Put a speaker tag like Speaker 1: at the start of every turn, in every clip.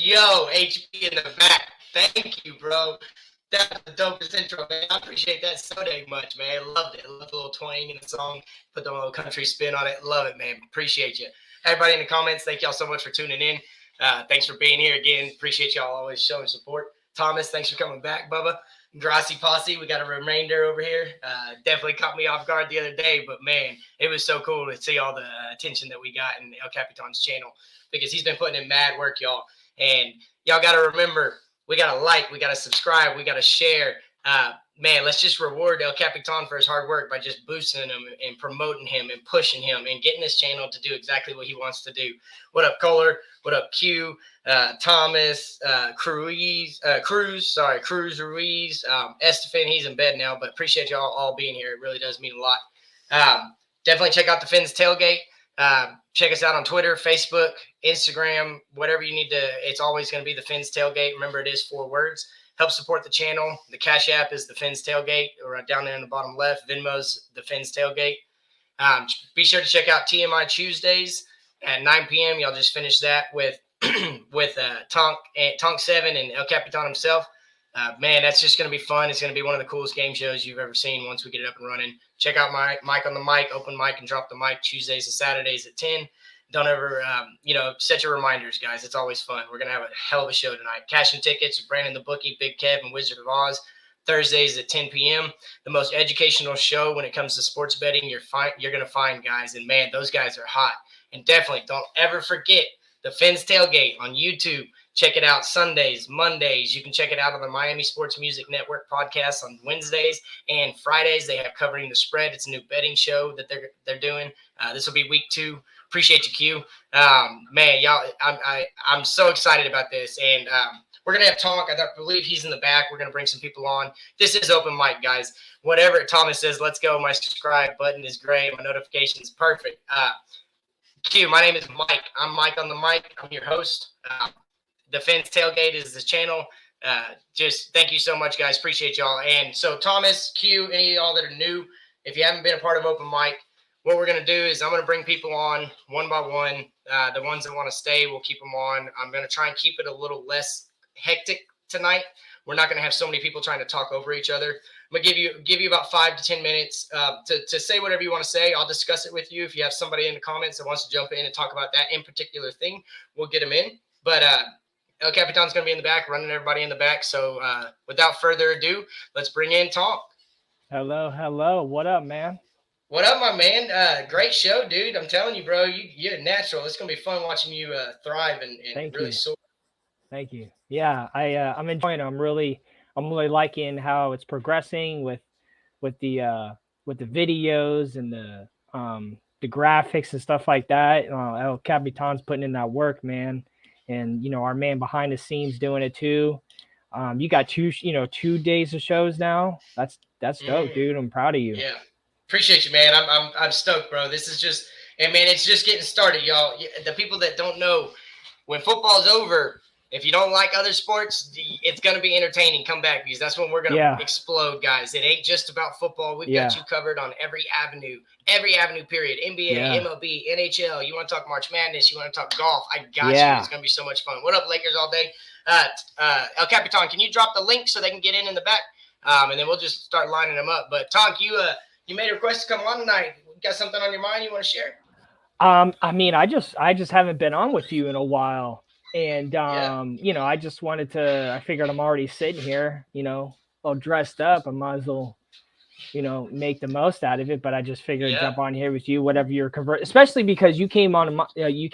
Speaker 1: Yo, HB in the back. Thank you, bro. That's the dopest intro, man. I appreciate that so dang much, man. Loved it. Loved the little twang in the song. Put the little country spin on it. Love it, man. Appreciate you. Everybody in the comments, thank y'all so much for tuning in. Thanks for being here again. Appreciate y'all always showing support. Thomas, thanks for coming back, Bubba. Grassy Posse, we got a remainder over here. Definitely caught me off guard the other day, but man, it was so cool to see all the attention that we got in El Capitan's channel because he's been putting in mad work, y'all. And y'all got to remember, we got to like, we got to subscribe, we got to share. Man, let's just reward El Capitan for his hard work by just boosting him and promoting him and pushing him and getting this channel to do exactly what he wants to do. What up, Kohler? What up, Q? Thomas, Cruz Ruiz, Estefan, he's in bed now, but appreciate y'all all being here. It really does mean a lot. Definitely check out the Fins Tailgate. Check us out on Twitter, Facebook, Instagram, whatever you need to. It's always going to be the Fins Tailgate. Remember, it is 4 words. Help support the channel. The Cash App is the Fins Tailgate, or down there in the bottom left. Venmo's the Fins Tailgate. Be sure to check out TMI Tuesdays at 9 p.m. Y'all just finished that with Tonk 7 and El Capitan himself. Man, that's just going to be fun. It's going to be one of the coolest game shows you've ever seen once we get it up and running. Check out my Mike on the Mic, open mic and drop the mic Tuesdays and Saturdays at 10. Don't ever, set your reminders, guys. It's always fun. We're going to have a hell of a show tonight. Cashing tickets with Brandon the Bookie, Big Kev, and Wizard of Oz. Thursdays at 10 p.m. The most educational show when it comes to sports betting you're going to find, guys. And, man, those guys are hot. And definitely don't ever forget the Fins Tailgate on YouTube. Check it out Sundays, Mondays. You can check it out on the Miami Sports Music Network podcast on Wednesdays and Fridays. They have Covering the Spread. It's a new betting show that they're doing. This will be week 2. Appreciate you, Q. Man, y'all, I'm so excited about this. And We're going to have Tonk. I believe he's in the back. We're going to bring some people on. This is open mic, guys. Whatever Thomas says, let's go. My subscribe button is great. My notification is perfect. Q, my name is Mike. I'm Mike on the mic. I'm your host. Defense Tailgate is the channel. Just thank you so much, guys. Appreciate y'all. And so Thomas, Q, any of y'all that are new, if you haven't been a part of open mic, what we're going to do is I'm going to bring people on one by one. The ones that want to stay, we'll keep them on. I'm going to try and keep it a little less hectic tonight. We're not going to have so many people trying to talk over each other. I'm going to give you about 5 to 10 minutes to say whatever you want to say. I'll discuss it with you. If you have somebody in the comments that wants to jump in and talk about that in particular thing, we'll get them in. But El Capitan's going to be in the back, running everybody in the back. So without further ado, let's bring in Tom.
Speaker 2: Hello. What up, man?
Speaker 1: What up, my man? Great show, dude. I'm telling you, bro, you're a natural. It's going to be fun watching you thrive and really soar.
Speaker 2: Thank you. Yeah, I'm enjoying it. I'm really liking how it's progressing with the videos and the graphics and stuff like that. El Capitan's putting in that work, man. And our man behind the scenes doing it too. You got 2 days of shows now. That's dope, dude. I'm proud of you.
Speaker 1: Yeah, appreciate you, man. I'm stoked, bro. This is just, and man, it's just getting started, y'all. The people that don't know, when football's over, if you don't like other sports, it's gonna be entertaining. Come back, because that's when we're gonna explode, guys. It ain't just about football. We've got you covered on every avenue. Period. NBA, MLB, NHL. You want to talk March Madness? You want to talk golf? I got you. It's gonna be so much fun. What up, Lakers all day? El Capitan, can you drop the link so they can get in the back? And then we'll just start lining them up. But Tonk, you made a request to come on tonight. Got something on your mind you want to share?
Speaker 2: I mean, I just haven't been on with you in a while. And, I just wanted to, I figured I'm already sitting here, all dressed up. I might as well, make the most out of it. But I just figured jump on here with you, whatever you're especially because you came on and we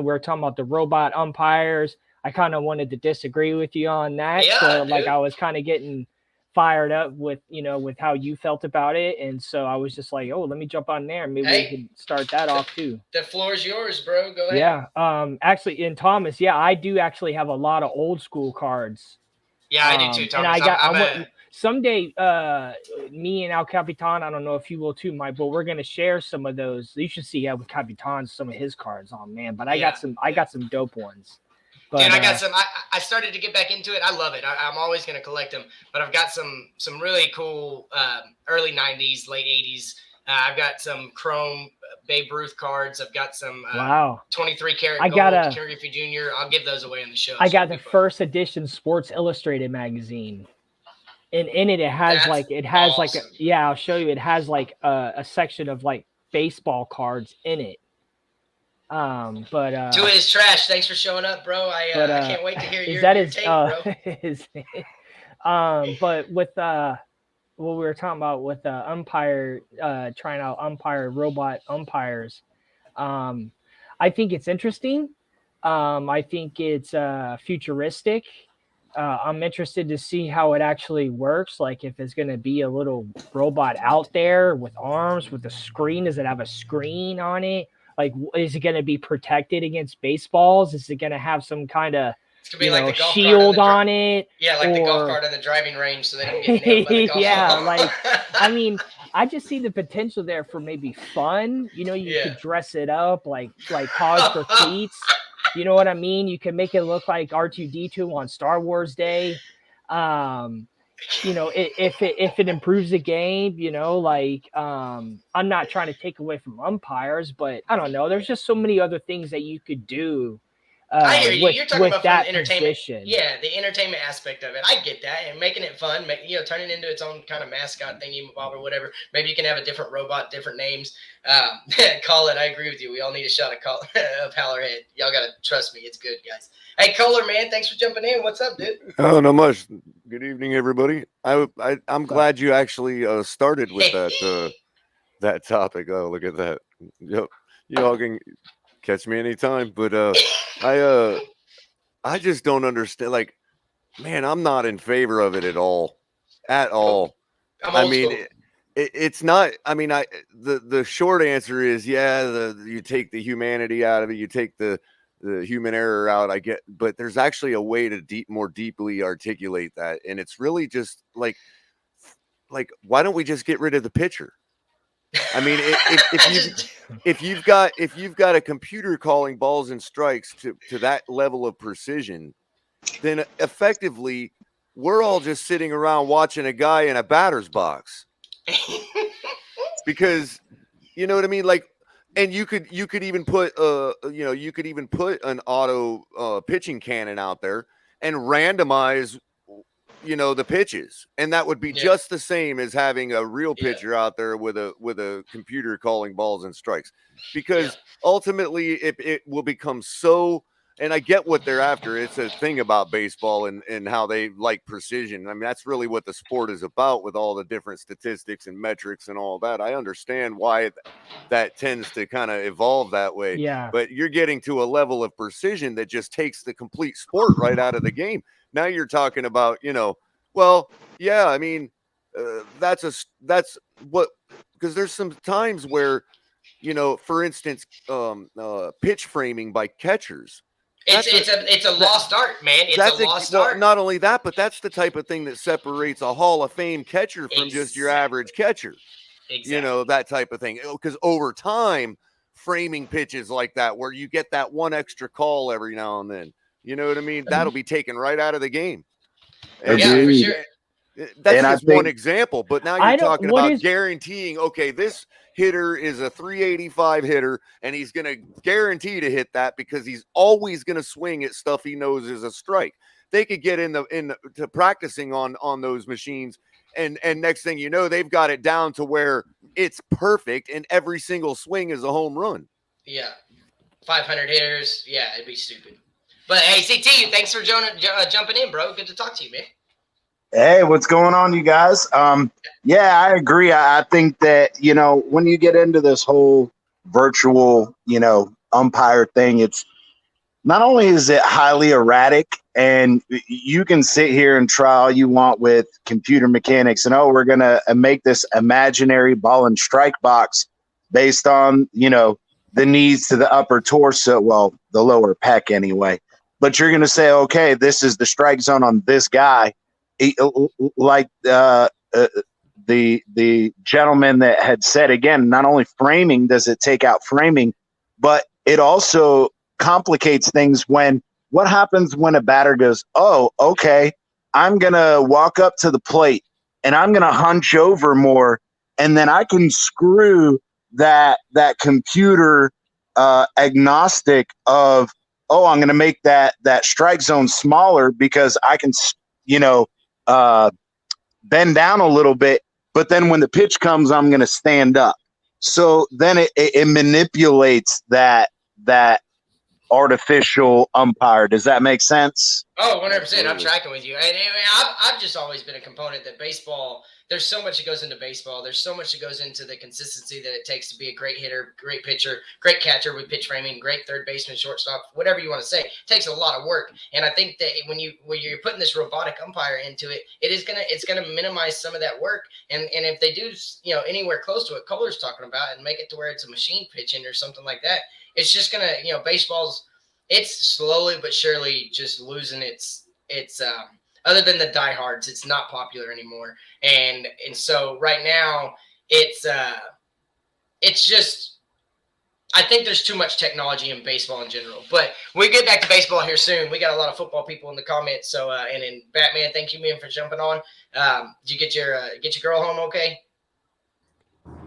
Speaker 2: were talking about the robot umpires. I kind of wanted to disagree with you on that.
Speaker 1: Yeah,
Speaker 2: so
Speaker 1: dude.
Speaker 2: I was kind of getting fired up with, with how you felt about it. And so I was just like, oh, let me jump on there. Maybe we can start that off too.
Speaker 1: The floor is yours, bro. Go ahead.
Speaker 2: Yeah. Actually, in Thomas, I do actually have a lot of old school cards.
Speaker 1: Yeah, I do too, Thomas.
Speaker 2: And someday, me and El Capitan, I don't know if you will too, Mike, but we're gonna share some of those. You should see with Capitan some of his cards. Oh man, but I got some dope ones.
Speaker 1: But, and I got some. I started to get back into it. I love it. I'm always going to collect them. But I've got some really cool early '90s, late '80s. I've got some chrome Babe Ruth cards. I've got some 23 karat gold Ken Griffey Jr. I'll give those away in the show.
Speaker 2: I got the first edition Sports Illustrated magazine, and in it has awesome. I'll show you. It has a section of baseball cards in it. But
Speaker 1: to his trash. Thanks for showing up, bro. I can't wait to hear your take, bro.
Speaker 2: But with what we were talking about with umpire, trying out robot umpires, I think it's interesting. I think it's futuristic. I'm interested to see how it actually works. Like if it's going to be a little robot out there with arms, with a screen. Does it have a screen on it? Like, is it going to be protected against baseballs? Is it going to have some kind of shield on it?
Speaker 1: Yeah, like the golf cart on the driving range, so they don't get nailed by the golf ball.
Speaker 2: I mean, I just see the potential there for maybe fun. You could dress it up like cause for cleats. You know what I mean? You can make it look like R2-D2 on Star Wars Day. If it improves the game, I'm not trying to take away from umpires, but I don't know. There's just so many other things that you could do.
Speaker 1: I hear you. You're talking about that entertainment. Position. Yeah, the entertainment aspect of it. I get that, and making it fun, turning into its own kind of mascot thingy or whatever. Maybe you can have a different robot, different names. Call it. I agree with you. We all need a shot of Hallerhead. Y'all gotta trust me. It's good, guys. Hey, Kohler, man, thanks for jumping in. What's up, dude?
Speaker 3: Oh, not much. Good evening, everybody. I'm glad you actually started with that topic. Oh, look at that. Yep. You all can catch me anytime, but I just don't understand. Like, man, I'm not in favor of it at all. It's not. I mean, the short answer is you take the humanity out of it. You take the the human error out. I get, but there's actually a way to more deeply articulate that, and it's really just like why don't we just get rid of the pitcher? I mean, if you've got a computer calling balls and strikes to that level of precision, then effectively we're all just sitting around watching a guy in a batter's box. Because you know what I mean, like, and you could even put an auto pitching cannon out there and randomize the pitches, and that would be just the same as having a real pitcher out there with a computer calling balls and strikes, because ultimately it will become so. And I get what they're after. It's a thing about baseball and how they like precision. I mean, that's really what the sport is about, with all the different statistics and metrics and all that. I understand why that tends to kind of evolve that way.
Speaker 2: Yeah.
Speaker 3: But you're getting to a level of precision that just takes the complete sport right out of the game. Now you're talking about, well, yeah, I mean, that's what, because there's some times where, for instance, pitch framing by catchers.
Speaker 1: It's a lost art, man. It's a lost art.
Speaker 3: Not only that, but that's the type of thing that separates a Hall of Fame catcher from just your average catcher.
Speaker 1: Exactly.
Speaker 3: That type of thing. Because over time, framing pitches like that, where you get that one extra call every now and then, you know what I mean? That'll be taken right out of the game. And
Speaker 1: for sure.
Speaker 3: That's just one example, but now you're talking about guaranteeing, okay, this hitter is a 385 hitter, and he's going to guarantee to hit that because he's always going to swing at stuff he knows is a strike. They could get to practicing on those machines, and next thing you know, they've got it down to where it's perfect, and every single swing is a home run.
Speaker 1: Yeah, 500 hitters. Yeah, it'd be stupid. But hey, CT, thanks for jumping in, bro. Good to talk to you, man.
Speaker 4: Hey, what's going on, you guys? Yeah, I agree. I think that, when you get into this whole virtual, umpire thing, it's not only is it highly erratic, and you can sit here and try all you want with computer mechanics and, we're going to make this imaginary ball and strike box based on, the knees to the upper torso, well, the lower pec anyway. But you're going to say, okay, this is the strike zone on this guy. Like the gentleman that had said, again, not only framing does it take out framing, but it also complicates things. What happens when a batter goes, oh, okay, I'm going to walk up to the plate and I'm going to hunch over more, and then I can screw that computer agnostic of, oh, I'm going to make that strike zone smaller because I can, bend down a little bit, but then when the pitch comes, I'm going to stand up. So then it manipulates that artificial umpire. Does that make sense?
Speaker 1: Oh, 100%. I'm tracking with you. And I've just always been a component that baseball, there's so much that goes into baseball. There's so much that goes into the consistency that it takes to be a great hitter, great pitcher, great catcher with pitch framing, great third baseman, shortstop, whatever you want to say. It takes a lot of work. And I think that when you're putting this robotic umpire into it, it's gonna minimize some of that work. And if they do, anywhere close to what Kohler's talking about, and make it to where it's a machine pitching or something like that, it's just gonna, it's slowly but surely just losing its other than the diehards, it's not popular anymore. And so right now it's just, I think there's too much technology in baseball in general. But we'll get back to baseball here soon. We got a lot of football people in the comments. So and then Batman, thank you, man, for jumping on. Did you get your girl home okay?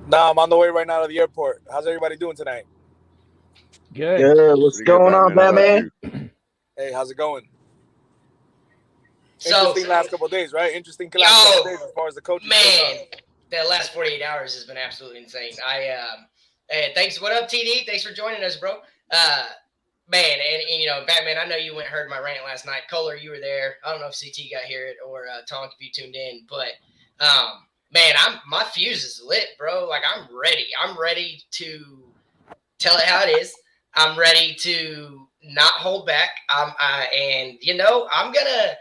Speaker 5: No, I'm on the way right now to the airport. How's everybody doing tonight?
Speaker 4: Good. What's going on, Batman?
Speaker 5: Hey, how's it going?
Speaker 1: So,
Speaker 5: interesting last couple of days, right? Interesting last couple of days as far as the coaching.
Speaker 1: Man, that last 48 hours has been absolutely insane. Hey, thanks. What up, TD? Thanks for joining us, bro. Man, and Batman, I know you heard my rant last night. Kohler, you were there. I don't know if CT got here or Tonk, if you tuned in, but man, my fuse is lit, bro. Like, I'm ready. I'm ready to tell it how it is. I'm ready to not hold back. I'm gonna.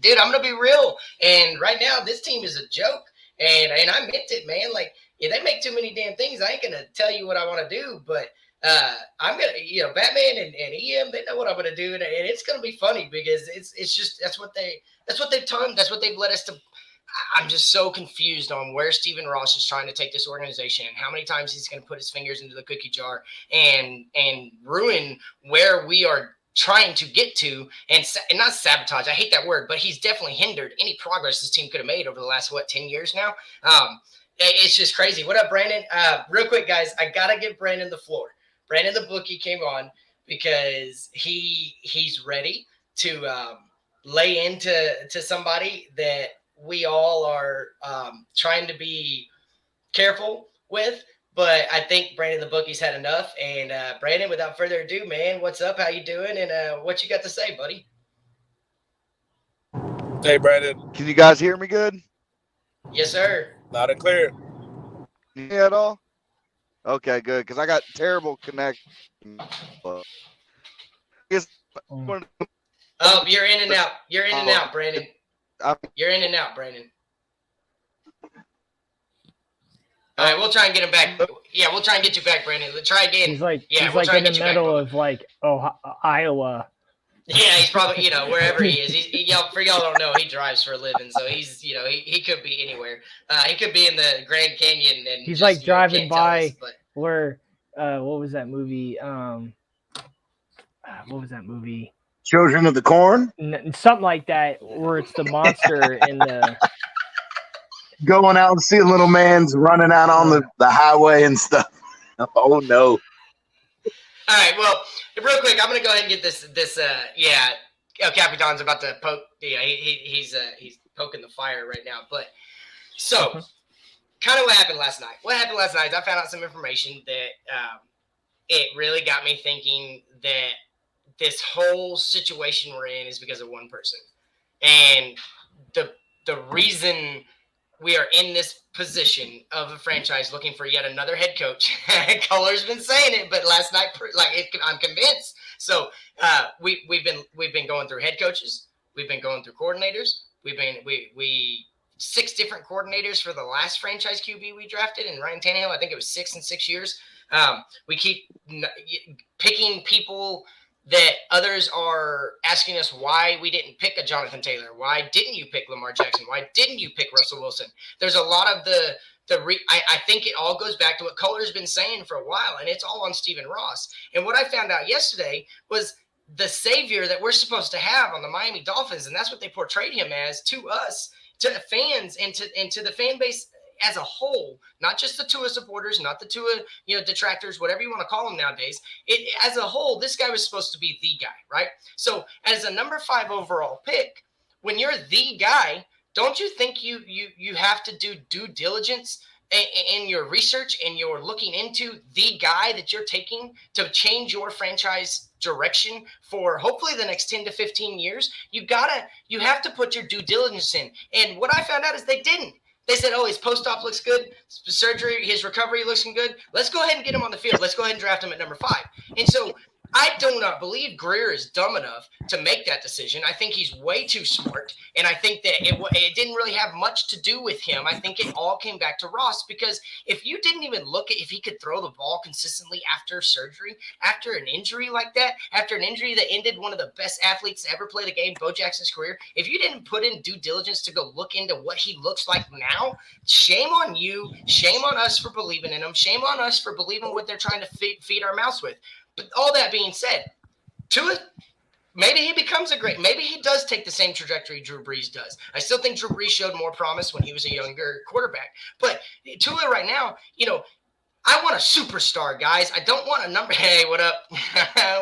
Speaker 1: Dude, I'm gonna be real. And right now, this team is a joke. And I meant it, man. Like, if they make too many damn things, I ain't gonna tell you what I want to do. But I'm gonna, Batman and EM, they know what I'm gonna do, and it's gonna be funny because it's just that's what they've done. That's what they've led us to. I'm just so confused on where Stephen Ross is trying to take this organization and how many times he's going to put his fingers into the cookie jar and ruin where we are trying to get to and not sabotage. I hate that word, but he's definitely hindered any progress this team could have made over the last, 10 years now. It's just crazy. What up, Brandon? Real quick, guys, I got to give Brandon the floor. Brandon the bookie came on because he's ready to lay into somebody that we all are trying to be careful with, but I think Brandon the bookie's had enough. And Brandon, without further ado, man, what's up? How you doing? And what you got to say, buddy?
Speaker 5: Hey, Brandon.
Speaker 6: Can you guys hear me good?
Speaker 1: Yes, sir.
Speaker 5: Loud and clear.
Speaker 6: Yeah, at all? Okay, good. Because I got terrible connection.
Speaker 1: Oh, you're in and out. You're in and out, Brandon. You're in and out, Brandon. All right, we'll try and get him back. Yeah, we'll try and get you back, Brandon. Let's try again.
Speaker 2: He's like,
Speaker 1: yeah,
Speaker 2: he's
Speaker 1: we'll
Speaker 2: like in the middle of like Iowa.
Speaker 1: Yeah, he's probably, wherever he is. For y'all don't know, he drives for a living, so he's, he could be anywhere. He could be in the Grand Canyon, and
Speaker 2: he's
Speaker 1: just,
Speaker 2: like driving by
Speaker 1: us, but...
Speaker 2: where, what was that movie? What was that movie?
Speaker 4: Children of the Corn?
Speaker 2: Something like that, where it's the monster in the...
Speaker 4: Going out and seeing little man's running out on the highway and stuff. Oh, no.
Speaker 1: All right, well, real quick, I'm going to go ahead and get this Capitan's about to poke. Yeah, he's poking the fire right now. But, so, kind of what happened last night. What happened last night is I found out some information that it really got me thinking that this whole situation we're in is because of one person. And the reason we are in this position of a franchise looking for yet another head coach. Color's been saying it, but last night, I'm convinced. So we've been going through head coaches. We've been going through coordinators. We 6 different coordinators for the last franchise QB we drafted, and Ryan Tannehill. I think it was 6 in 6 years. We keep picking people that others are asking us why we didn't pick a Jonathan Taylor. Why didn't you pick Lamar Jackson? Why didn't you pick Russell Wilson? There's a lot of I think it all goes back to what Color's been saying for a while, and it's all on Stephen Ross. And what I found out yesterday was the savior that we're supposed to have on the Miami Dolphins, and that's what they portrayed him as to us, to the fans, and to the fan base as a whole, not just the Tua supporters, not the Tua, detractors, whatever you want to call them nowadays. As a whole, this guy was supposed to be the guy, right? So as a number 5 overall pick, when you're the guy, don't you think you have to do due diligence in your research, and you're looking into the guy that you're taking to change your franchise direction for hopefully the next 10 to 15 years? You have to put your due diligence in. And what I found out is they didn't. They said, his post-op looks good. Surgery, his recovery looks good. Let's go ahead and get him on the field. Let's go ahead and draft him at number 5. And so I do not believe Greer is dumb enough to make that decision. I think he's way too smart. And I think that it didn't really have much to do with him. I think it all came back to Ross, because if you didn't even look at if he could throw the ball consistently after surgery, after an injury like that, after an injury that ended one of the best athletes to ever play the game, Bo Jackson's career, if you didn't put in due diligence to go look into what he looks like now, shame on you. Shame on us for believing in him. Shame on us for believing what they're trying to feed our mouths with. But all that being said, Tua, maybe he becomes maybe he does take the same trajectory Drew Brees does. I still think Drew Brees showed more promise when he was a younger quarterback. But Tua right now, I want a superstar, guys. I don't want a number. Hey, what up?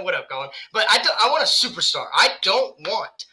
Speaker 1: What up, Colin? But I want a superstar. I don't want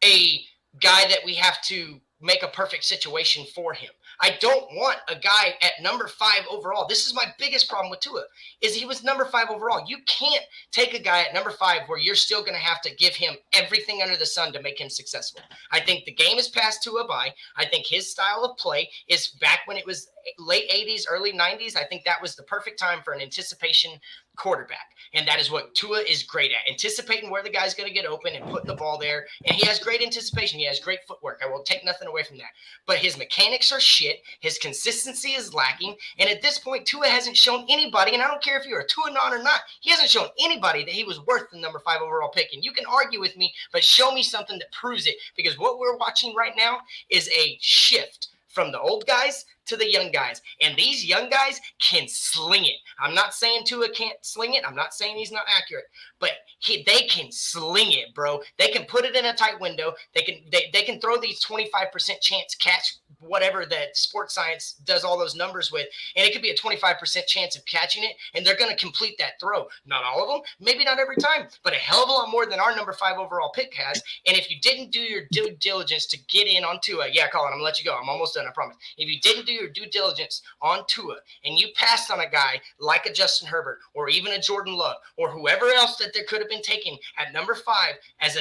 Speaker 1: a guy that we have to make a perfect situation for him. I don't want a guy at number 5 overall. This is my biggest problem with Tua, is he was number 5 overall. You can't take a guy at number 5 where you're still going to have to give him everything under the sun to make him successful. I think the game has passed Tua by. I think his style of play is back when it was late 80s, early 90s. I think that was the perfect time for an anticipation quarterback. And that is what Tua is great at, anticipating where the guy's going to get open and putting the ball there. And he has great anticipation. He has great footwork. I will take nothing away from that. But his mechanics are shit. His consistency is lacking. And at this point, Tua hasn't shown anybody, and I don't care if you're a Tua non or not, he hasn't shown anybody that he was worth the number 5 overall pick. And you can argue with me, but show me something that proves it. Because what we're watching right now is a shift from the old guys to the young guys. And these young guys can sling it. I'm not saying Tua can't sling it. I'm not saying he's not accurate. But they can sling it, bro. They can put it in a tight window. They can throw these 25% chance catch, whatever that sports science does all those numbers with. And it could be a 25% chance of catching it. And they're going to complete that throw. Not all of them. Maybe not every time. But a hell of a lot more than our number 5 overall pick has. And if you didn't do your due diligence to get in on Tua, yeah, Colin, I'm going to let you go. I'm almost done, I promise. If you didn't do your due diligence on Tua and you passed on a guy like a Justin Herbert or even a Jordan Love or whoever else that there could have been taken at number 5 as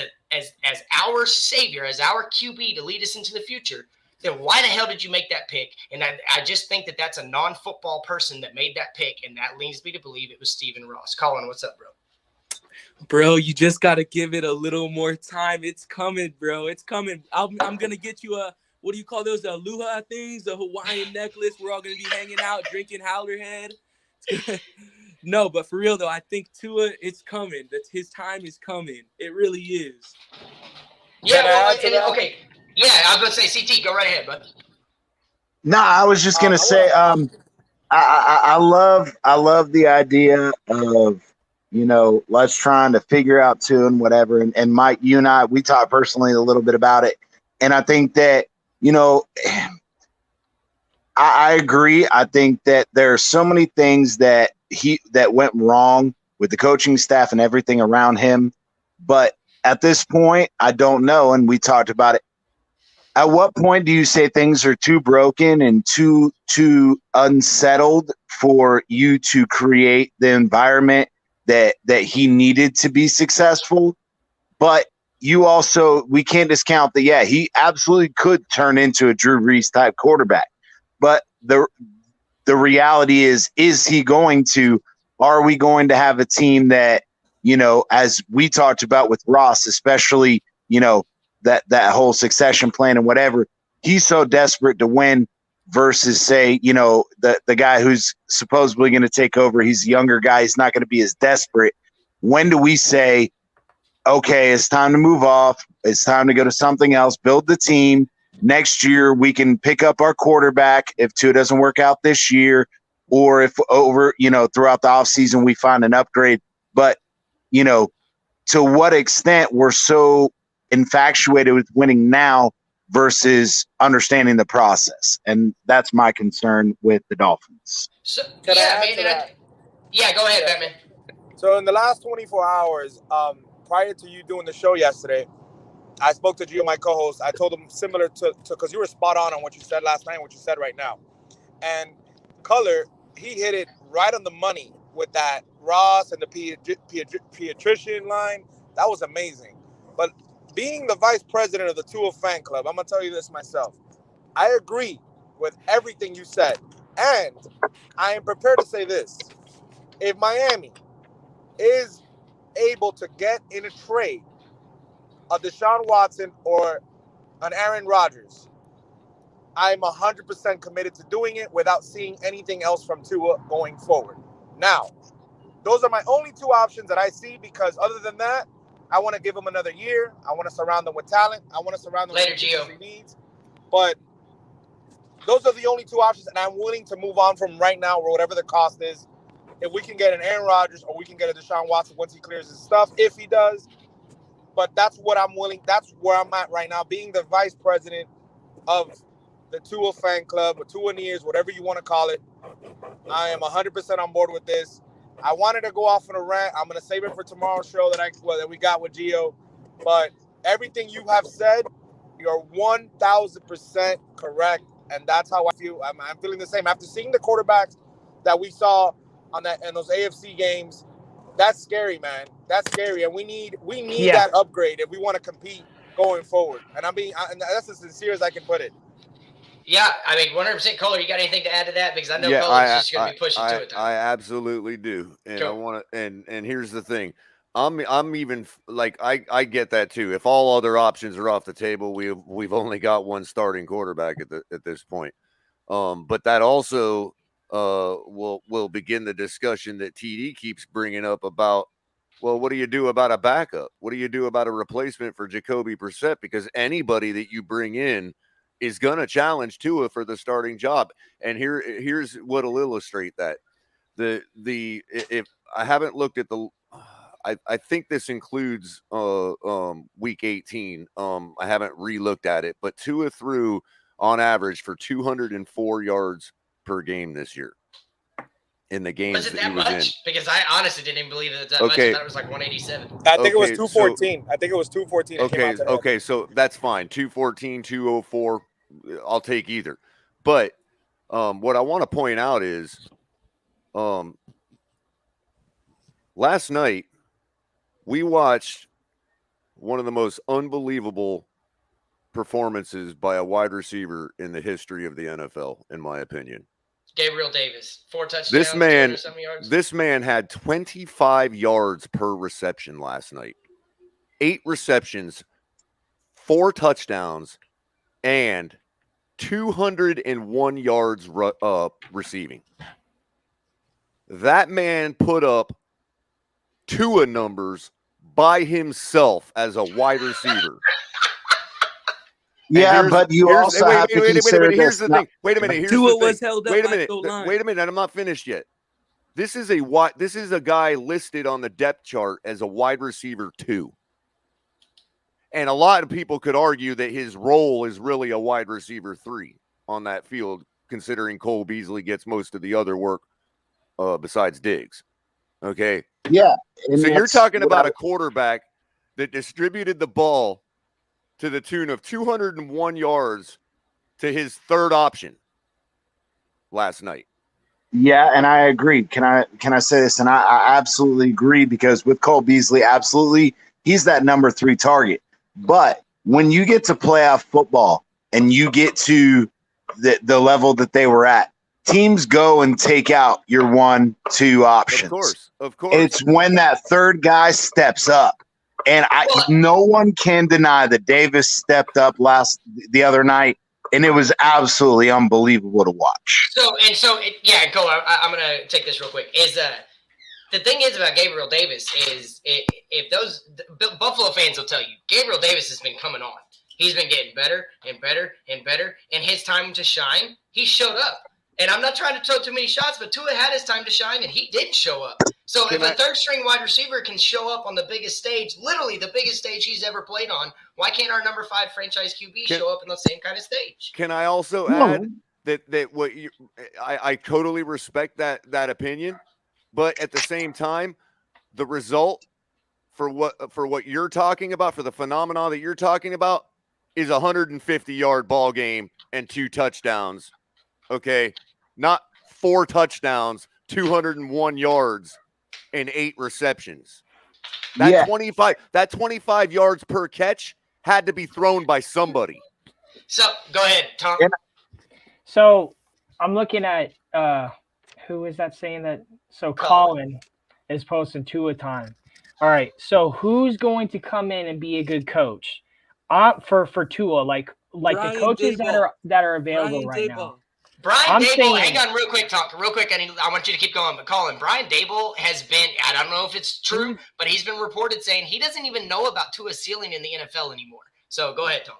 Speaker 1: our savior, as our QB to lead us into the future, then why the hell did you make that pick? And I just think that that's a non-football person that made that pick, and that leads me to believe it was Stephen Ross. Colin, what's up, bro?
Speaker 7: Bro, you just got to give it a little more time. It's coming, bro. It's coming. I'm going to get you a, what do you call those, the aloha things, the Hawaiian necklace. We're all going to be hanging out, drinking Howlerhead. No, but for real, though, I think Tua, it's coming. His time is coming. It really is.
Speaker 1: Yeah, well, okay. Yeah, I was going to say, CT, go right ahead, bud.
Speaker 4: No, I was just gonna say, I love the idea of, you know, let's trying to figure out Tua and whatever. And Mike, you and I, we talked personally a little bit about it, and I think that, you know, I agree. I think that there are so many things that went wrong with the coaching staff and everything around him, but at this point, I don't know. And we talked about it. At what point do you say things are too broken and too unsettled for you to create the environment that he needed to be successful? But you also, we can't discount that, yeah, he absolutely could turn into a Drew Brees type quarterback. But the reality is he going to, are we going to have a team that, you know, as we talked about with Ross, especially, you know, that whole succession plan and whatever, he's so desperate to win versus, say, you know, the guy who's supposedly going to take over, he's a younger guy, he's not going to be as desperate. When do we say, okay, it's time to move off, it's time to go to something else, build the team, next year we can pick up our quarterback if Tua doesn't work out this year, or if over, you know, throughout the offseason we find an upgrade. But, you know, to what extent we're so infatuated with winning now versus understanding the process. And that's my concern with the Dolphins.
Speaker 1: So, yeah, man. Yeah, go ahead, Batman.
Speaker 5: So in the last 24 hours, prior to you doing the show yesterday, I spoke to Gio, my co-host. I told him similar to because you were spot on what you said last night and what you said right now. And Color, he hit it right on the money with that Ross and the pediatrician line. That was amazing. But being the vice president of the Tua fan club, I'm going to tell you this myself. I agree with everything you said. And I am prepared to say this. If Miami is able to get in a trade a Deshaun Watson or an Aaron Rodgers, I'm 100% committed to doing it without seeing anything else from Tua going forward. Now, those are my only two options that I see, because other than that, I want to give him another year. I want to surround them with talent. I want to surround them with the he needs. But those are the only two options, and I'm willing to move on from right now or whatever the cost is. If we can get an Aaron Rodgers or we can get a Deshaun Watson once he clears his stuff, if he does. But that's what I'm willing. That's where I'm at right now, being the vice president of the Tua fan club, or Tuaneers, whatever you want to call it. I am 100% on board with this. I wanted to go off on a rant. I'm going to save it for tomorrow's show that we got with Gio. But everything you have said, you're 1,000% correct, and that's how I feel. I'm feeling the same after seeing the quarterbacks that we saw in those AFC games. That's scary, man. That's scary, and we need that upgrade if we want to compete going forward. And and that's as sincere as I can put it.
Speaker 1: Yeah, I mean, 100% Kohler. You got anything to add to that? Because I know
Speaker 3: Yeah,
Speaker 1: Kohler's just going to be pushing to it.
Speaker 3: I absolutely do, and I
Speaker 1: Cool.
Speaker 3: want to. And here's the thing, I'm even like I get that too. If all other options are off the table, we've only got one starting quarterback at this point. But that also will begin the discussion that TD keeps bringing up about. Well, what do you do about a backup? What do you do about a replacement for Jacoby Brissett? Because anybody that you bring in is going to challenge Tua for the starting job. And here's what'll illustrate that. If I haven't looked at the, I think this includes week 18. I haven't re-looked at it, but Tua threw on average for 204 yards per game this year. In the games
Speaker 1: was it that
Speaker 3: he was
Speaker 1: much?
Speaker 3: in.
Speaker 1: Because I honestly didn't even believe it was that much. I thought it was like 187.
Speaker 5: I think it was 214. I think it was 214.
Speaker 3: Okay, so that's fine. 214, 204. I'll take either. But what I want to point out is last night we watched one of the most unbelievable performances by a wide receiver in the history of the NFL, in my opinion.
Speaker 1: Gabriel Davis, 4 touchdowns.
Speaker 3: This man had 25 yards per reception last night. 8 receptions, 4 touchdowns, and 201 yards receiving. That man put up Tua numbers by himself as a wide receiver.
Speaker 4: Yeah, but you also have to consider
Speaker 3: here's the thing. Wait a minute.
Speaker 7: Tua was held up.
Speaker 3: Wait a minute. I'm not finished yet. This is a guy listed on the depth chart as a wide receiver 2. And a lot of people could argue that his role is really a wide receiver 3 on that field, considering Cole Beasley gets most of the other work besides Diggs. Okay.
Speaker 4: Yeah.
Speaker 3: So you're talking about a quarterback that distributed the ball to the tune of 201 yards to his third option last night.
Speaker 4: Yeah, and I agree. Can I say this? And I absolutely agree, because with Cole Beasley, absolutely, he's that number 3 target. But when you get to playoff football and you get to the level that they were at, teams go and take out your 1-2 options.
Speaker 3: Of course.
Speaker 4: It's when that third guy steps up. And no one can deny that Davis stepped up the other night, and it was absolutely unbelievable to watch.
Speaker 1: Go. I'm gonna take this real quick. The thing is about Gabriel Davis is if those Buffalo fans will tell you, Gabriel Davis has been coming on. He's been getting better and better and better, and his time to shine, he showed up. And I'm not trying to throw too many shots, but Tua had his time to shine, and he did show up. So if a third-string wide receiver can show up on the biggest stage, literally the biggest stage he's ever played on, why can't our number 5 franchise QB show up in the same kind of stage?
Speaker 3: Can I also add that what I totally respect that opinion, but at the same time, the result for what you're talking about, for the phenomenon that you're talking about, is a 150-yard ball game and 2 touchdowns. Okay, not 4 touchdowns, 201 yards, and 8 receptions. That 25 yards per catch had to be thrown by somebody.
Speaker 1: So go ahead, Tom.
Speaker 2: So I'm looking at who is that saying that? So Colin is posting 2 a time. All right. So who's going to come in and be a good coach? For Tua, like
Speaker 7: Brian
Speaker 2: the coaches
Speaker 7: Daboll.
Speaker 2: that are available right now.
Speaker 1: Brian Daboll, hang on real quick, I want you to keep going, but Colin, Brian Daboll has been, I don't know if it's true, but he's been reported saying he doesn't even know about Tua's ceiling in the NFL anymore. So go ahead, Tom.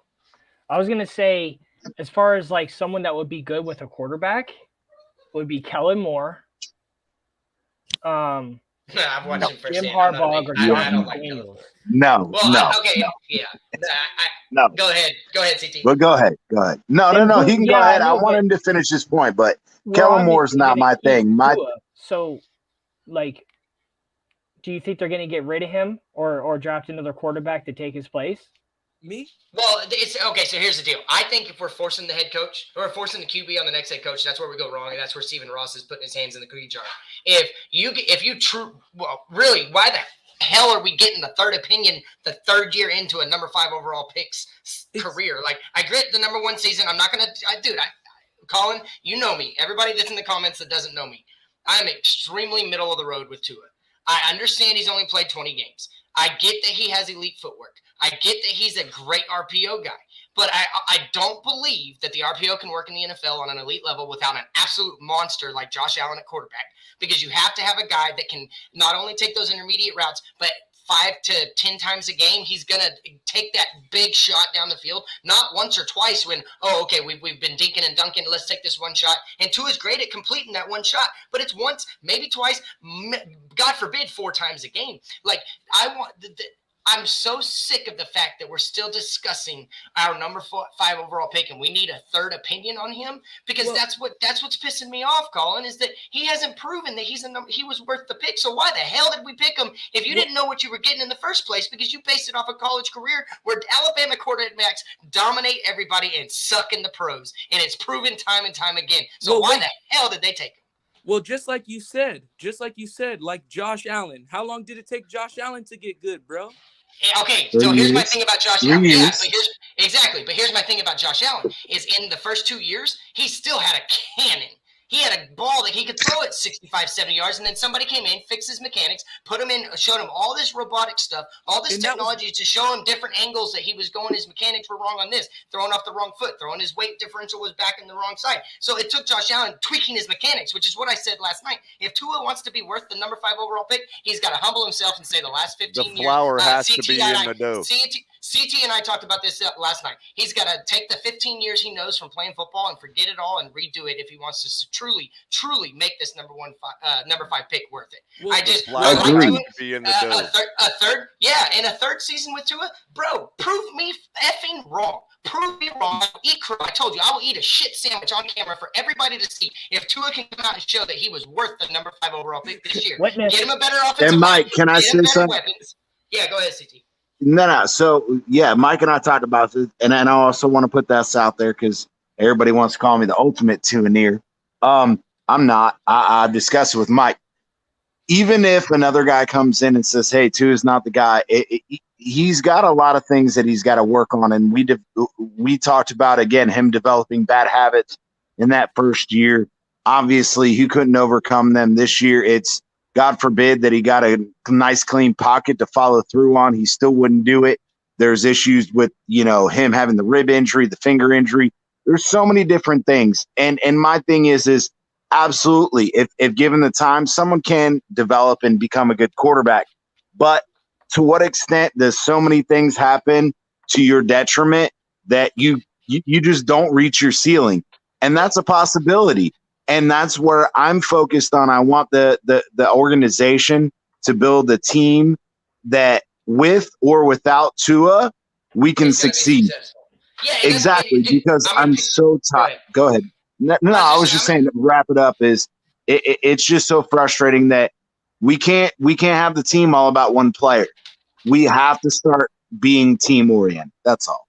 Speaker 2: I was going to say, as far as like someone that would be good with a quarterback, would be Kellen Moore.
Speaker 1: I've watched him firsthand.
Speaker 2: Jim Harbaugh or
Speaker 1: I don't like Kellen Moore.
Speaker 4: No.
Speaker 1: Go ahead, CT.
Speaker 4: Well, go ahead. No. He can go ahead. I want him to finish his point, but Kellen Moore's not my thing.
Speaker 2: So, like, do you think they're going to get rid of him or draft another quarterback to take his place?
Speaker 7: Me?
Speaker 1: Well, it's okay. So here's the deal. I think if we're forcing the head coach or forcing the QB on the next head coach, that's where we go wrong, and that's where Stephen Ross is putting his hands in the cookie jar. Really, why hell are we getting the third opinion the third year into a number 5 overall pick's career? Like, I grit the number 1 season. I'm not going to, Colin, you know me. Everybody that's in the comments that doesn't know me, I'm extremely middle of the road with Tua. I understand he's only played 20 games. I get that he has elite footwork. I get that he's a great RPO guy. But I don't believe that the RPO can work in the NFL on an elite level without an absolute monster like Josh Allen at quarterback, because you have to have a guy that can not only take those intermediate routes, but 5 to 10 times a game, he's going to take that big shot down the field, not once or twice when, okay, we've been dinking and dunking, let's take this one shot. And Tua's great at completing that one shot, but it's once, maybe twice, God forbid, 4 times a game. Like, I'm so sick of the fact that we're still discussing our number 5 overall pick, and we need a third opinion on him, because that's what's pissing me off, Colin, is that he hasn't proven that he was worth the pick. So why the hell did we pick him if you didn't know what you were getting in the first place? Because you based it off a college career where Alabama quarterbacks dominate everybody and suck in the pros, and it's proven time and time again. So why the hell did they take him?
Speaker 7: Well, just like you said, like Josh Allen. How long did it take Josh Allen to get good, bro?
Speaker 1: Okay, so here's my thing about Josh Allen. Yeah, but here's my thing about Josh Allen is in the first 2 years, he still had a cannon. He had a ball that he could throw at 65, 70 yards, and then somebody came in, fixed his mechanics, put him in, showed him all this robotic stuff, all this technology to show him different angles that he was going. His mechanics were wrong on this, throwing off the wrong foot, throwing his weight differential was back in the wrong side. So it took Josh Allen tweaking his mechanics, which is what I said last night. If Tua wants to be worth the number 5 overall pick, he's got to humble himself and say the last 15 years.
Speaker 3: The flour has to be in the dough.
Speaker 1: CT and I talked about this last night. He's got to take the 15 years he knows from playing football and forget it all and redo it if he wants to truly make this number 5 pick worth it.
Speaker 7: Well,
Speaker 1: I just
Speaker 3: agree. Be in the
Speaker 1: dough. A third season with Tua, bro. Prove me effing wrong. Prove me wrong. I'll eat crow. I told you I will eat a shit sandwich on camera for everybody to see if Tua can come out and show that he was worth the number 5 overall pick this year.
Speaker 2: Witness.
Speaker 1: Get him a better offensive.
Speaker 4: And Mike, can I say something?
Speaker 1: Weapons. Yeah, go ahead, CT.
Speaker 4: No. So, yeah, Mike and I talked about this, and I also want to put that out there because everybody wants to call me the ultimate Tua-neer. I'm not. I discussed it with Mike. Even if another guy comes in and says, hey, Tua is not the guy, he's got a lot of things that he's got to work on. And we talked about, again, him developing bad habits in that first year. Obviously, he couldn't overcome them this year. It's God forbid that he got a nice clean pocket to follow through on. He still wouldn't do it. There's issues with, him having the rib injury, the finger injury. There's so many different things. And my thing is absolutely, if given the time, someone can develop and become a good quarterback. But to what extent does so many things happen to your detriment that you just don't reach your ceiling? And that's a possibility. And that's where I'm focused on. I want the organization to build a team that with or without Tua, we can succeed.
Speaker 1: Yeah,
Speaker 4: exactly. Because I'm so tired. Go ahead. No, I was just saying to wrap it up is it's just so frustrating that we can't have the team all about one player. We have to start being team oriented. That's all.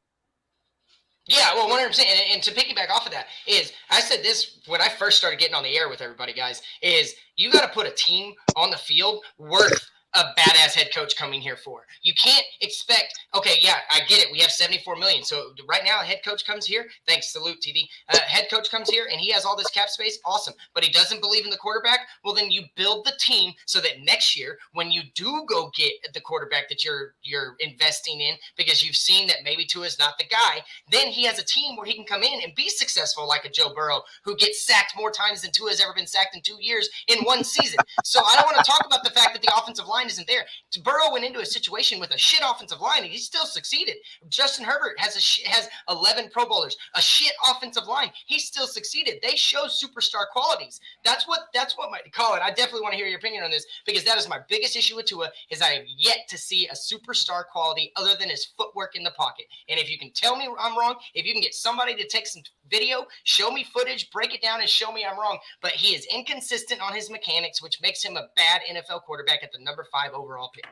Speaker 1: Yeah, well, 100%. And to piggyback off of that is, I said this when I first started getting on the air with everybody, guys, is you got to put a team on the field worth a badass head coach coming here for. You can't expect, okay, yeah, I get it. We have $74 million. So right now a head coach comes here. Thanks, salute, TD. Head coach comes here and he has all this cap space. Awesome. But he doesn't believe in the quarterback. Well, then you build the team so that next year when you do go get the quarterback that you're investing in because you've seen that maybe Tua is not the guy, then he has a team where he can come in and be successful like a Joe Burrow who gets sacked more times than Tua has ever been sacked in 2 years in one season. So I don't want to talk about the fact that the offensive line isn't there. Burrow went into a situation with a shit offensive line and he still succeeded. Justin Herbert has 11 Pro Bowlers, a shit offensive line. He still succeeded. They show superstar qualities. That's what my Colin. I definitely want to hear your opinion on this because that is my biggest issue with Tua is I have yet to see a superstar quality other than his footwork in the pocket. And if you can tell me I'm wrong, if you can get somebody to take some video, show me footage, break it down and show me I'm wrong. But he is inconsistent on his mechanics, which makes him a bad NFL quarterback at the number 5 overall pick.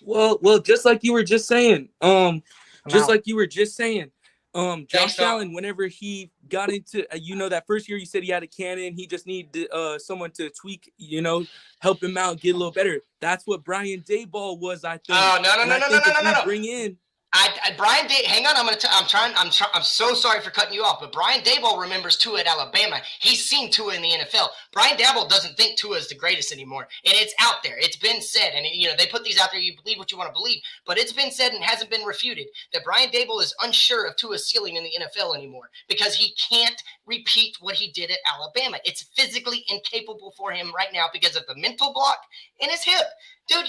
Speaker 7: Well, just like you were just saying, Josh Allen, whenever he got into, that first year you said he had a cannon, he just needed someone to tweak, help him out, get a little better. That's what Brian Daboll was, I think.
Speaker 1: Oh, no.
Speaker 7: Bring in.
Speaker 1: Brian Day, hang on. I'm so sorry for cutting you off, but Brian Daboll remembers Tua at Alabama. He's seen Tua in the NFL. Brian Daboll doesn't think Tua is the greatest anymore, and it's out there. It's been said, and they put these out there. You believe what you want to believe, but it's been said and hasn't been refuted that Brian Daboll is unsure of Tua's ceiling in the NFL anymore because he can't repeat what he did at Alabama. It's physically incapable for him right now because of the mental block in his hip, dude.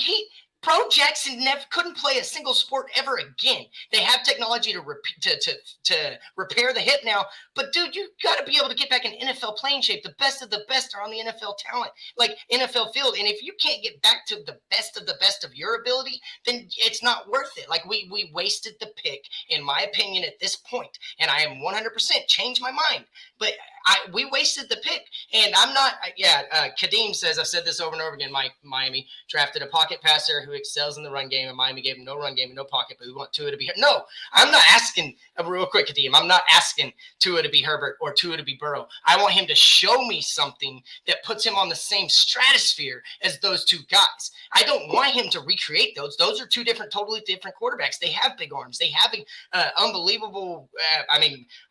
Speaker 1: Pro Jackson couldn't play a single sport ever again. They have technology to repair the hip now, but dude, you got to be able to get back in NFL playing shape. The best of the best are on the NFL talent, like NFL field, and if you can't get back to the best of your ability, then it's not worth it. Like we wasted the pick, in my opinion, at this point, and I am 100% changed my mind, but we wasted the pick, and I'm not. Kadeem says, I've said this over and over again. Miami drafted a pocket passer who excels in the run game, and Miami gave him no run game and no pocket, but we want Tua to be here. No, I'm not asking, real quick, Kadeem, I'm not asking Tua to be Herbert or Tua to be Burrow. I want him to show me something that puts him on the same stratosphere as those two guys. I don't want him to recreate those. Those are two totally different quarterbacks. They have big arms. They have unbelievable,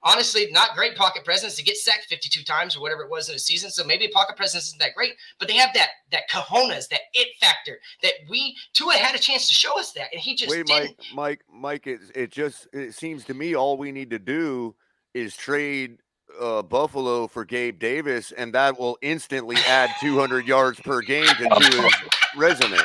Speaker 1: honestly, not great pocket presence to get sacked 52 times or whatever it was in a season. So maybe pocket presence isn't that great, but they have that cojones, that it factor that Tua had a chance to show us that, and he just didn't.
Speaker 3: Mike, it seems to me all we need to do is trade Buffalo for Gabe Davis, and that will instantly add 200 yards per game to Tua's resume.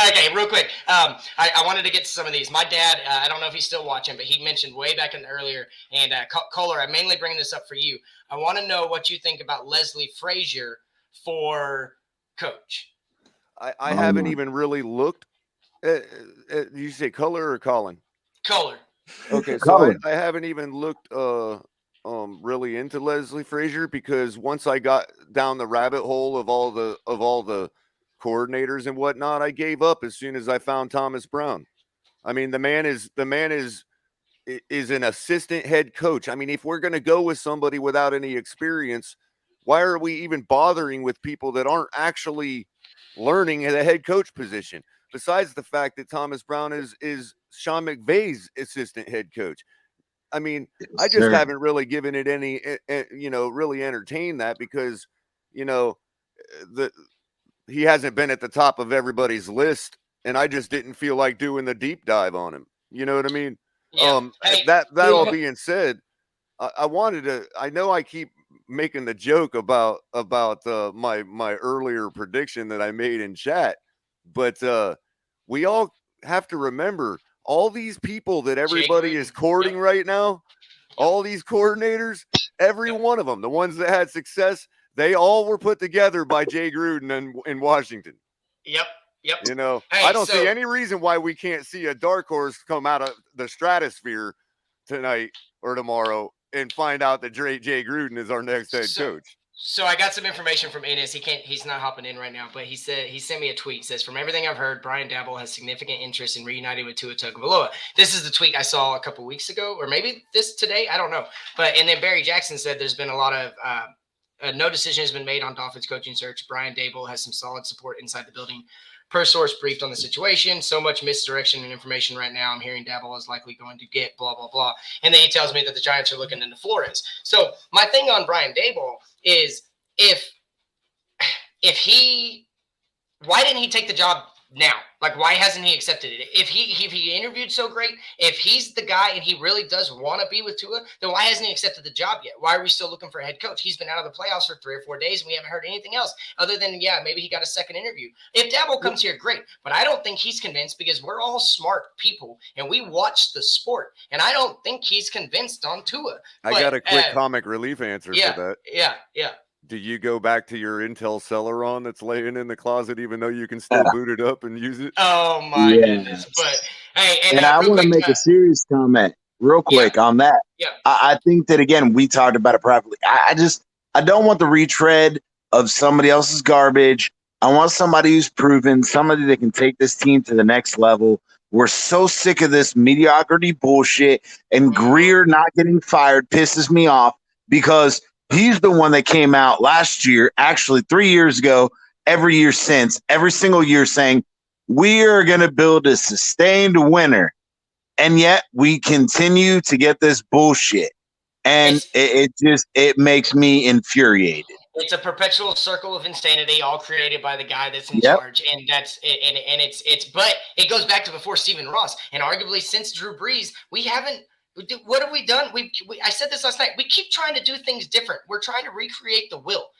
Speaker 1: Okay, real quick. I wanted to get to some of these. My dad, I don't know if he's still watching, but he mentioned way back in earlier. And Kohler, I'm mainly bringing this up for you. I want to know what you think about Leslie Frazier for coach.
Speaker 3: I haven't even really looked. Did you say Kohler or Colin?
Speaker 1: Kohler.
Speaker 3: Okay, so I haven't even looked really into Leslie Frazier, because once I got down the rabbit hole of all the coordinators and whatnot, I gave up as soon as I found Thomas Brown. I mean, the man is an assistant head coach. I mean, if we're going to go with somebody without any experience, why are we even bothering with people that aren't actually learning at a head coach position? Besides the fact that Thomas Brown is Sean McVay's assistant head coach. I mean, I just haven't really given it any, really entertained that, because, he hasn't been at the top of everybody's list, and I just didn't feel like doing the deep dive on him. You know what I mean?
Speaker 1: Yeah.
Speaker 3: That all being said, I know I keep making the joke about my earlier prediction that I made in chat, but we all have to remember all these people that everybody is courting right now, all these coordinators, every one of them, the ones that had success, they all were put together by Jay Gruden in Washington.
Speaker 1: Yep.
Speaker 3: I don't see any reason why we can't see a dark horse come out of the stratosphere tonight or tomorrow and find out that Jay Gruden is our next head coach.
Speaker 1: So I got some information from Enes. He's not hopping in right now, but he sent me a tweet. Says, from everything I've heard, Brian Daboll has significant interest in reuniting with Tua Tagovailoa. This is the tweet I saw a couple weeks ago, or maybe this today. I don't know. And then Barry Jackson said there's been a lot of no decision has been made on Dolphins coaching search. Brian Daboll has some solid support inside the building. Per source briefed on the situation. So much misdirection and information right now. I'm hearing Daboll is likely going to get blah, blah, blah. And then he tells me that the Giants are looking into Flores. So my thing on Brian Daboll is why didn't he take the job now? Like, why hasn't he accepted it? If he interviewed so great, if he's the guy and he really does want to be with Tua, then why hasn't he accepted the job yet? Why are we still looking for a head coach? He's been out of the playoffs for 3 or 4 days, and we haven't heard anything else other than, maybe he got a second interview. If Daboll comes here, great. But I don't think he's convinced, because we're all smart people and we watch the sport. And I don't think he's convinced on Tua.
Speaker 3: I got a quick comic relief answer for that.
Speaker 1: Yeah.
Speaker 3: Do you go back to your Intel Celeron that's laying in the closet, even though you can still boot it up and use it?
Speaker 1: Oh my goodness! But hey,
Speaker 4: and I want to make a serious comment real quick on that.
Speaker 1: Yeah,
Speaker 4: I think that, again, we talked about it privately. I don't want the retread of somebody else's garbage. I want somebody who's proven, somebody that can take this team to the next level. We're so sick of this mediocrity bullshit, and Greer not getting fired pisses me off because he's the one that came out last year, actually 3 years ago, every year since, every single year saying, we are going to build a sustained winner. And yet we continue to get this bullshit. And it makes me infuriated.
Speaker 1: It's a perpetual circle of insanity, all created by the guy that's in charge, and that's it. And it's but it goes back to before Stephen Ross, and arguably since Drew Brees, we haven't. What have we done? I said this last night. We keep trying to do things different. We're trying to recreate the wheel,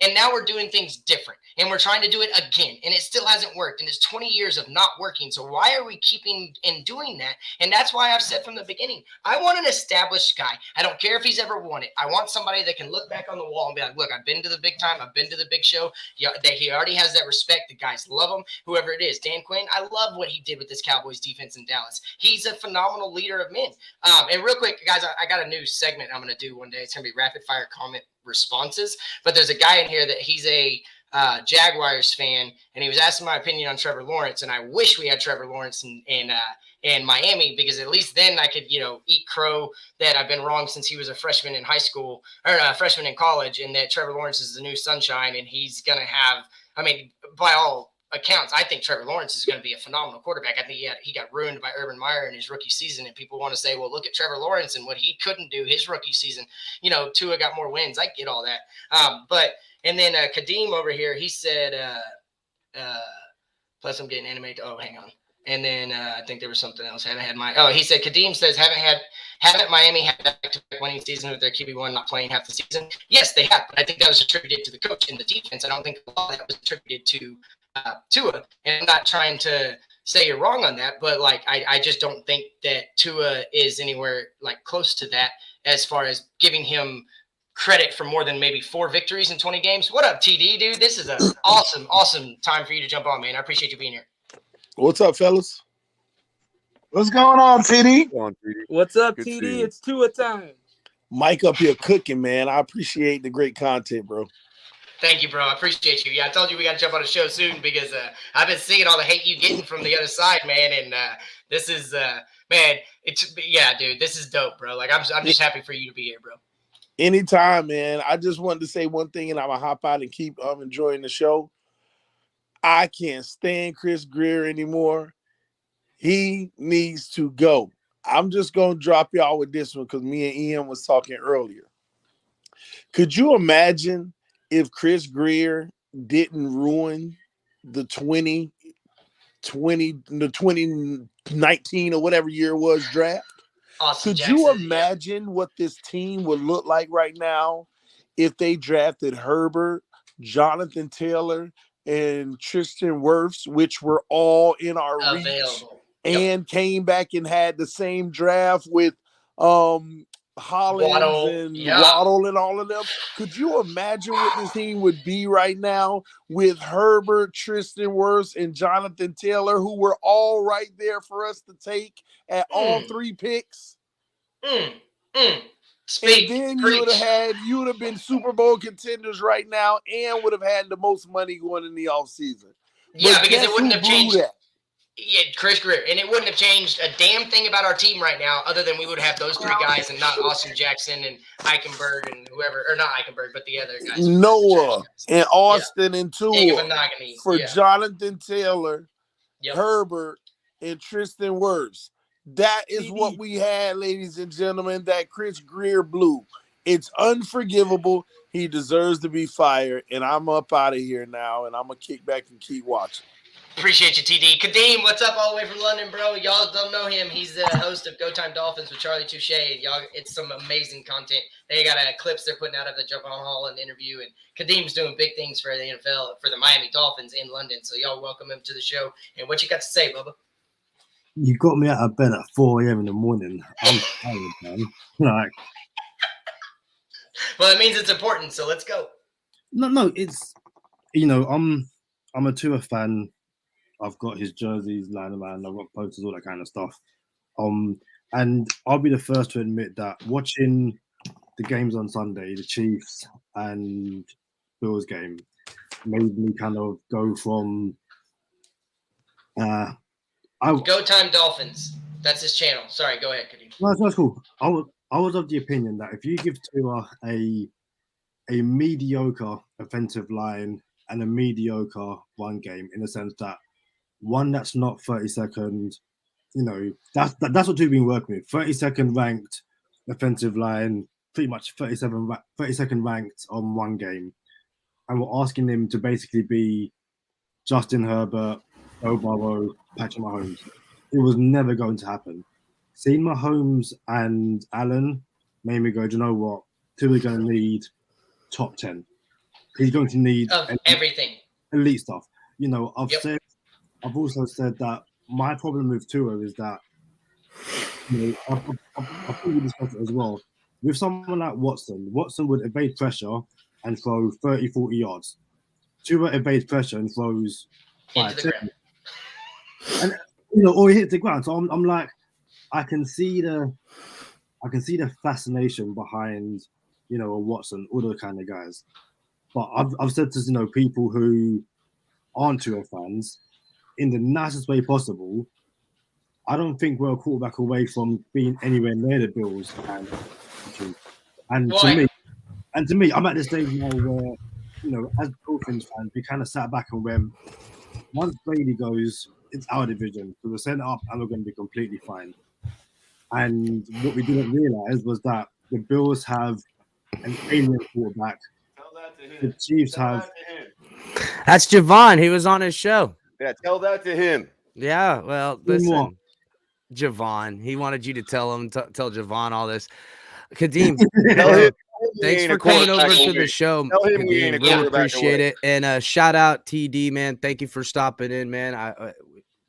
Speaker 1: and now we're doing things different, and we're trying to do it again, and it still hasn't worked, and it's 20 years of not working. So why are we keeping and doing that? And that's why I've said from the beginning, I want an established guy. I don't care if he's ever won it. I want somebody that can look back on the wall and be like, look, I've been to the big time, I've been to the big show. Yeah, that he already has that respect. The guys love him, whoever it is. Dan Quinn, I love what he did with this Cowboys defense in Dallas. He's a phenomenal leader of men. And real quick, guys, I got a new segment I'm going to do one day. It's going to be rapid fire comment responses. But there's a guy in here that he's a Jaguars fan, and he was asking my opinion on Trevor Lawrence. And I wish we had Trevor Lawrence in Miami, because at least then I could, eat crow that I've been wrong since he was a freshman in high school or a freshman in college, and that Trevor Lawrence is the new sunshine, and he's going to have, by all accounts, I think Trevor Lawrence is going to be a phenomenal quarterback. I think he got ruined by Urban Meyer in his rookie season, and people want to say, well, look at Trevor Lawrence and what he couldn't do his rookie season. Tua got more wins. I get all that. And then Kadeem over here, he said, plus I'm getting animated. Oh, hang on. And then I think there was something else. He said, Kadeem says, haven't Miami had back-to-back winning season with their QB1 not playing half the season? Yes, they have. But I think that was attributed to the coach and the defense. I don't think a lot of that was attributed to Tua. And I'm not trying to say you're wrong on that, but I just don't think that Tua is anywhere close to that as far as giving him credit for more than maybe 4 victories in 20 games. What up, TD, dude? This is an awesome time for you to jump on, man. I appreciate you being here.
Speaker 8: What's up, fellas?
Speaker 4: What's going on, TD?
Speaker 7: What's up,
Speaker 3: Good
Speaker 7: TD?
Speaker 3: seeing.
Speaker 7: It's Tua time.
Speaker 8: Mike up here cooking, man. I appreciate the great content, bro.
Speaker 1: Thank you, bro. I appreciate you. Yeah, I told you we got to jump on a show soon because I've been seeing all the hate you getting from the other side, man. And this is, dude, this is dope, bro. I'm just happy for you to be here, bro.
Speaker 8: Anytime, man. I just wanted to say one thing, and I'm going to hop out and keep enjoying the show. I can't stand Chris Greer anymore. He needs to go. I'm just going to drop y'all with this one because me and Ian was talking earlier. Could you imagine if Chris Greer didn't ruin the 2019 or whatever year it was draft?
Speaker 1: Awesome.
Speaker 8: Could you imagine what this team would look like right now if they drafted Herbert, Jonathan Taylor, and Tristan Wirfs, which were all in our reach, and came back and had the same draft with Hollins Waddle and all of them? Could you imagine what this team would be right now with Herbert, Tristan Wirfs, and Jonathan Taylor, who were all right there for us to take at all 3 picks?
Speaker 1: Speak,
Speaker 8: and then you would have been Super Bowl contenders right now and would have had the most money going in the offseason.
Speaker 1: Yeah, because it wouldn't have changed that. Yeah, Chris Greer. And it wouldn't have changed a damn thing about our team right now other than we would have those 3 guys and not Austin Jackson and Eichenberg and whoever, or not Eichenberg, but the other guys.
Speaker 8: Noah and Austin and Tua for
Speaker 1: Yeah.
Speaker 8: Jonathan Taylor, Herbert, and Tristan Wirfs. That is what we had, ladies and gentlemen, that Chris Greer blew. It's unforgivable. He deserves to be fired, and I'm up out of here now, and I'm going to kick back and keep watching.
Speaker 1: Appreciate you, TD. Kadeem, what's up all the way from London, bro? Y'all don't know him. He's the host of Go Time Dolphins with Charlie Touche. Y'all, it's some amazing content. They got clips they're putting out of the Jump on Holland interview, and Kadeem's doing big things for the NFL, for the Miami Dolphins in London. So y'all welcome him to the show. And what you got to say, Bubba?
Speaker 9: You got me out of bed at 4 a.m. in the morning. I'm tired, man.
Speaker 1: Well, it means it's important, so let's go.
Speaker 9: No, it's I'm a Tua fan. I've got his jerseys lying around. I've got posters, all that kind of stuff. And I'll be the first to admit that watching the games on Sunday, the Chiefs and Bills game, made me kind of go from
Speaker 1: Go Time Dolphins. That's his channel. Sorry, go ahead, Kadeem.
Speaker 9: No, that's cool. I was of the opinion that if you give Tua a mediocre offensive line and a mediocre run game, in the sense that one that's not 32nd, that's what we've been working with. 32nd ranked offensive line, pretty much 32nd ranked on one game, and we're asking him to basically be Justin Herbert, Joe Burrow, Patrick Mahomes. It was never going to happen. Seeing Mahomes and Allen made me go, do you know what? Tua's going to need top 10. He's going to need
Speaker 1: everything.
Speaker 9: Elite stuff. I've also said that my problem with Tua is that, I've probably discussed it as well. With someone like Watson would evade pressure and throw 30, 40 yards. Tua evades pressure and throws 5, 10. And, or he hits the ground. So I'm like, I can see the fascination behind, a Watson, all those kind of guys. But I've said to people who aren't Tua fans, in the nicest way possible, I don't think we're a quarterback away from being anywhere near the Bills. And to me, I'm at this stage now where, as Dolphins fans, we kind of sat back and went, once Brady goes, it's our division. So we're set up and we're going to be completely fine. And what we didn't realize was that the Bills have an alien quarterback. The Chiefs have.
Speaker 10: That's Javon. He was on his show.
Speaker 3: Yeah, tell that to him.
Speaker 10: Yeah, well, listen, Javon. He wanted you to tell Javon all this. Kadeem, thanks for coming over to the show. Kadeem, really appreciate it. And shout out TD, man. Thank you for stopping in, man.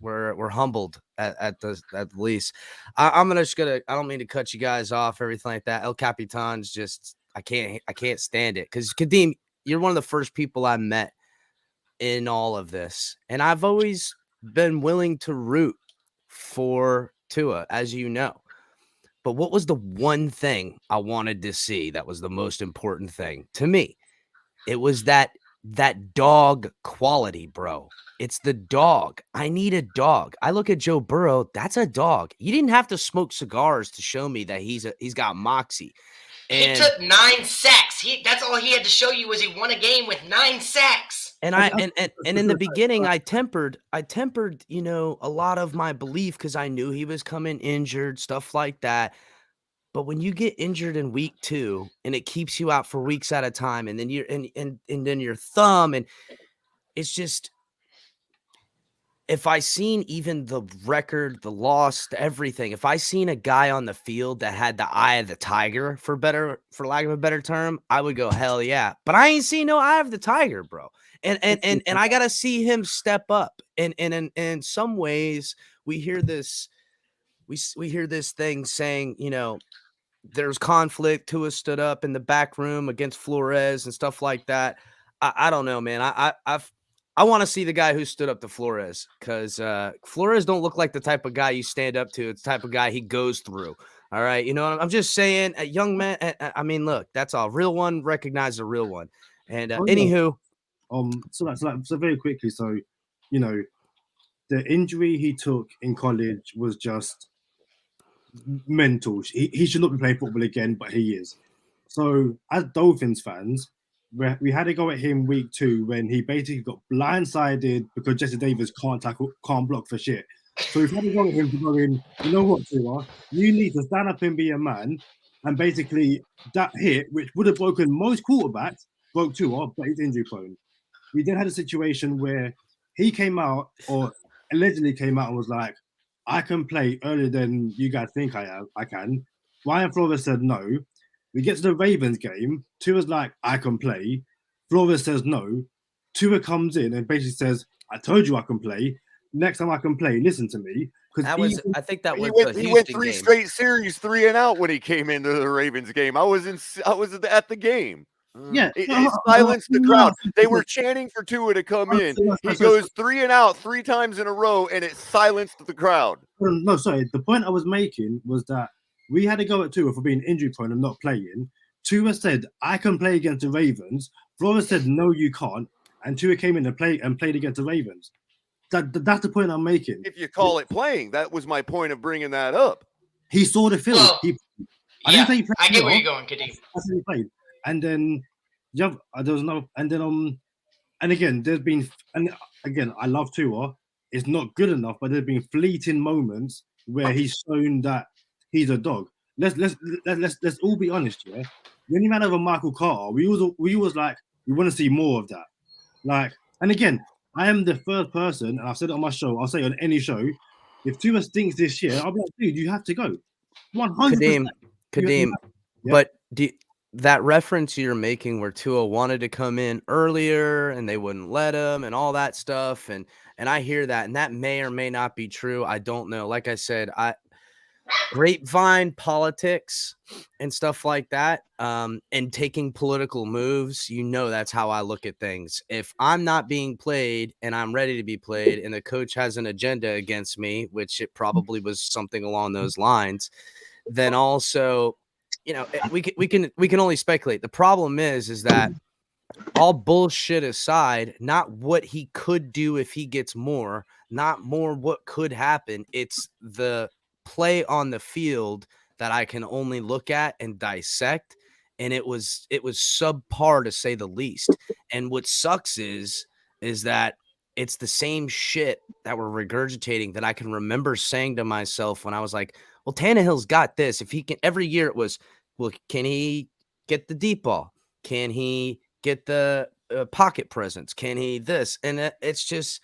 Speaker 10: We're humbled at the least. I don't mean to cut you guys off, everything like that. El Capitan's just I can't stand it, because Kadeem, you're one of the first people I met in all of this, and I've always been willing to root for Tua, as you know. But what was the one thing I wanted to see that was the most important thing to me? It was that dog quality, bro. It's the dog. I need a dog. I look at Joe Burrow. That's a dog. You didn't have to smoke cigars to show me that he's got moxie. And
Speaker 1: he took 9 sacks. That's all he had to show you was he won a game with 9 sacks.
Speaker 10: And in the beginning, I tempered, a lot of my belief because I knew he was coming injured, stuff like that. But when you get injured in week 2 and it keeps you out for weeks at a time, and then then your thumb, and it's just, if I seen even the record, the loss, everything, if I seen a guy on the field that had the eye of the tiger, for lack of a better term, I would go, hell yeah. But I ain't seen no eye of the tiger, bro. And I gotta see him step up. And in some ways, we hear this thing saying, there's conflict. Tua stood up in the back room against Flores and stuff like that. I don't know, man. I want to see the guy who stood up to Flores, because Flores don't look like the type of guy you stand up to. It's the type of guy he goes through. All right. I'm just saying, a young man. I mean, look, that's all. Real one, recognize a real one. And anywho.
Speaker 9: So very quickly. So, the injury he took in college was just mental. He should not be playing football again, but he is. So as Dolphins fans, we had to go at him week 2 when he basically got blindsided because Jesse Davis can't block for shit. So we've had to go at him to go in, you know what, Tua? You need to stand up and be a man. And basically that hit, which would have broken most quarterbacks, broke Tua, but he's injury prone. We then had a situation where he came out, or allegedly came out, and was like, I can play earlier than you guys think I can. Brian Flores said no. We get to the Ravens game. Tua's like, I can play. Flores says no. Tua comes in and basically says, I told you I can play. Next time I can play, listen to me.
Speaker 10: I think that was the Houston
Speaker 3: he went 3
Speaker 10: game.
Speaker 3: straight series, 3 and out when he came into the Ravens game. I was at the game.
Speaker 9: Yeah,
Speaker 3: it silenced the crowd. They were chanting for Tua to come in. He goes 3 and out 3 times in a row, and it silenced the crowd.
Speaker 9: No, sorry. The point I was making was that we had to go at Tua for being injury prone and not playing. Tua said, I can play against the Ravens. Flores said, no, you can't. And Tua came in and played against the Ravens. That's the point I'm making.
Speaker 3: If you call it playing, that was my point of bringing that up.
Speaker 9: He saw the film.
Speaker 1: Well,
Speaker 9: I didn't say he played.
Speaker 1: I get where you're going, Kadeem.
Speaker 9: I said he played, and then there was no, and then and again, there's been, and again, I love Tua. It's not good enough, but there's been fleeting moments where he's shown that he's a dog. Let's all be honest, yeah. When he ran over Michael Carter, we was like, we want to see more of that. Like, and again, I am the first person, and I've said it on my show, I'll say it on any show, if Tua stinks this year, I'll be like, dude, you have to go. 100%.
Speaker 10: Kadeem, but that reference you're making where Tua wanted to come in earlier and they wouldn't let him and all that stuff, and I hear that, and that may or may not be true. I don't know. Like I said, grapevine politics and stuff like that, and taking political moves, that's how I look at things. If I'm not being played and I'm ready to be played and the coach has an agenda against me, which it probably was something along those lines, then also, we can only speculate. The problem is that all bullshit aside, not what he could do if he gets more, not more what could happen. It's the play on the field that I can only look at and dissect. And it was subpar to say the least. And what sucks is that it's the same shit that we're regurgitating that I can remember saying to myself when I was like, well, Tannehill's got this. If he can, every year it was, well, can he get the deep ball? Can he get the pocket presence? Can he this? And it's just,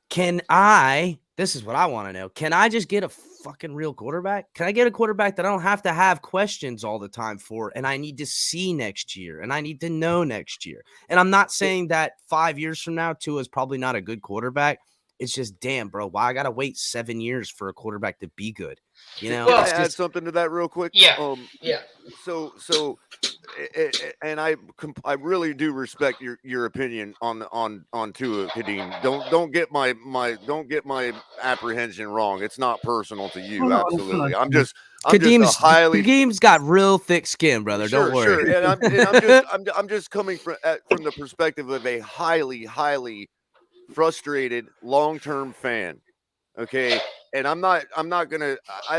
Speaker 10: this is what I want to know. Can I just get a fucking real quarterback? Can I get a quarterback that I don't have to have questions all the time for? And I need to see next year and I need to know next year. And I'm not saying that 5 years from now, Tua is probably not a good quarterback. It's just, damn, bro, why I got to wait 7 years for a quarterback to be good?
Speaker 3: Can I add something to that real quick?
Speaker 1: Yeah.
Speaker 3: So, and I really do respect your opinion on Tua, Kadeem. Don't get my apprehension wrong. It's not personal to you. Absolutely.
Speaker 10: Kadeem's got real thick skin, brother.
Speaker 3: Sure,
Speaker 10: don't worry.
Speaker 3: Sure. And I'm just coming from the perspective of a highly frustrated long-term fan. Okay. And I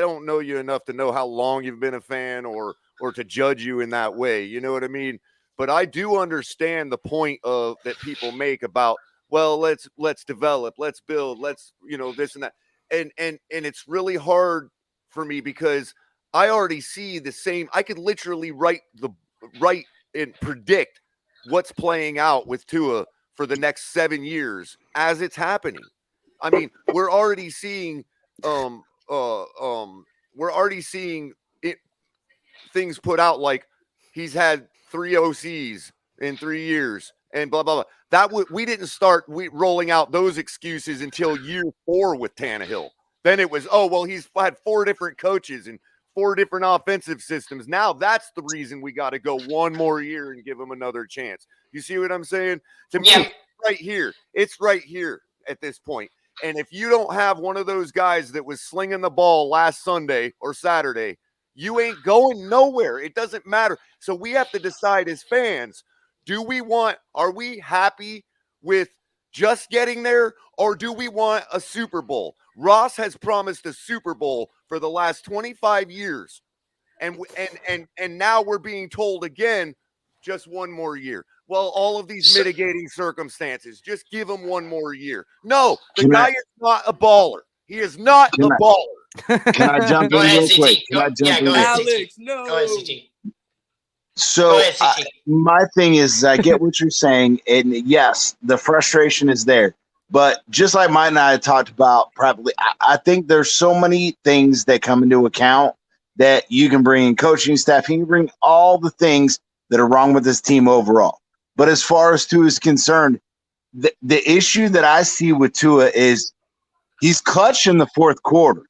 Speaker 3: don't know you enough to know how long you've been a fan or to judge you in that way. You know what I mean? But I do understand the point that people make about, well, let's develop, let's build, let's, this and that. And it's really hard for me because I already see the same. I could literally write and predict what's playing out with Tua for the next 7 years as it's happening. I mean, we're already seeing things put out like he's had 3 OCs in 3 years and blah blah blah. We didn't start rolling out those excuses until year 4 with Tannehill. Then it was, oh well, he's had 4 different coaches and 4 different offensive systems. Now that's the reason we got to go 1 more year and give him another chance. You see what I'm saying? To me, it's right here at this point. And if you don't have one of those guys that was slinging the ball last Sunday or Saturday, you ain't going nowhere. It doesn't matter. So we have to decide as fans, are we happy with just getting there, or do we want a Super Bowl? Ross has promised a Super Bowl for the last 25 years. And now we're being told again, just 1 more year. Well, all of these mitigating circumstances, just give him 1 more year. No, the guy is not a baller. He is not a baller.
Speaker 4: Can I jump in real quick?
Speaker 1: Go ahead,
Speaker 10: Alex, no.
Speaker 1: Go ahead, CT.
Speaker 4: So my thing is, I get what you're saying, and yes, the frustration is there. But just like Mike and I had talked about privately, I think there's so many things that come into account that you can bring in coaching staff. You can bring all the things that are wrong with this team overall. But as far as Tua is concerned, the issue that I see with Tua is he's clutch in the 4th quarter.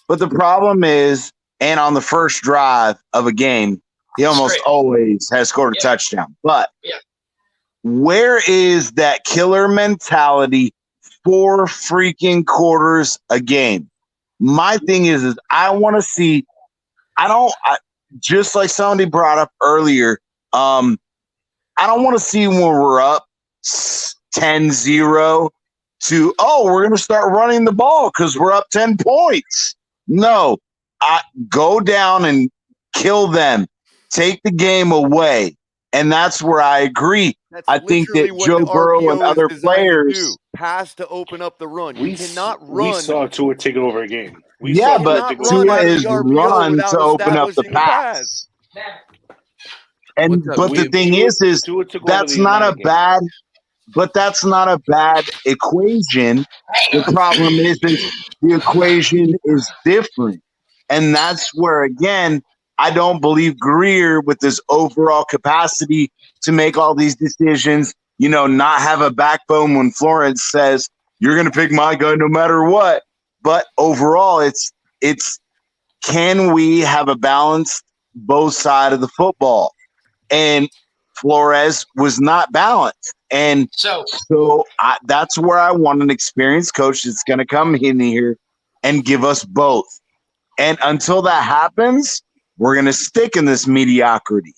Speaker 4: But the problem is, and on the first drive of a game, he almost always has scored a touchdown. But where is that killer mentality 4 freaking quarters a game? My thing is I want to see just like somebody brought up earlier, I don't want to see when we're up 10-0 to, we're going to start running the ball because we're up 10 points. No, go down and kill them. Take the game away. And that's where I agree.
Speaker 3: That's
Speaker 4: I think that
Speaker 3: literally what
Speaker 4: Joe
Speaker 3: the
Speaker 4: Burrow and
Speaker 3: RPO is
Speaker 4: other
Speaker 3: designed to do.
Speaker 4: players.
Speaker 3: Pass to open up the run.
Speaker 11: We
Speaker 3: You cannot run.
Speaker 11: We saw Tua take over a game. We
Speaker 4: Yeah,
Speaker 11: saw
Speaker 4: but
Speaker 11: Tua take over
Speaker 3: run
Speaker 4: Tua
Speaker 3: out
Speaker 11: a
Speaker 3: of
Speaker 4: is
Speaker 3: the
Speaker 11: game.
Speaker 3: RPO
Speaker 4: run
Speaker 3: without
Speaker 4: to open up the
Speaker 3: establishing the
Speaker 4: pass. And
Speaker 10: What's up,
Speaker 4: but the
Speaker 11: We
Speaker 4: thing
Speaker 11: Tua,
Speaker 4: is
Speaker 11: Tua took over
Speaker 4: that's
Speaker 11: the
Speaker 4: not a
Speaker 11: Atlanta game.
Speaker 4: bad, but that's not a bad equation. The problem is the equation is different. And that's where, again, I don't believe Greer with his overall capacity to make all these decisions, not have a backbone when Florence says, you're going to pick my guy no matter what. But overall, it's can we have a balanced both sides of the football? And Flores was not balanced. And so that's where I want an experienced coach that's going to come in here and give us both. And until that happens, we're going to stick in this mediocrity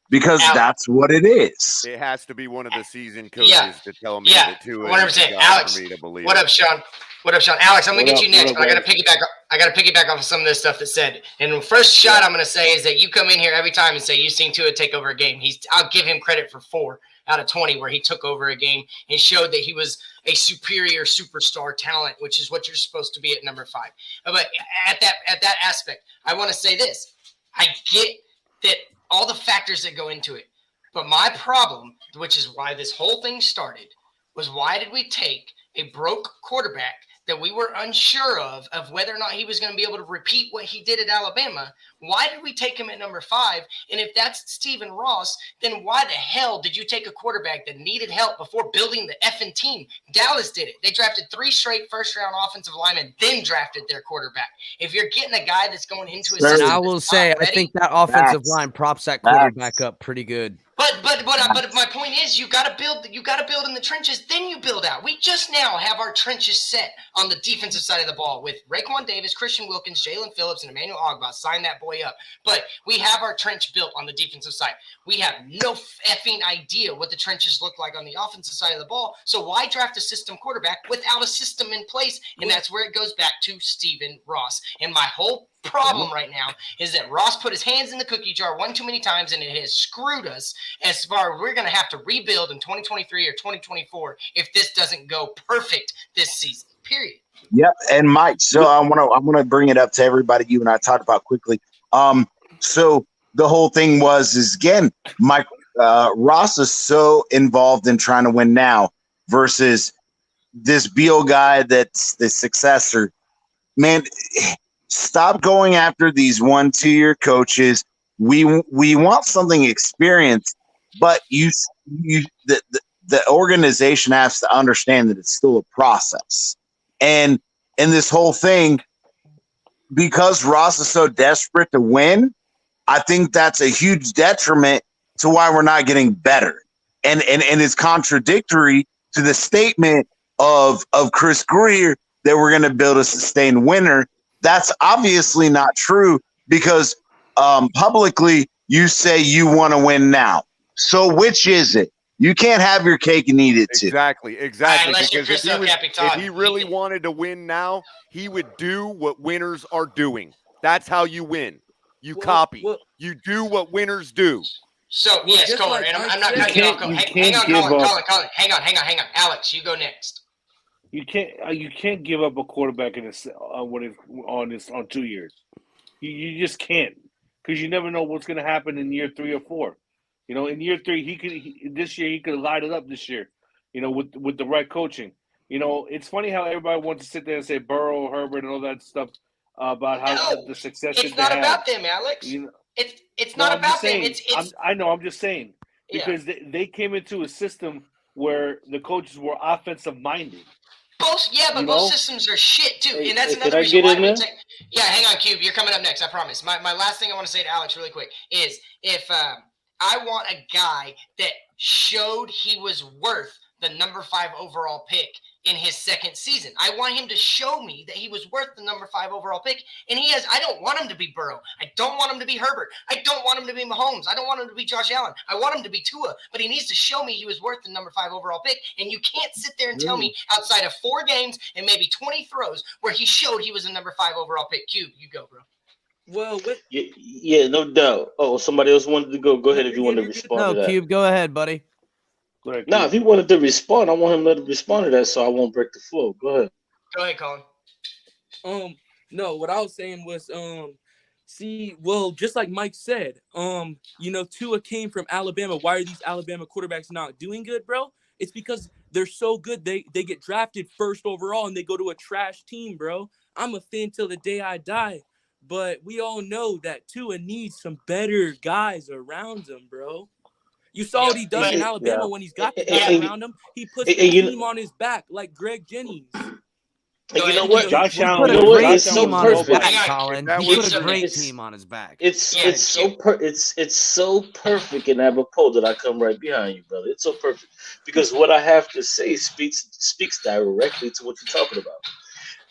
Speaker 4: because that's what it is.
Speaker 3: It has to be one of the seasoned coaches to tell me that Tua is the
Speaker 1: 100%.
Speaker 3: guy
Speaker 1: Alex,
Speaker 3: for me to believe.
Speaker 1: what up, Sean? What up, Sean? Alex, I'm gonna get you next, but I
Speaker 11: guys?
Speaker 1: gotta piggyback off of some of this stuff that's said. And the first shot I'm gonna say is that you come in here every time and say you've seen Tua take over a game. I'll give him credit for 4 out of 20 where he took over a game and showed that he was a superior superstar talent, which is what you're supposed to be at number 5. But at that aspect, I want to say this: I get that all the factors that go into it, but my problem, which is why this whole thing started, was why did we take a broke quarterback that we were unsure of whether or not he was going to be able to repeat what he did at Alabama? Why did we take him at number 5? And if that's Stephen Ross, then why the hell did you take a quarterback that needed help before building the effing team? Dallas did it. They drafted 3 straight first-round offensive linemen, then drafted their quarterback. If you're getting a guy that's going into his system,
Speaker 10: I will say, I think that offensive line props that quarterback up pretty good.
Speaker 1: But my point is, you got to build in the trenches, then you build out. We just now have our trenches set on the defensive side of the ball with Raekwon Davis, Christian Wilkins, Jalen Phillips, and Emmanuel Ogbah. Sign that boy up. But we have our trench built on the defensive side. We have no effing idea what the trenches look like on the offensive side of the ball. So why draft a system quarterback without a system in place? And that's where it goes back to Stephen Ross. And my whole problem right now is that Ross put his hands in the cookie jar one too many times, and it has screwed us as far as we're going to have to rebuild in 2023 or 2024 if this doesn't go perfect this season, period.
Speaker 4: Yep. And Mike, so I want to bring it up to everybody you and I talked about quickly. So the whole thing is again, Mike Ross is so involved in trying to win now versus this Beal guy that's the successor. Man, stop going after these 1-2 year coaches. We want something experienced, but the organization has to understand that it's still a process. And in this whole thing, because Ross is so desperate to win, I think that's a huge detriment to why we're not getting better. And it's contradictory to the statement of Chris Greer that we're going to build a sustained winner. That's obviously not true because publicly you say you want to win now. So which is it? You can't have your cake and eat it too.
Speaker 3: Exactly.
Speaker 1: Right,
Speaker 3: Because if he really wanted to win now, he would do what winners are doing. That's how you win. You copy. You do what winners do.
Speaker 1: So, yes, Colin, and I'm not cutting you off. Hang on, hang on. Alex, you go next.
Speaker 11: You can't give up a quarterback in this on 2 years. You just can't, because you never know what's going to happen in year 3 or 4. In year 3, this year he could light it up this year. With the right coaching. It's funny how everybody wants to sit there and say Burrow, Herbert, and all that stuff about how the success.
Speaker 1: It's not about them, Alex. It's not about them.
Speaker 11: I know. I'm just saying because they came into a system where the coaches were offensive minded.
Speaker 1: Both systems are shit too, and that's another reason why we take. Yeah, hang on, Cube. You're coming up next. I promise. My last thing I want to say to Alex really quick is if I want a guy that showed he was worth the number 5 overall pick in his second season. I want him to show me that he was worth the number 5 overall pick. And he has. I don't want him to be Burrow. I don't want him to be Herbert. I don't want him to be Mahomes. I don't want him to be Josh Allen. I want him to be Tua. But he needs to show me he was worth the number 5 overall pick. And you can't sit there and tell me outside of 4 games and maybe 20 throws where he showed he was a number 5 overall pick. Cube, you go, bro.
Speaker 7: Well,
Speaker 12: Yeah, no doubt. Oh, somebody else wanted to go. Go ahead if you want to respond to
Speaker 10: No,
Speaker 12: that.
Speaker 10: Cube, go ahead, buddy.
Speaker 12: Nah, if he wanted to respond, I want him to let him respond to that, so I won't break the flow. Go ahead.
Speaker 1: Go ahead, Colin.
Speaker 7: No, what I was saying was, just like Mike said, Tua came from Alabama. Why are these Alabama quarterbacks not doing good, bro? It's because they're so good. They get drafted first overall and they go to a trash team, bro. I'm a fan till the day I die. But we all know that Tua needs some better guys around him, bro. You saw what he does in Alabama when he's got the guys around him. He puts the team on his back like Greg Jennings.
Speaker 12: And you know what?
Speaker 11: Josh
Speaker 12: You
Speaker 11: Allen,
Speaker 12: know what? It's
Speaker 11: Josh
Speaker 12: so
Speaker 11: Allen was
Speaker 12: perfect.
Speaker 10: Back, Colin. He put a great team on his back.
Speaker 12: It's so perfect and apropos that I come right behind you, brother. It's so perfect because what I have to say speaks directly to what you're talking about.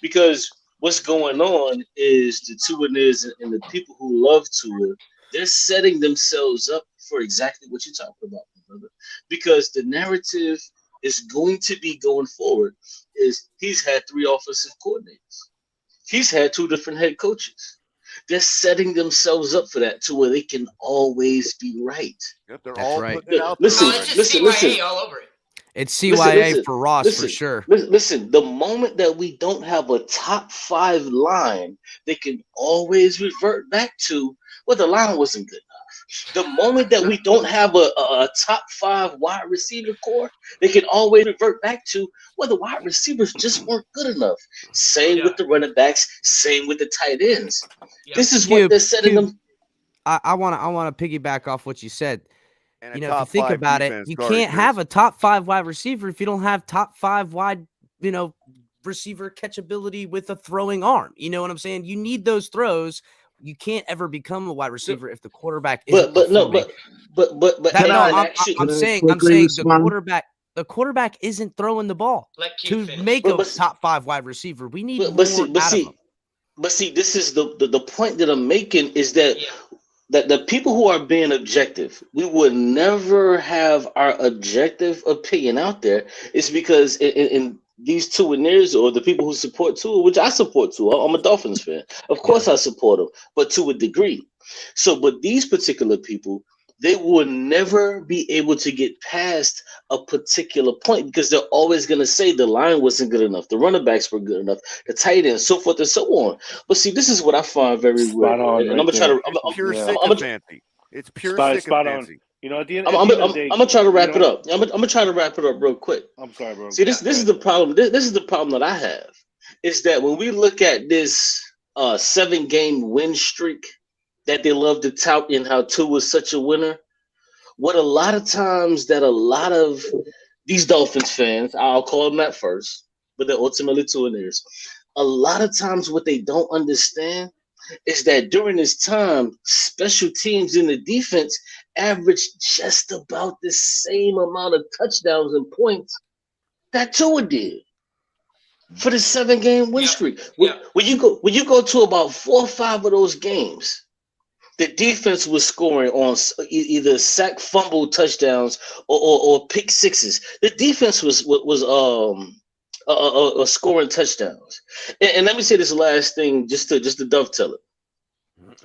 Speaker 12: Because what's going on is the Tuaners and the people who love Tua, they're setting themselves up for exactly what you're talking about, brother. Because the narrative is going to be going forward is he's had 3 offensive coordinators. He's had 2 different head coaches. They're setting themselves up for that to where they can always be right.
Speaker 3: Yep, they're
Speaker 10: That's
Speaker 3: all
Speaker 10: right.
Speaker 3: putting it out
Speaker 12: Listen,
Speaker 3: there.
Speaker 1: It's just CYA all over it.
Speaker 10: It's CYA for Ross
Speaker 12: listen,
Speaker 10: for sure.
Speaker 12: Listen, the moment that we don't have a top 5 line, they can always revert back to, well, the line wasn't good enough. The moment that we don't have a top 5 wide receiver core, they can always revert back to, well, the wide receivers just weren't good enough. Same with the running backs, same with the tight ends. This is what they're setting them.
Speaker 10: I want to piggyback off what you said.
Speaker 3: And
Speaker 10: If you think about it, you can't have a top 5 wide receiver if you don't have top 5 wide, receiver catchability with a throwing arm. You know what I'm saying? You need those throws. You can't ever become a wide receiver if the quarterback isn't performing.
Speaker 12: I'm
Speaker 10: saying the quarterback isn't throwing the ball to make a top 5 wide receiver. We need more out of him.
Speaker 12: But see, this is the point that I'm making is that the people who are being objective, we would never have our objective opinion out there. It's because in these Tuaners or the people who support Tua, which I support Tua, I'm a Dolphins fan. Of course I support them, but to a degree. So, but these particular people, they will never be able to get past a particular point because they're always going to say the line wasn't good enough, the running backs were good enough, the tight ends, so forth and so on. But see, this is what I find very weird. And I'm gonna try to.
Speaker 3: It's pure
Speaker 11: sycophancy. You know, at the end,
Speaker 12: I'm gonna try to wrap it up. I'm gonna try to wrap it up real quick.
Speaker 11: I'm sorry, bro.
Speaker 12: See, this is the problem. This is the problem that I have is that when we look at this 7-game win streak that they love to tout in how Tua was such a winner, what a lot of times that a lot of these Dolphins fans, I'll call them that first, but they're ultimately Tuaners. A lot of times what they don't understand is that during this time, special teams in the defense averaged just about the same amount of touchdowns and points that Tua did for the 7-game win streak. When you go to about 4 or 5 of those games, the defense was scoring on either sack, fumble touchdowns or pick sixes. The defense was scoring touchdowns. And let me say this last thing just to dovetail it.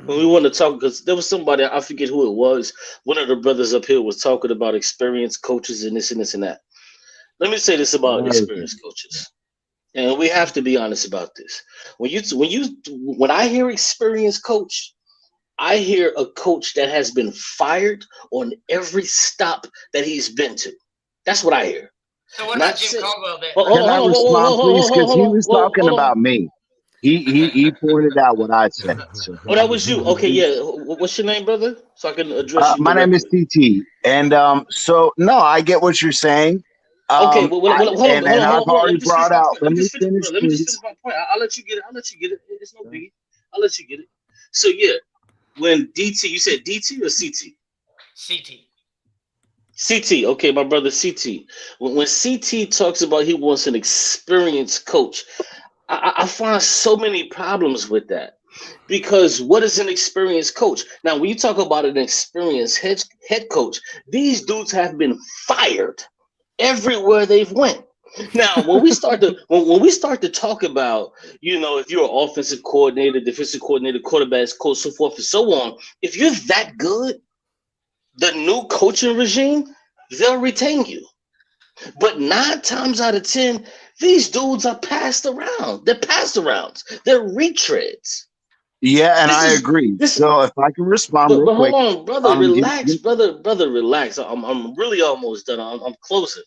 Speaker 12: When we want to talk, because there was somebody, I forget who it was, one of the brothers up here was talking about experienced coaches and this and this and that. Let me say this about experienced coaches. And we have to be honest about this. When I hear experienced coach, I hear a coach that has been fired on every stop that he's been to. That's what I hear.
Speaker 1: So what about Jim Caldwell then?
Speaker 4: Can I respond, please? Because he was talking about me. He pointed out what I said. So.
Speaker 12: Oh, that was you. Okay, yeah. What's your name, brother? So I can address you.
Speaker 4: My name is TT. And so, no, I get what you're saying.
Speaker 12: Okay, well, hold on.
Speaker 4: I've already brought out. Let me finish
Speaker 12: my point. I'll let you get it. It's no biggie. I'll let you get it. So, yeah. When DT, you said DT or CT?
Speaker 1: CT.
Speaker 12: CT, okay, my brother CT. When CT talks about he wants an experienced coach, I find so many problems with that. Because what is an experienced coach? Now, when you talk about an experienced head coach, these dudes have been fired everywhere they've went. Now, when we start to talk about, if you're an offensive coordinator, defensive coordinator, quarterbacks coach, so forth and so on, if you're that good, the new coaching regime, they'll retain you. But 9 times out of 10, these dudes are passed around. They're passed arounds. They're retreads.
Speaker 4: Yeah, and I agree. So if I can respond
Speaker 12: But
Speaker 4: real
Speaker 12: hold
Speaker 4: quick,
Speaker 12: on, brother, relax, brother, relax. I'm really almost done. I'm closing.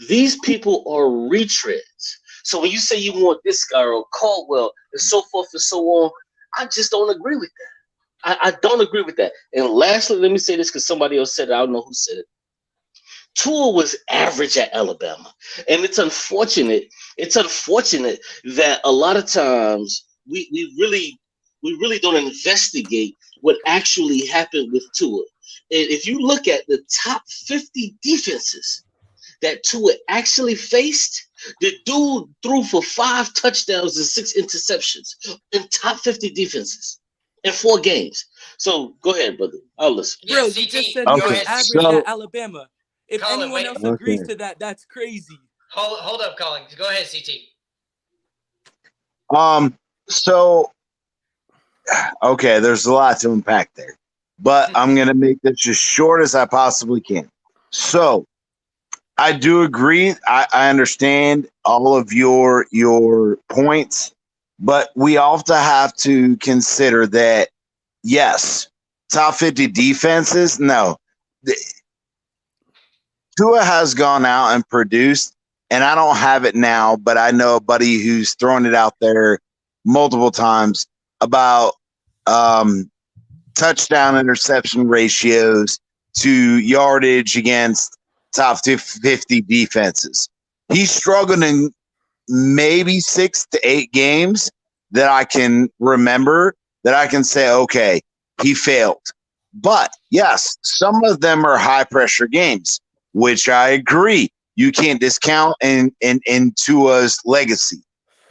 Speaker 12: These people are retreads. So when you say you want this guy or Caldwell and so forth and so on, I just don't agree with that. I don't agree with that. And lastly, let me say this because somebody else said it. I don't know who said it. Tua was average at Alabama, and it's unfortunate. It's unfortunate that a lot of times we really don't investigate what actually happened with Tua. And if you look at the top 50 defenses that Tua actually faced, the dude threw for 5 touchdowns and 6 interceptions in top 50 defenses in 4 games. So go ahead, brother. I'll listen.
Speaker 7: Bro, you just said he was average at Alabama. If
Speaker 1: Colin,
Speaker 7: anyone else agrees to that, that's crazy.
Speaker 1: Hold up, Colin. Go ahead, CT.
Speaker 4: So, okay, there's a lot to unpack there, but I'm going to make this as short as I possibly can. So, I do agree. I understand all of your points, but we also have to consider that, yes, top 50 defenses, no. Tua has gone out and produced, and I don't have it now, but I know a buddy who's thrown it out there multiple times about touchdown interception ratios to yardage against top 50 defenses. He's struggled in maybe 6 to 8 games that I can remember that I can say, okay, he failed. But yes, some of them are high pressure games, which I agree. You can't discount in Tua's legacy.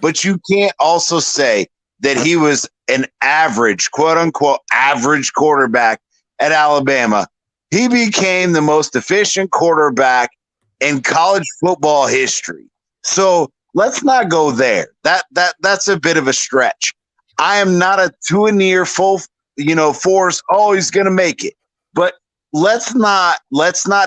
Speaker 4: But you can't also say that he was an average, quote unquote, average quarterback at Alabama. He became the most efficient quarterback in college football history. So let's not go there. That's a bit of a stretch. I am not a Tua near full, force. Oh, he's going to make it. But let's not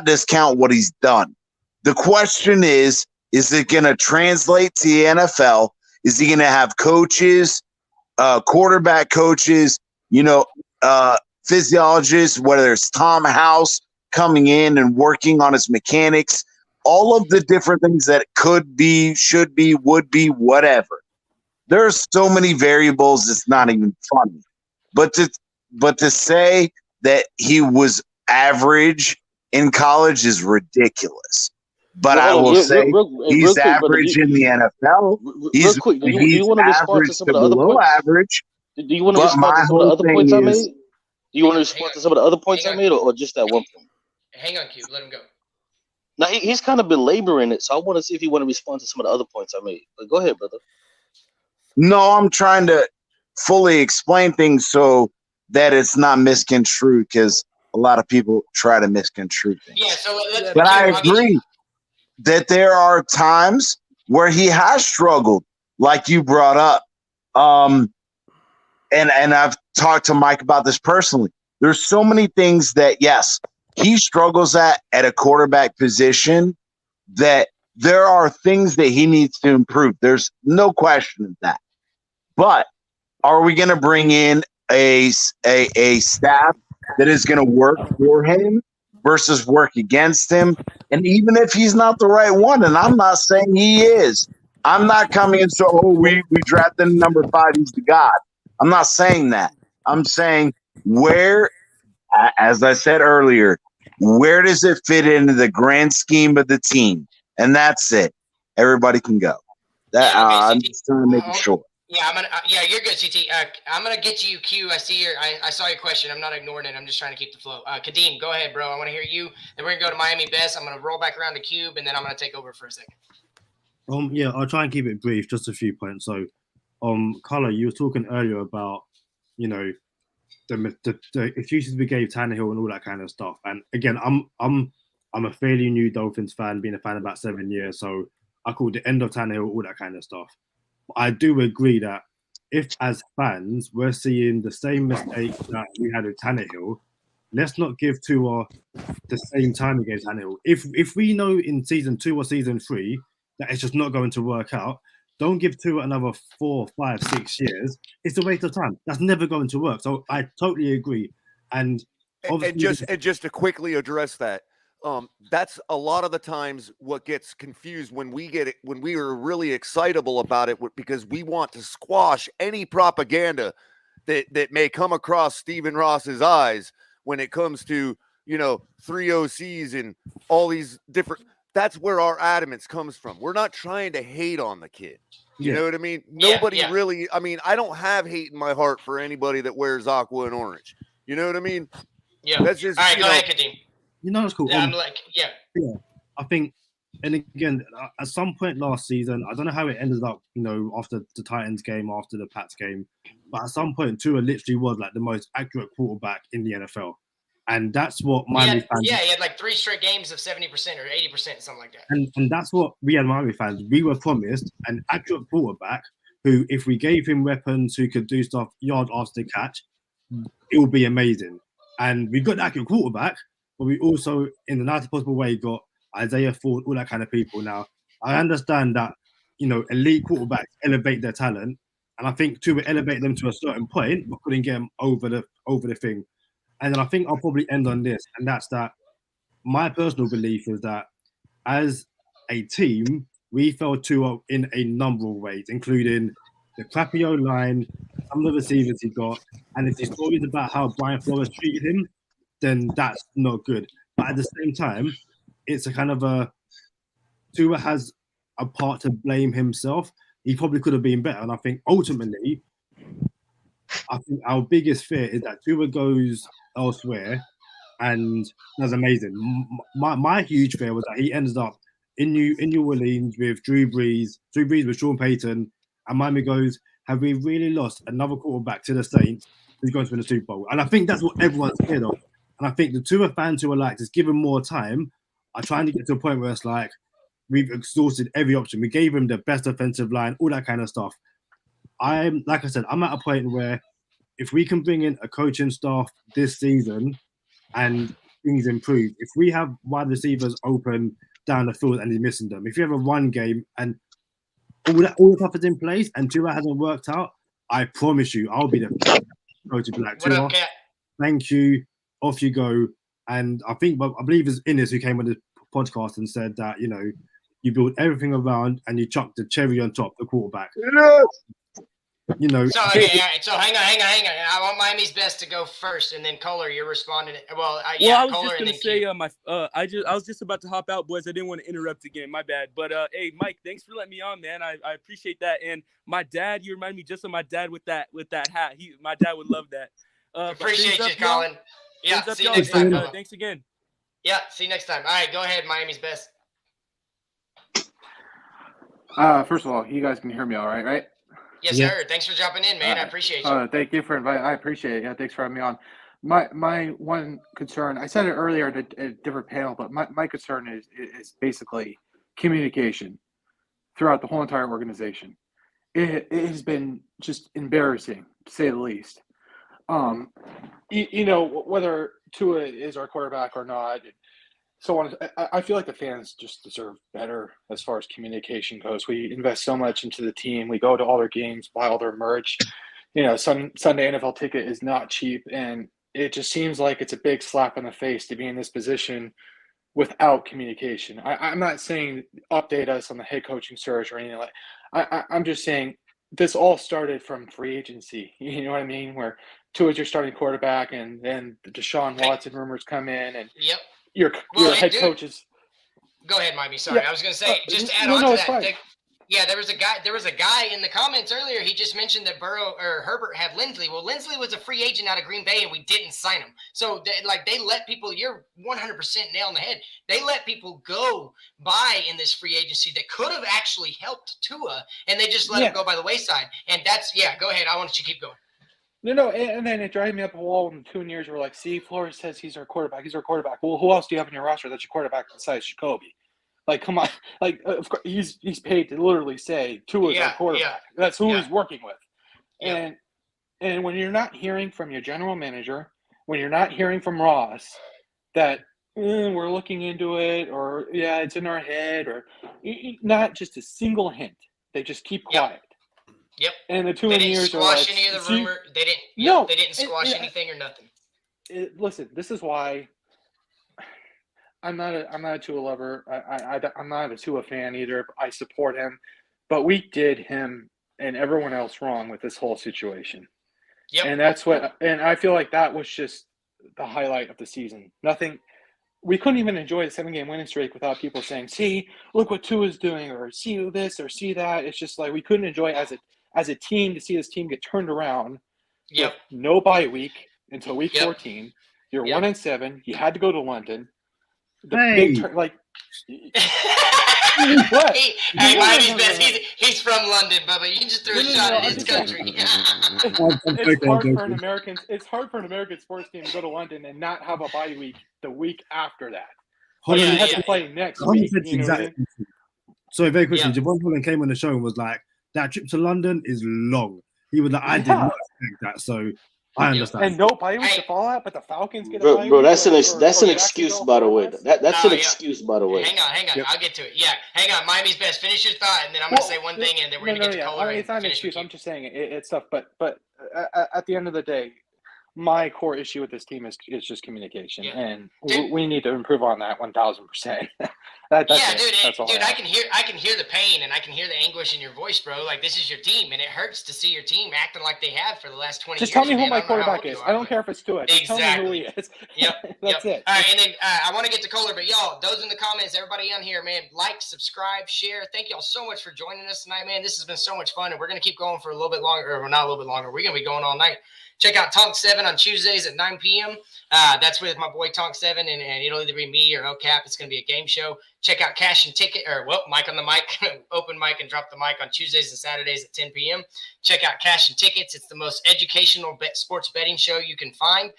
Speaker 4: discount what he's done. The question is it going to translate to the NFL? Is he going to have coaches, quarterback coaches, physiologists, whether it's Tom House coming in and working on his mechanics, all of the different things that could be, should be, would be, whatever. There's so many variables, it's not even funny. But to say that he was average in college is ridiculous. But I will say he's average in the NFL. He's average to below average.
Speaker 12: Do you want to respond to some of the other points I made? Do you want to respond to some of the other points I made, or just that one point?
Speaker 1: Hang on, Q. Let him go.
Speaker 12: Now he's kind of belaboring it, so I want to see if you want to respond to some of the other points I made. But go ahead, brother.
Speaker 4: No, I'm trying to fully explain things so that it's not misconstrued, because a lot of people try to misconstrue things.
Speaker 1: Yeah, so
Speaker 4: but I agree that there are times where he has struggled, like you brought up. And I've talked to Mike about this personally. There's so many things that, yes, he struggles at a quarterback position, that there are things that he needs to improve. There's no question of that. But are we going to bring in a staff that is going to work for him versus work against him? And even if he's not the right one, and I'm not saying he is, I'm not coming in so, we drafted number 5, he's the God. I'm not saying that. I'm saying where, as I said earlier, where does it fit into the grand scheme of the team? And that's it. Everybody can go. I'm just trying to make it short.
Speaker 1: Yeah, yeah, you're good, CT. I'm gonna get you, Q. I saw your question. I'm not ignoring it. I'm just trying to keep the flow. Kadeem, go ahead, bro. I want to hear you. Then we're gonna go to Miami Best. I'm gonna roll back around to Cube, and then I'm gonna take over for a second.
Speaker 9: Yeah, I'll try and keep it brief, just a few points. So, Carlo, you were talking earlier about, you know, the excuses we gave Tannehill and all that kind of stuff. And again, I'm a fairly new Dolphins fan, being a fan about 7 years, so I call the end of Tannehill, all that kind of stuff. But I do agree that if, as fans, we're seeing the same mistake that we had with Tannehill, let's not give Tua the same time against Tannehill. If we know in season 2 or season 3 that it's just not going to work out, don't give Tua another 4, 5, 6 years. It's a waste of time. That's never going to work. So I totally agree. And
Speaker 3: just to quickly address that, that's a lot of the times what gets confused when we are really excitable about it, because we want to squash any propaganda that may come across Stephen Ross's eyes when it comes to, 3 OCs and all these different. That's where our adamance comes from. We're not trying to hate on the kid. You know what I mean? Nobody really. I mean, I don't have hate in my heart for anybody that wears aqua and orange. You know what I mean?
Speaker 1: Yeah.
Speaker 3: That's just.
Speaker 1: All right, go ahead, Kadeem.
Speaker 9: It's cool.
Speaker 1: Yeah, I'm like, yeah.
Speaker 9: I think, and again, at some point last season, I don't know how it ended up, after the Titans game, after the Pats game, but at some point, Tua literally was like the most accurate quarterback in the NFL. And that's what Miami fans.
Speaker 1: Yeah, he had like 3 straight games of 70% or 80%, something like that.
Speaker 9: And that's what we had Miami fans. We were promised an accurate quarterback who, if we gave him weapons who could do stuff yard after the catch, it would be amazing. And we got the accurate quarterback, but we also, in the nicest possible way, got Isaiah Ford, all that kind of people. Now, I understand that, elite quarterbacks elevate their talent, and I think Tua elevate them to a certain point, but couldn't get them over the thing. And then I think I'll probably end on this, and that's that my personal belief is that as a team, we fell Tua in a number of ways, including the crappy O-line, some of the receivers he got, and if his stories about how Brian Flores treated him, then that's not good. But at the same time, it's a kind of Tua has a part to blame himself. He probably could have been better. And I think ultimately, our biggest fear is that Tua goes elsewhere and does amazing. My huge fear was that he ends up in New Orleans with Drew Brees with Sean Payton, and Miami goes, have we really lost another quarterback to the Saints who's going to win the Super Bowl? And I think that's what everyone's scared of. And I think the Tua fans who are like, just give him more time, are trying to get to a point where it's like, we've exhausted every option. We gave him the best offensive line, all that kind of stuff. Like I said, I'm at a point where if we can bring in a coaching staff this season and things improve, if we have wide receivers open down the field and he's missing them, if you have a run game and all the stuff is in place and Tua hasn't worked out, I promise you, I'll be the coach to be like, Tua, thank you, off you go. And I believe it's Innes who came on the podcast and said that, you build everything around and you chuck the cherry on top, the quarterback.
Speaker 1: So hang on. I want Miami's Best to go first, and then Kohler, you're responding.
Speaker 7: I was just gonna say, I was just about to hop out, boys. I didn't want to interrupt again. My bad. But hey, Mike, thanks for letting me on, man. I appreciate that. And my dad, you remind me just of my dad with that hat. My dad would love that.
Speaker 1: Appreciate you, Colin. Yeah, see you next time.
Speaker 7: Thanks again.
Speaker 1: Yeah, see you next time. All right, go ahead, Miami's Best.
Speaker 13: First of all, you guys can hear me all right, right?
Speaker 1: Yes, sir. Thanks for jumping in, man. I appreciate you.
Speaker 13: Thank you for inviting. I appreciate it. Yeah, thanks for having me on. My one concern, I said it earlier at a different panel, but my concern is basically communication throughout the whole entire organization. It has been just embarrassing, to say the least. Whether Tua is our quarterback or not, so on. I feel like the fans just deserve better as far as communication goes. We invest so much into the team. We go to all their games, buy all their merch. Sunday NFL ticket is not cheap, and it just seems like it's a big slap in the face to be in this position without communication. I'm not saying update us on the head coaching search or anything like. I'm just saying this all started from free agency. You know what I mean? Where Tua's your starting quarterback, and then the Deshaun Watson rumors come in, and your head coaches.
Speaker 1: Go ahead, Miami. Sorry, I was going to say, just to add on to that. Yeah, there was a guy in the comments earlier. He just mentioned that Burrow or Herbert had Lindsley. Well, Lindsley was a free agent out of Green Bay, and we didn't sign him. So, they let people. You're 100% nail on the head. They let people go by in this free agency that could have actually helped Tua, and they just let him go by the wayside. And that's Go ahead. I want you to keep going.
Speaker 13: No, and then it drives me up a wall in 2 years. We're like, see, Flores says he's our quarterback. He's our quarterback. Well, who else do you have in your roster that's your quarterback besides Jacoby? Like, come on. Like, of course, he's paid to literally say Tua's our quarterback. That's who he's working with. And when you're not hearing from your general manager, when you're not hearing from Ross that we're looking into it, or it's in our head, or not just a single hint, they just keep quiet.
Speaker 1: Yep.
Speaker 13: And the 2
Speaker 1: they
Speaker 13: years
Speaker 1: didn't squash any of the rumor. They didn't.
Speaker 13: No,
Speaker 1: they didn't squash anything or nothing.
Speaker 13: Listen, this is why I'm not a Tua lover. I'm not a Tua fan either. I support him, but we did him and everyone else wrong with this whole situation.
Speaker 1: Yep.
Speaker 13: And that's what. And I feel like that was just the highlight of the season. Nothing. We couldn't even enjoy the 7-game winning streak without people saying, "See, look what Tua's doing," or "See this," or "See that." It's just like we couldn't enjoy as a team to see this team get turned around.
Speaker 1: Yep.
Speaker 13: With no bye week until week 14. You're 1-7. You had to go to London. Big like. What?
Speaker 1: Hey, Miami's best. He's from London, Bubba. You can just throw a shot at his country.
Speaker 13: It's hard for an American. It's hard for an American sports team to go to London and not have a bye week the week after that. You have to play next week. You know
Speaker 9: exactly. So very quickly, Javon Holland came on the show and was like, "That trip to London is long." He was like, "I did not expect that." So I understand.
Speaker 13: And no bye week to fall out, but the Falcons get a bye
Speaker 12: Bro,
Speaker 13: week.
Speaker 12: That's an excuse, by the way. That's an excuse, by the way.
Speaker 1: Hang on. Yep. I'll get to it. Yeah, hang on. Miami's best. Finish your thought, and then I'm gonna say one thing, and then we're gonna get to Kohler.
Speaker 13: It's not an excuse. I'm just saying it's tough. But at the end of the day, my core issue with this team is just communication, and we need to improve on that 1,000%. That's
Speaker 1: dude, I can hear the pain, and I can hear the anguish in your voice, bro. Like, this is your team, and it hurts to see your team acting like they have for the last 20 years.
Speaker 13: Just tell me who my quarterback is. I don't care if it's Tua. Just tell me who he is.
Speaker 1: Yep.
Speaker 13: That's it.
Speaker 1: All right, and then I want to get to Kohler, but y'all, those in the comments, everybody on here, man, like, subscribe, share. Thank y'all so much for joining us tonight, man. This has been so much fun, and we're gonna keep going for a little bit longer, or not a little bit longer. We're gonna be going all night. Check out Tonk 7 on Tuesdays at 9 p.m. That's with my boy Tonk 7, and it'll either be me or El Cap. It's going to be a game show. Check out Cash and Ticket, Mike on the mic, open mic and drop the mic on Tuesdays and Saturdays at 10 p.m. Check out Cash and Tickets. It's the most educational sports betting show you can find.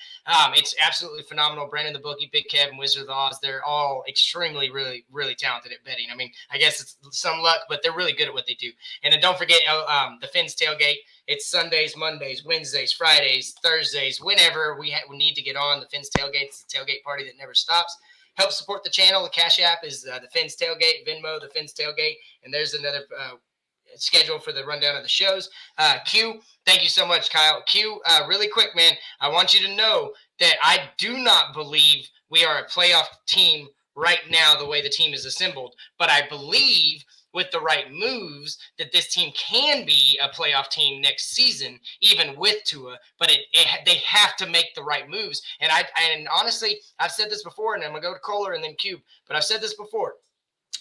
Speaker 1: It's absolutely phenomenal. Brandon the Bookie, Big Kev, and Wizard of Oz, they're all extremely, really, really talented at betting. I mean, I guess it's some luck, but they're really good at what they do. And then don't forget the Fins Tailgate. It's Sundays, Mondays, Wednesdays, Fridays, Thursdays, whenever we need to get on. The Fins Tailgate. It's a tailgate party that never stops. Help support the channel. The Cash App is the Fins Tailgate, Venmo, the Fins Tailgate, and there's another schedule for the rundown of the shows. Q, thank you so much, Kyle. Q, really quick, man, I want you to know that I do not believe we are a playoff team right now the way the team is assembled, but I believe with the right moves that this team can be a playoff team next season, even with Tua, but they have to make the right moves. And honestly, I've said this before, and I'm going to go to Kohler and then Cube, but I've said this before.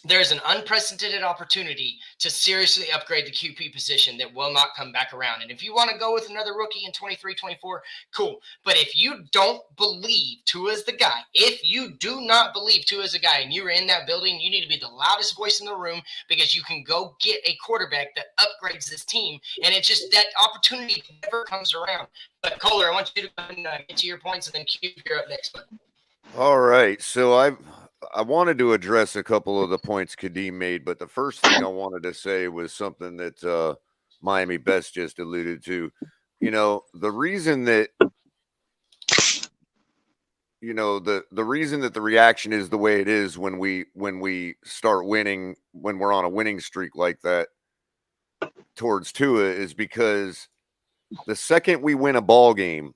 Speaker 1: There's an unprecedented opportunity to seriously upgrade the QP position that will not come back around. And if you want to go with another rookie in 23, 24, cool. But if you don't believe Tua is the guy, if you do not believe Tua is the guy and you're in that building, you need to be the loudest voice in the room, because you can go get a quarterback that upgrades this team. And it's just that opportunity never comes around. But Kohler, I want you to go and get to your points, and then Cube, you're up next. Bud.
Speaker 3: All right. So I wanted to address a couple of the points Kadeem made, but the first thing I wanted to say was something that Miami Best just alluded to. You know, the reason that the reason that the reaction is the way it is when we start winning, when we're on a winning streak like that towards Tua, is because the second we win a ball game,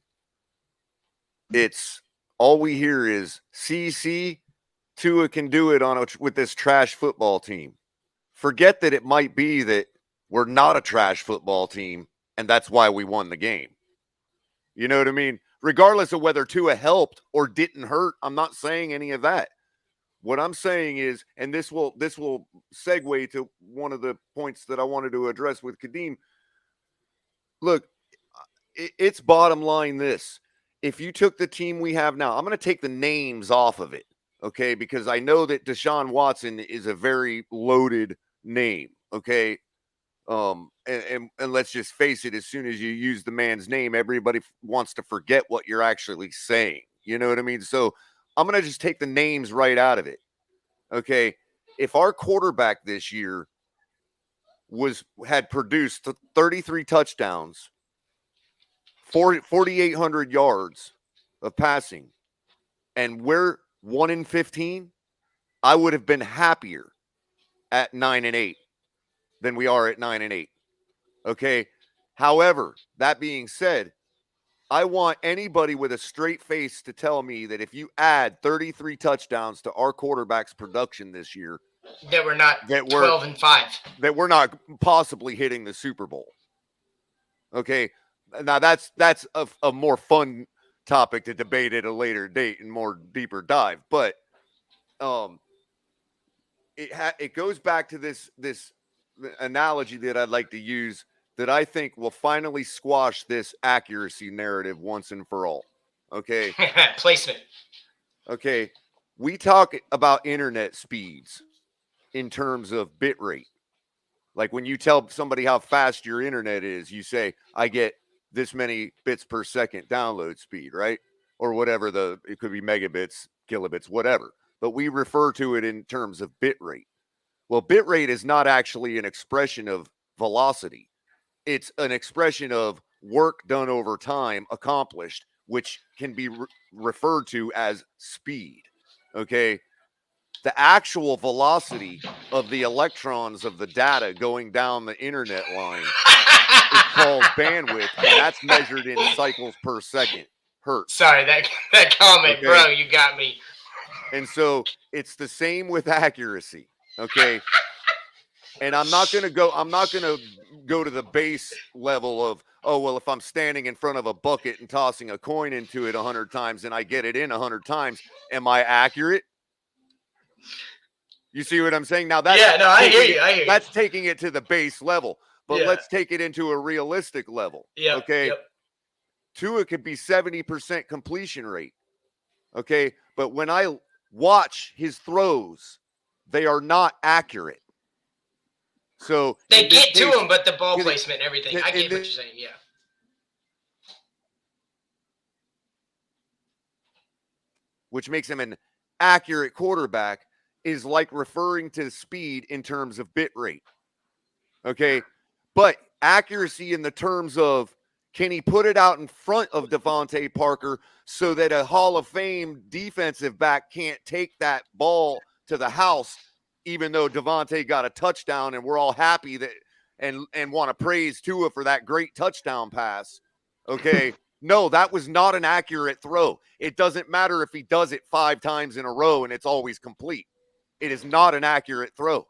Speaker 3: it's all we hear is CC. Tua can do it with this trash football team. Forget that it might be that we're not a trash football team, and that's why we won the game. You know what I mean? Regardless of whether Tua helped or didn't hurt, I'm not saying any of that. What I'm saying is, and this will segue to one of the points that I wanted to address with Kadeem. Look, it's bottom line this. If you took the team we have now, I'm going to take the names off of it, okay? Because I know that Deshaun Watson is a very loaded name, okay? And let's just face it, as soon as you use the man's name, everybody wants to forget what you're actually saying. You know what I mean? So I'm going to just take the names right out of it. Okay. If our quarterback this year had produced 33 touchdowns, 4,800 yards of passing, and we're 1-15, I would have been happier at 9-8 than we are at 9-8. Okay. However, that being said, I want anybody with a straight face to tell me that if you add 33 touchdowns to our quarterback's production this year,
Speaker 1: that we're not 12-5,
Speaker 3: that we're not possibly hitting the Super Bowl. Okay. Now that's a more fun topic to debate at a later date and more deeper dive. But it goes back to this analogy that I'd like to use that I think will finally squash this accuracy narrative once and for all. Okay.
Speaker 1: Placement.
Speaker 3: Okay. We talk about internet speeds in terms of bit rate. Like when you tell somebody how fast your internet is, you say, I get this many bits per second download speed, right? Or whatever it could be megabits, kilobits, whatever. But we refer to it in terms of bit rate. Well, bit rate is not actually an expression of velocity. It's an expression of work done over time accomplished, which can be referred to as speed. Okay. The actual velocity of the electrons of the data going down the internet line is called bandwidth, and that's measured in cycles per second, hertz.
Speaker 1: Sorry, that comment, okay. Bro, you got me.
Speaker 3: And so it's the same with accuracy. Okay. And I'm not going to go to the base level of, oh, well, if I'm standing in front of a bucket and tossing a coin into it 100 times and I get it in 100 times, am I accurate? You see what I'm saying? Now that's
Speaker 1: I hear you.
Speaker 3: That's taking it to the base level, but let's take it into a realistic level.
Speaker 1: Yeah.
Speaker 3: Okay.
Speaker 1: Yep.
Speaker 3: Tua could be 70% completion rate. Okay. But when I watch his throws, they are not accurate. So
Speaker 1: they get to him, but the ball placement and everything. I get what you're saying. Yeah.
Speaker 3: Which makes him an accurate quarterback is like referring to speed in terms of bit rate. Okay. But accuracy in the terms of, can he put it out in front of Devontae Parker so that a Hall of Fame defensive back can't take that ball to the house, even though Devontae got a touchdown and we're all happy that and want to praise Tua for that great touchdown pass. Okay. No, that was not an accurate throw. It doesn't matter if he does it 5 times in a row and it's always complete. It is not an accurate throw.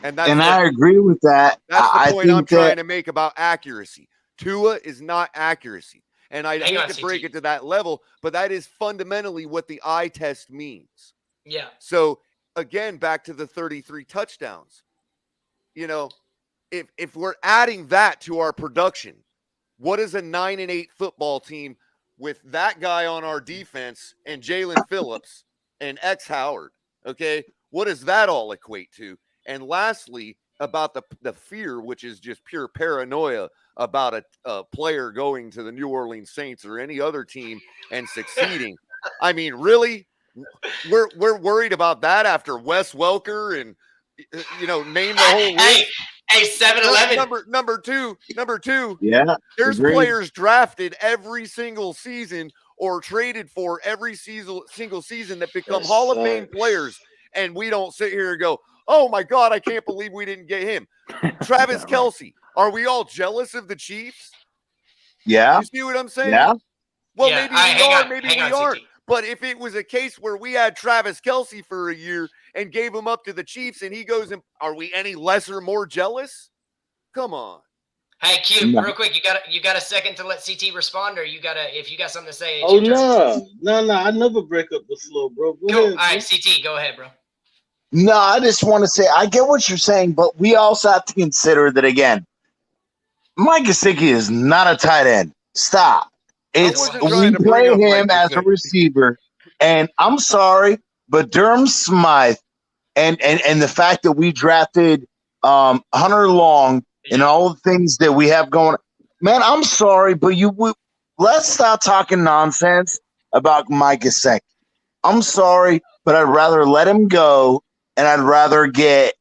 Speaker 3: And
Speaker 4: I agree with that.
Speaker 3: That's the point I'm trying to make about accuracy. Tua is not accuracy. And I hate to break it to that level, but that is fundamentally what the eye test means.
Speaker 1: Yeah.
Speaker 3: So again, back to the 33 touchdowns. You know, if we're adding that to our production, what is a 9-8 football team with that guy on our defense and Jalen Phillips and X Howard? Okay, what does that all equate to? And lastly, about the fear, which is just pure paranoia about a player going to the New Orleans Saints or any other team and succeeding. I mean, really? We're worried about that after Wes Welker and, you know, name the whole list.
Speaker 1: Hey, 7-Eleven.
Speaker 3: Number two.
Speaker 4: Yeah.
Speaker 3: There's
Speaker 4: agreed.
Speaker 3: players drafted every single season or traded for every single season that become Hall of Fame players. And we don't sit here and go, oh my God, I can't believe we didn't get him. Travis Kelce. Are we all jealous of the Chiefs?
Speaker 4: Yeah.
Speaker 3: You see what I'm saying?
Speaker 4: Yeah.
Speaker 3: Well, maybe we are, maybe we aren't. But if it was a case where we had Travis Kelce for a year and gave him up to the Chiefs and he goes, and are we any less or more jealous? Come on.
Speaker 1: Hey, Q,
Speaker 4: No.
Speaker 1: real quick, you got a second to let CT respond, or if you got something to say, it's
Speaker 12: Oh
Speaker 1: your turn.
Speaker 12: no! I never break up the flow, bro. Go
Speaker 1: Cool.
Speaker 12: ahead,
Speaker 1: All right, CT, go ahead, bro.
Speaker 4: No, I just want to say I get what you're saying, but we also have to consider that again. Mike Gesicki is not a tight end. Stop. It's
Speaker 3: wasn't
Speaker 4: we
Speaker 3: trying to bring
Speaker 4: play
Speaker 3: up Mike
Speaker 4: him as a
Speaker 3: Gesicki.
Speaker 4: receiver, and I'm sorry, but Durham Smythe and the fact that we drafted Hunter Long and all the things that we have going, man, I'm sorry, but let's stop talking nonsense about Mike Gesicki. I'm sorry, but I'd rather let him go, and I'd rather get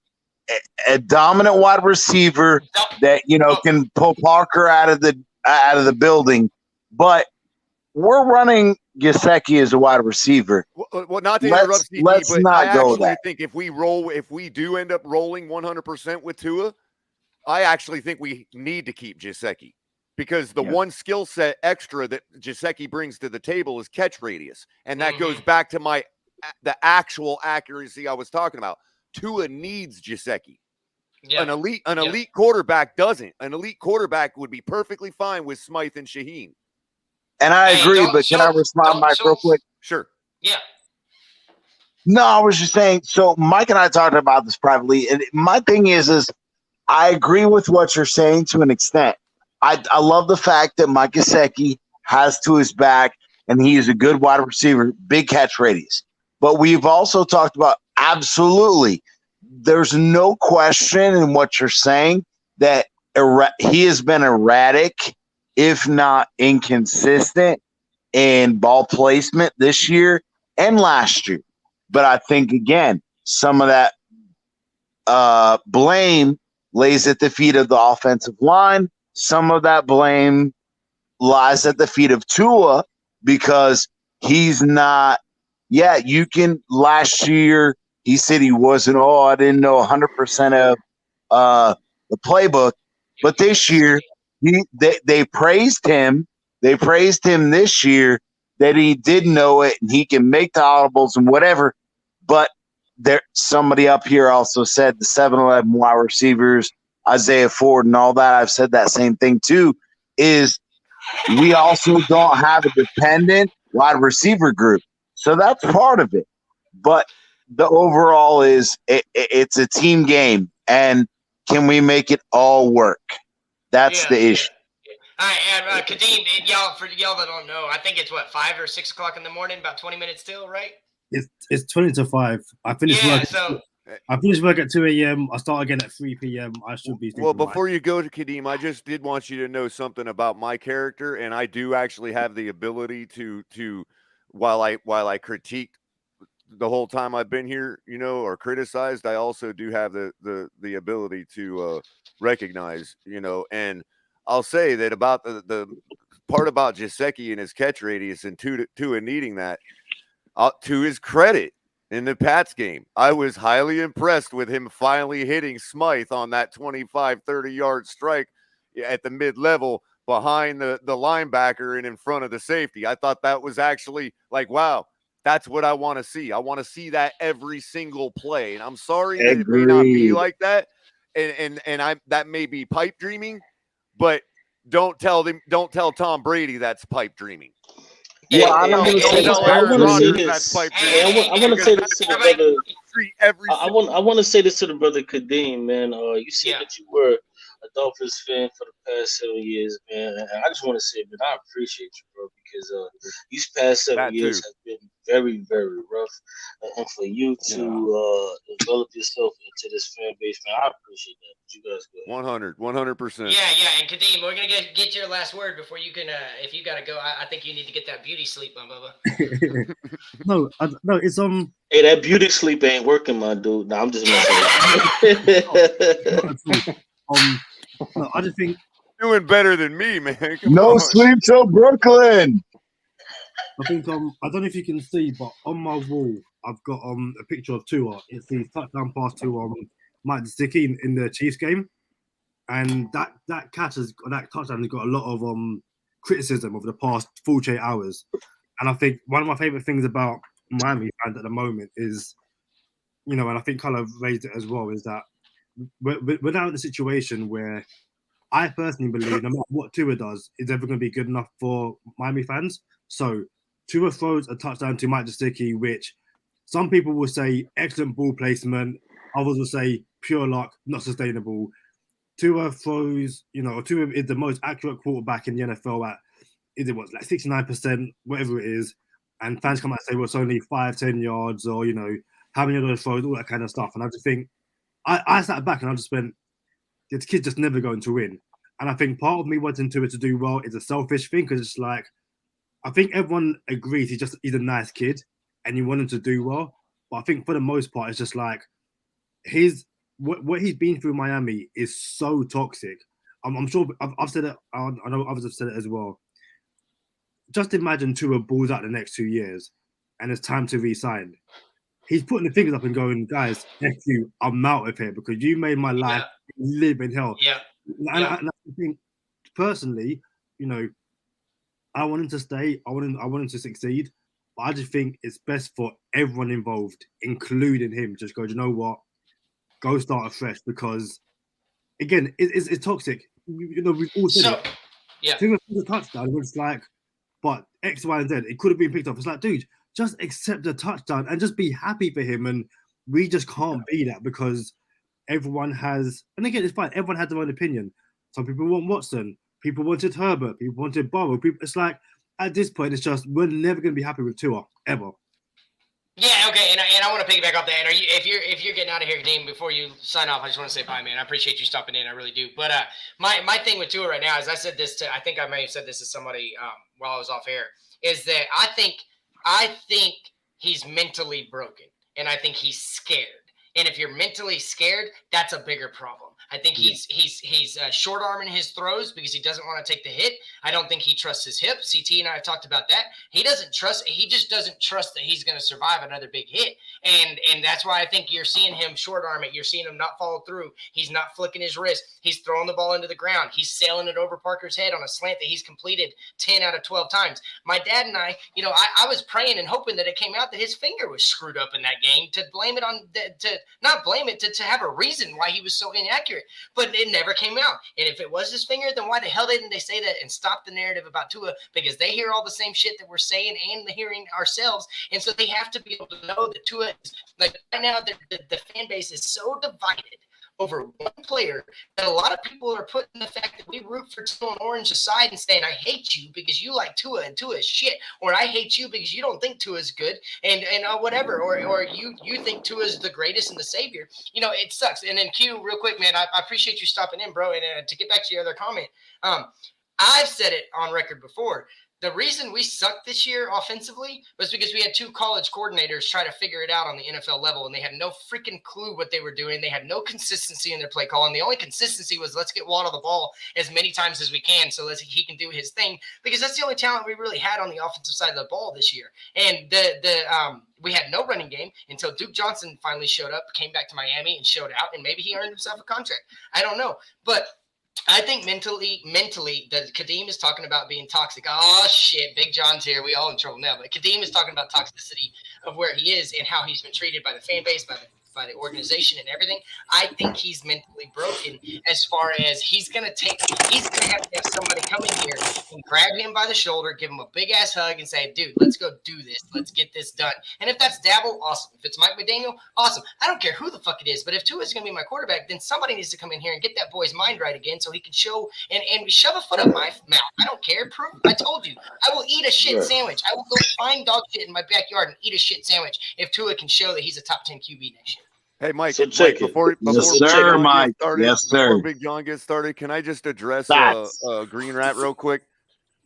Speaker 4: a dominant wide receiver that can pull Parker out of the building. But we're running Gesicki as a wide receiver.
Speaker 3: Well, not to interrupt CT,
Speaker 4: let's
Speaker 3: but I
Speaker 4: not go
Speaker 3: actually
Speaker 4: that.
Speaker 3: think if we do end up rolling 100% with Tua, I actually think we need to keep Gesicki because the one skill set extra that Gesicki brings to the table is catch radius, and that goes back to the actual accuracy I was talking about. Tua needs Gesicki. An elite quarterback doesn't. An elite quarterback would be perfectly fine with Smythe and Shaheen.
Speaker 4: And I agree, but can I respond, Mike, real quick?
Speaker 3: Sure.
Speaker 1: Yeah.
Speaker 4: No, I was just saying. So Mike and I talked about this privately, and my thing is I agree with what you're saying to an extent. I love the fact that Mike Gesicki has to his back, and he is a good wide receiver, big catch radius. But we've also talked about absolutely. There's no question in what you're saying that he has been erratic, if not inconsistent, in ball placement this year and last year. But I think, again, some of that blame lays at the feet of the offensive line. Some of that blame lies at the feet of Tua because he's not. Yeah, you can. Last year, he said he wasn't. I didn't know 100% of the playbook. But this year, they praised him. They praised him this year that he did know it and he can make the audibles and whatever. But somebody up here also said the 7-11 wide receivers, Isaiah Ford and all that. I've said that same thing too, is we also don't have a dependent wide receiver group. So that's part of it. But the overall is it's a team game. And can we make it all work? That's the issue.
Speaker 1: All right, and Kadeem, for y'all that don't know, I think it's 5 or 6 o'clock in the morning, about 20 minutes till, right?
Speaker 9: It's 20 to 5. I finished work at 2 a.m. I start again at 3 p.m. I should be.
Speaker 3: Well, before you go to Kadeem, I just did want you to know something about my character, and I do actually have the ability to while I critique the whole time I've been here, or criticized, I also do have the ability to recognize, and I'll say that about the part about Gesicki and his catch radius and Tua needing that, to his credit, in the Pats game, I was highly impressed with him finally hitting Smythe on that 25, 30-yard strike at the mid-level behind the linebacker and in front of the safety. I thought that was actually wow, that's what I want to see. I want to see that every single play. And I'm sorry that it may not be like that. And that may be pipe dreaming, but don't tell Tom Brady that's pipe dreaming.
Speaker 12: I want to say this. I want to say this to the brother Kadeem, man. You said that you were a Dolphins fan for the past 7 years, man. And I just want to say, man, I appreciate you, bro, because these past 7 years have been very, very rough. And for you to develop yourself into this fan base, man, I appreciate that. But you guys go
Speaker 3: 100%.
Speaker 1: Yeah. And Kadeem, we're gonna get your last word before you can. If you gotta go, I think you need to get that beauty sleep on, Bubba.
Speaker 9: No, it's
Speaker 12: Hey, that beauty sleep ain't working, my dude. No, I'm just
Speaker 9: no, I just think
Speaker 3: doing better than me, man.
Speaker 4: No sleep till Brooklyn.
Speaker 9: I think I don't know if you can see, but on my wall I've got a picture of Tua. It's the touchdown pass to Mike Gesicki in the Chiefs game, and that touchdown has got a lot of criticism over the past 48 hours. And I think one of my favorite things about Miami fans at the moment is, and I think kind of raised it as well, is that we're now in a situation where I personally believe no matter what Tua does, is ever going to be good enough for Miami fans. So Tua throws a touchdown to Mike Gesicki, which some people will say excellent ball placement. Others will say pure luck, not sustainable. Tua throws, Tua is the most accurate quarterback in the NFL at, like 69%, whatever it is. And fans come out and say, well, it's only 5-10 yards, or, how many of those throws, all that kind of stuff. And I just think, I sat back and I just went, this kid's just never going to win. And I think part of me wanting Tua to do well is a selfish thing, because it's like, I think everyone agrees he's a nice kid and you want him to do well. But I think for the most part, it's just like what he's been through Miami is so toxic. I'm sure I've said it. I know others have said it as well. Just imagine Tua balls out the next 2 years and it's time to re-sign. He's putting the fingers up and going, guys, F you, I'm out of here because you made my life live in hell.
Speaker 1: Yeah.
Speaker 9: And I think personally, I want him to stay. I want him to succeed. But I just think it's best for everyone involved, including him. Just go, you know what? Go start afresh, because again, it's toxic. We've all said it.
Speaker 1: Yeah.
Speaker 9: Tua for the touchdown, it's like, but X, Y, and Z, it could have been picked up. It's like, dude, just accept the touchdown and just be happy for him. And we just can't be that, because everyone has, and again, it's fine. Everyone has their own opinion. Some people want Watson. People wanted Herbert. People wanted Burrow. It's like, at this point, it's just, we're never going to be happy with Tua, ever.
Speaker 1: Yeah, okay, and I want to piggyback off that. And if you're getting out of here, Dean, before you sign off, I just want to say bye, man. I appreciate you stopping in. I really do. But my thing with Tua right now is, I said this I think I may have said this to somebody while I was off air, is that I think he's mentally broken, and I think he's scared. And if you're mentally scared, that's a bigger problem. I think he's short arming his throws because he doesn't want to take the hit. I don't think he trusts his hip. CT and I have talked about that. He just doesn't trust that he's going to survive another big hit. And that's why I think you're seeing him short arm it. You're seeing him not follow through. He's not flicking his wrist. He's throwing the ball into the ground. He's sailing it over Parker's head on a slant that he's completed 10 out of 12 times. My dad and I, I was praying and hoping that it came out that his finger was screwed up in that game, to blame it on, to not blame it, to have a reason why he was so inaccurate. But it never came out. And if it was his finger, then why the hell didn't they say that and stop the narrative about Tua? Because they hear all the same shit that we're saying and hearing ourselves. And so they have to be able to know that Tua is, like, right now, the fan base is so divided over one player that a lot of people are putting the fact that we root for Tua and Orange aside and saying, I hate you because you like Tua and Tua is shit, or I hate you because you don't think Tua is good, and whatever, or you think Tua is the greatest and the savior. It sucks. And then Q, real quick, man, I appreciate you stopping in, bro. And to get back to your other comment, I've said it on record before. The reason we sucked this year offensively was because we had two college coordinators try to figure it out on the NFL level, and they had no freaking clue what they were doing. They had no consistency in their play call, and the only consistency was, let's get Waddle the ball as many times as we can so that he can do his thing, because that's the only talent we really had on the offensive side of the ball this year. And we had no running game until Duke Johnson finally showed up, came back to Miami and showed out, and maybe he earned himself a contract. I don't know. But I think mentally, that Kadeem is talking about being toxic. Oh, shit, Big John's here. We all in trouble now. But Kadeem is talking about toxicity of where he is and how he's been treated by the fan base, by the organization and everything. I think he's mentally broken, as far as he's going to have to have somebody come in here and grab him by the shoulder, give him a big ass hug and say, dude, let's go do this. Let's get this done. And if that's Dabble, awesome. If it's Mike McDaniel, awesome. I don't care who the fuck it is, but if Tua is going to be my quarterback, then somebody needs to come in here and get that boy's mind right again so he can show and shove a foot up my mouth. I don't care. Prove. I told you. I will eat a shit sandwich. I will go find dog shit in my backyard and eat a shit sandwich if Tua can show that he's a top 10 QB next year.
Speaker 3: Hey, Mike,
Speaker 12: So
Speaker 3: Mike, before
Speaker 4: Yes, sir, Mike. Yes, sir.
Speaker 3: Before Big John gets started, can I just address Green Rat real quick?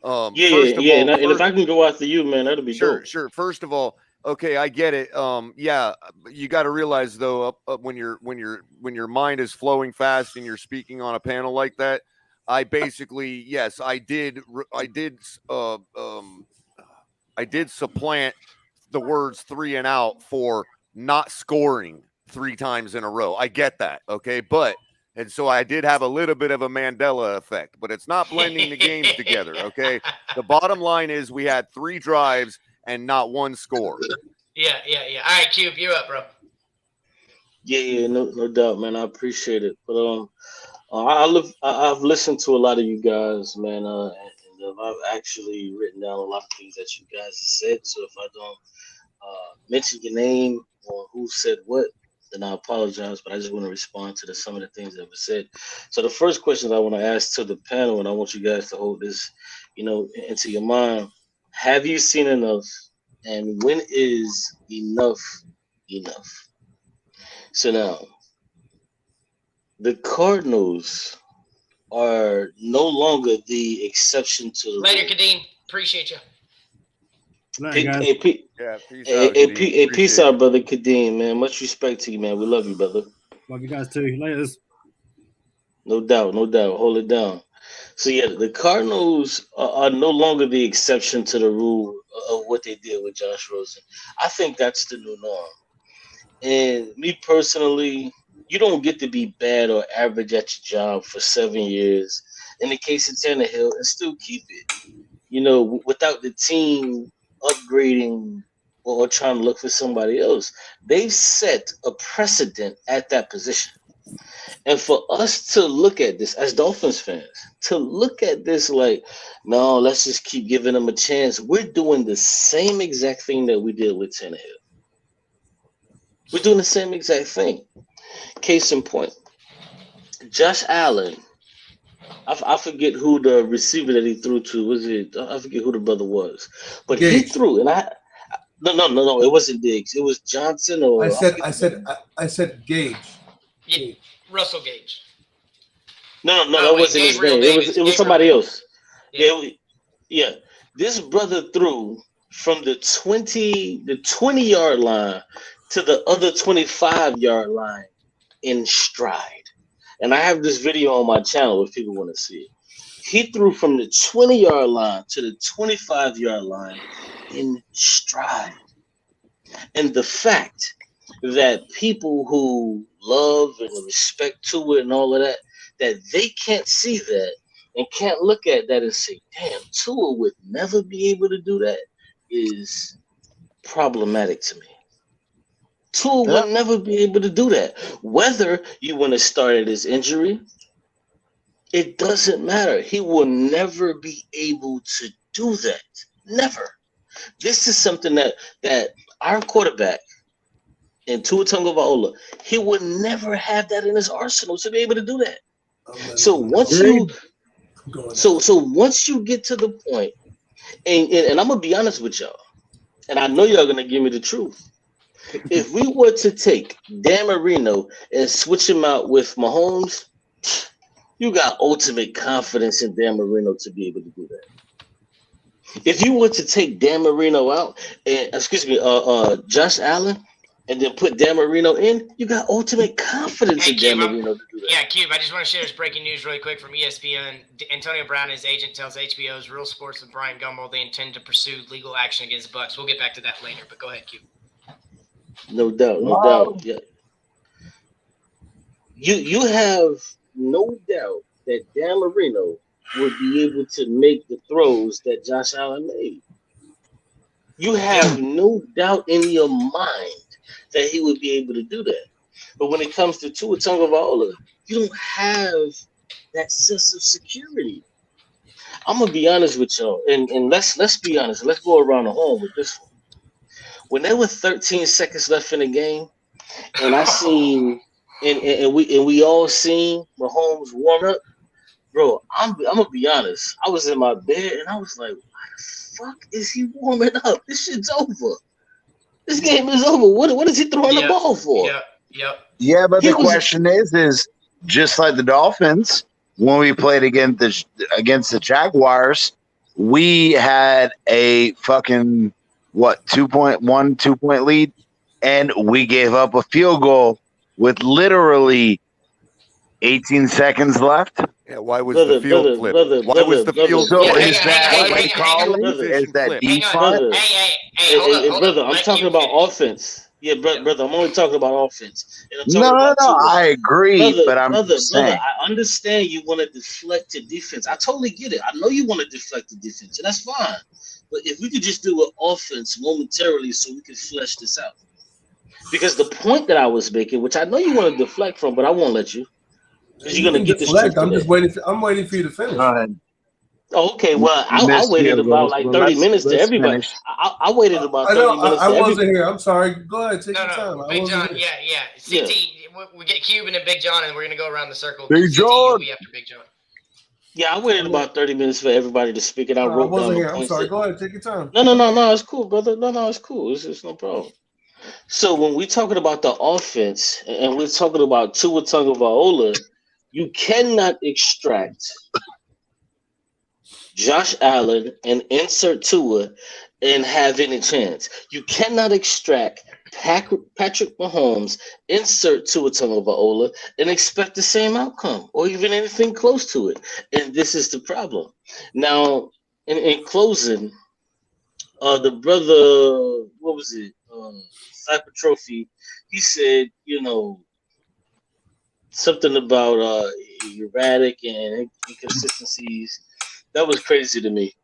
Speaker 12: And if I can go after you, man, that'll be dope.
Speaker 3: Sure. First of all, okay, I get it. You got to realize though, when your mind is flowing fast and you're speaking on a panel like that, I basically, yes, I did supplant the words 3 and out for not scoring 3 times in a row. I get that. Okay. And so I did have a little bit of a Mandela effect, but it's not blending the games together. Okay. The bottom line is we had 3 drives and not 1 score.
Speaker 1: Yeah. All right, Cube, you're up, bro.
Speaker 12: Yeah, no doubt, man. I appreciate it. But I've listened to a lot of you guys, man, and I've actually written down a lot of things that you guys have said. So if I don't mention your name or who said what, then I apologize. But I just want to respond to some of the things that were said. So the first question I want to ask to the panel, and I want you guys to hold this, into your mind: have you seen enough, and when is enough enough? So now, the Cardinals are no longer the exception to the
Speaker 1: Later,
Speaker 12: rule.
Speaker 1: Kadeem. Appreciate you.
Speaker 3: Yeah, peace out,
Speaker 12: Hey,
Speaker 3: Kadeem.
Speaker 12: peace
Speaker 3: Appreciate
Speaker 12: out,
Speaker 3: you.
Speaker 12: brother Kadeem, man. Much respect to you, man. We love you, brother.
Speaker 9: Love you guys too. Laters.
Speaker 12: No doubt, no doubt. Hold it down. So yeah, the Cardinals are no longer the exception to the rule of what they did with Josh Rosen. I think that's the new norm. And me personally, you don't get to be bad or average at your job for 7 years. In the case of Tannehill, and still keep it. Without the team upgrading or trying to look for somebody else, they've set a precedent at that position. And for us to look at this as Dolphins fans, to look at this like, no, let's just keep giving them a chance. We're doing the same exact thing that we did with Tannehill. We're doing the same exact thing. Case in point, Josh Allen. I forget who the receiver that he threw to. Was it? I forget who the brother was, but he
Speaker 14: Gage.
Speaker 12: threw, and no, it wasn't Diggs. It was Johnson or
Speaker 14: I said Gage.
Speaker 1: Yeah, Russell Gage.
Speaker 12: No, that wasn't his name. It was somebody else. Yeah. This brother threw from the 20-yard line to the other 25-yard line in stride. And I have this video on my channel if people want to see it. He threw from the 20-yard line to the 25-yard line in stride. And the fact that people who love and respect Tua and all of that, that they can't see that and can't look at that and say, damn, Tua would never be able to do that, is problematic to me. Tua will never be able to do that. Whether you want to start at his injury, it doesn't matter. He will never be able to do that. Never. This is something that our quarterback, and Tua Tagovailoa, he would never have that in his arsenal to be able to do that. So once you get to the point, and I'm gonna be honest with y'all, and I know y'all gonna give me the truth. If we were to take Dan Marino and switch him out with Mahomes, you got ultimate confidence in Dan Marino to be able to do that. If you were to take Dan Marino out and Josh Allen, and then put Dan Marino in, you got ultimate confidence in Dan Marino to do that.
Speaker 1: Yeah, Cube, I just want to share this breaking news really quick from ESPN. Antonio Brown, his agent, tells HBO's Real Sports with Brian Gumbel they intend to pursue legal action against the Bucs. We'll get back to that later, but go ahead, Cube.
Speaker 12: No doubt. Yeah. You have no doubt that Dan Marino would be able to make the throws that Josh Allen made. You have no doubt in your mind that he would be able to do that. But when it comes to Tua Tagovailoa, you don't have that sense of security. I'm gonna be honest with y'all, and let's be honest. Let's go around the horn with this one. When there were 13 seconds left in the game, and I seen and we all seen Mahomes warm up, bro. I'm gonna be honest. I was in my bed and I was like, why the fuck is he warming up? This shit's over. This game is over. What is he throwing the ball for?
Speaker 4: Yeah, but the question is just like the Dolphins, when we played against the Jaguars, we had a fucking 2-point lead, and we gave up a field goal with literally 18 seconds left.
Speaker 3: Yeah, why was the field flipped? Why was the field
Speaker 4: So
Speaker 3: flipped?
Speaker 4: is that what you call it? Is that defense?
Speaker 12: Hey, brother, I'm talking about offense. Yeah, brother, I'm only talking about offense. And I'm
Speaker 4: No,
Speaker 12: talking about
Speaker 4: I agree, but I'm just saying.
Speaker 12: brother, I understand you want to deflect to defense. I totally get it. I know you want to deflect to defense, and that's fine. But if we could just do an offense momentarily so we could flesh this out. Because the point that I was making, which I know you want to deflect from, but I won't let you. Because you're gonna get the
Speaker 14: deflect.
Speaker 12: streak.
Speaker 14: I'm just waiting. I'm waiting for you to finish.
Speaker 4: Go ahead.
Speaker 12: Oh, okay, well, I
Speaker 4: Missed
Speaker 12: waited
Speaker 4: field
Speaker 12: about
Speaker 4: goals.
Speaker 12: like
Speaker 4: Well,
Speaker 12: 30 minutes to
Speaker 4: let's
Speaker 12: everybody.
Speaker 4: finish.
Speaker 12: I waited about
Speaker 14: I
Speaker 12: 30
Speaker 14: know.
Speaker 12: minutes
Speaker 14: I
Speaker 12: to everybody.
Speaker 14: wasn't here. I'm sorry. Go ahead. Take your time. I
Speaker 1: Big
Speaker 14: wasn't
Speaker 1: John,
Speaker 14: here.
Speaker 1: yeah. CT, we get Cuban and Big John, and we're gonna go around the circle.
Speaker 4: Big
Speaker 1: CT, you'll
Speaker 4: John.
Speaker 1: be after Big John.
Speaker 12: Yeah, I waited about 30 minutes for everybody to speak, and I
Speaker 14: No, I
Speaker 12: wrote down
Speaker 14: wasn't
Speaker 12: the
Speaker 14: here. I'm
Speaker 12: points.
Speaker 14: sorry. Go ahead. Take your time.
Speaker 12: No, it's cool, brother. No, it's cool. It's no problem. So when we're talking about the offense, and we're talking about Tua Tagovailoa, you cannot extract Josh Allen and insert Tua and have any chance. You cannot extract Patrick Mahomes, insert Tua Tagovailoa, and expect the same outcome or even anything close to it. And this is the problem. Now, in closing, the brother, what was it? Cypher Trophy, he said, something about erratic and inconsistencies. That was crazy to me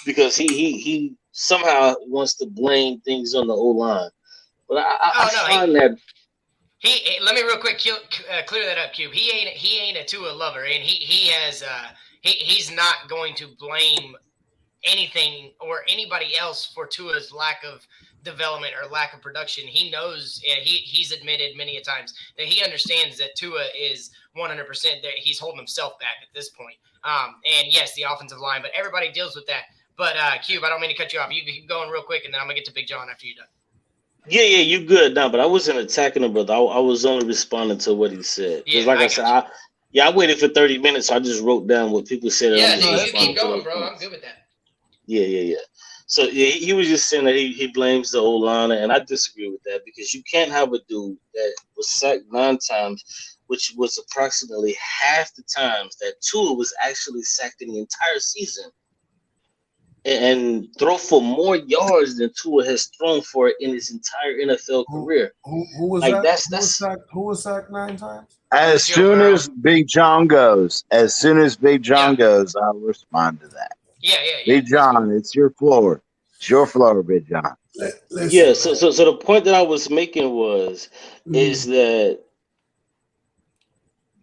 Speaker 12: because he somehow wants to blame things on the O line, but I find that
Speaker 1: He let me real quick clear that up, Cube. He ain't a Tua lover, and he's not going to blame anything or anybody else for Tua's lack of development or lack of production. He knows, he's admitted many a times that he understands that Tua is 100% that he's holding himself back at this point. And yes, the offensive line, but everybody deals with that. But Cube, I don't mean to cut you off. You keep going real quick, and then I'm gonna get to Big John after you're done.
Speaker 12: Yeah, you good now, but I wasn't attacking him, brother. I was only responding to what he said. Because like I said, I waited for 30 minutes, so I just wrote down what people said.
Speaker 1: Yeah, you keep going, bro. I'm good with that.
Speaker 12: Yeah. So yeah, he was just saying that he blames the O-line, and I disagree with that because you can't have a dude that was sacked 9 times, which was approximately half the times that Tua was actually sacked in the entire season, and throw for more yards than Tua has thrown for in his entire NFL career.
Speaker 14: Who was
Speaker 12: like
Speaker 14: that? Who was sacked 9 times?
Speaker 4: As soon as Big John goes, I'll respond to that.
Speaker 1: Yeah.
Speaker 4: Big John, it's your floor. It's your floor, Big John.
Speaker 12: Yeah. So the point that I was making is that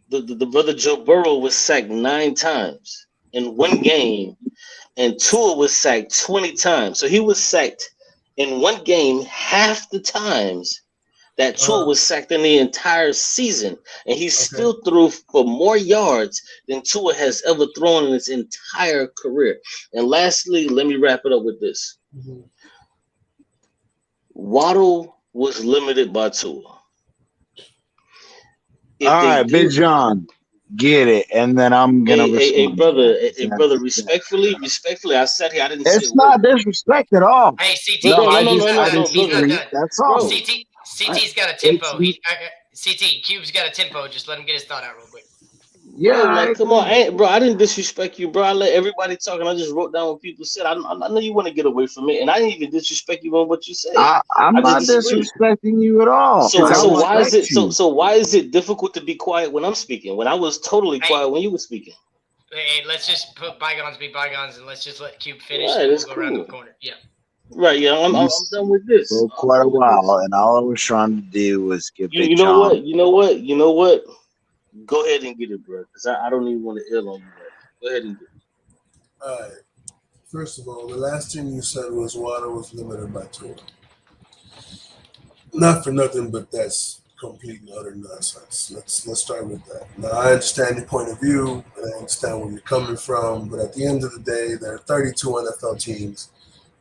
Speaker 12: the brother Joe Burrow was sacked 9 times in one game, and Tua was sacked 20 times. So he was sacked in one game half the times that Tua was sacked in the entire season, and he still threw for more yards than Tua has ever thrown in his entire career. And lastly, let me wrap it up with this.
Speaker 14: Mm-hmm.
Speaker 12: Waddle was limited by Tua.
Speaker 4: All right, Big John, get it, and then I'm gonna respond.
Speaker 12: Hey, brother, respectfully, I sat here. I didn't say
Speaker 4: it's not disrespect at all.
Speaker 1: Hey, CT,
Speaker 12: no,
Speaker 4: that's all.
Speaker 1: CT's got a tempo. CT, Cube's got a tempo. Just let him get his thought out real quick.
Speaker 4: Yeah,
Speaker 12: come on, I didn't disrespect you, bro. I let everybody talk, and I just wrote down what people said. I know you want to get away from it, and I didn't even disrespect you on what you said.
Speaker 4: I'm not disrespecting you at all.
Speaker 12: So why is it difficult to be quiet when I'm speaking? When I was totally quiet when you were speaking.
Speaker 1: Hey, let's just put bygones be bygones, and let's just let Cube finish.
Speaker 12: Right,
Speaker 1: and
Speaker 12: that's
Speaker 1: we'll go around
Speaker 12: cool.
Speaker 1: the corner. Yeah.
Speaker 12: Right, yeah, I'm done with this.
Speaker 4: For quite a while, and all I was trying to do was give Big
Speaker 12: You know
Speaker 4: John.
Speaker 12: what? Go ahead and get it, bro, because I don't even want to ill on you. Go ahead and get it.
Speaker 14: All right. First of all, the last thing you said was Water was limited by Tua. Not for nothing, but that's complete and utter nonsense. Let's start with that. Now, I understand your point of view, and I understand where you're coming from, but at the end of the day, there are 32 NFL teams,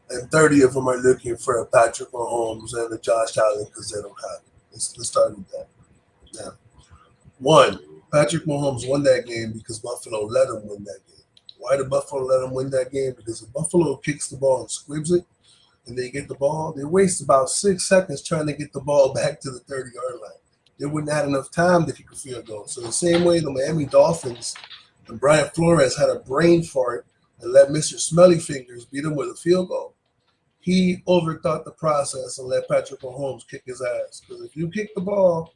Speaker 14: and 30 of them are looking for a Patrick Mahomes and a Josh Allen because they don't have it. Let's start with that. Now, 1, Patrick Mahomes won that game because Buffalo let him win that game. Why did Buffalo let him win that game? Because if Buffalo kicks the ball and squibs it, and they get the ball, they waste about 6 seconds trying to get the ball back to the 30-yard line. They wouldn't have enough time to kick a field goal. So the same way the Miami Dolphins and Brian Flores had a brain fart and let Mr. Smelly Fingers beat him with a field goal, he overthought the process and let Patrick Mahomes kick his ass. Because if you kick the ball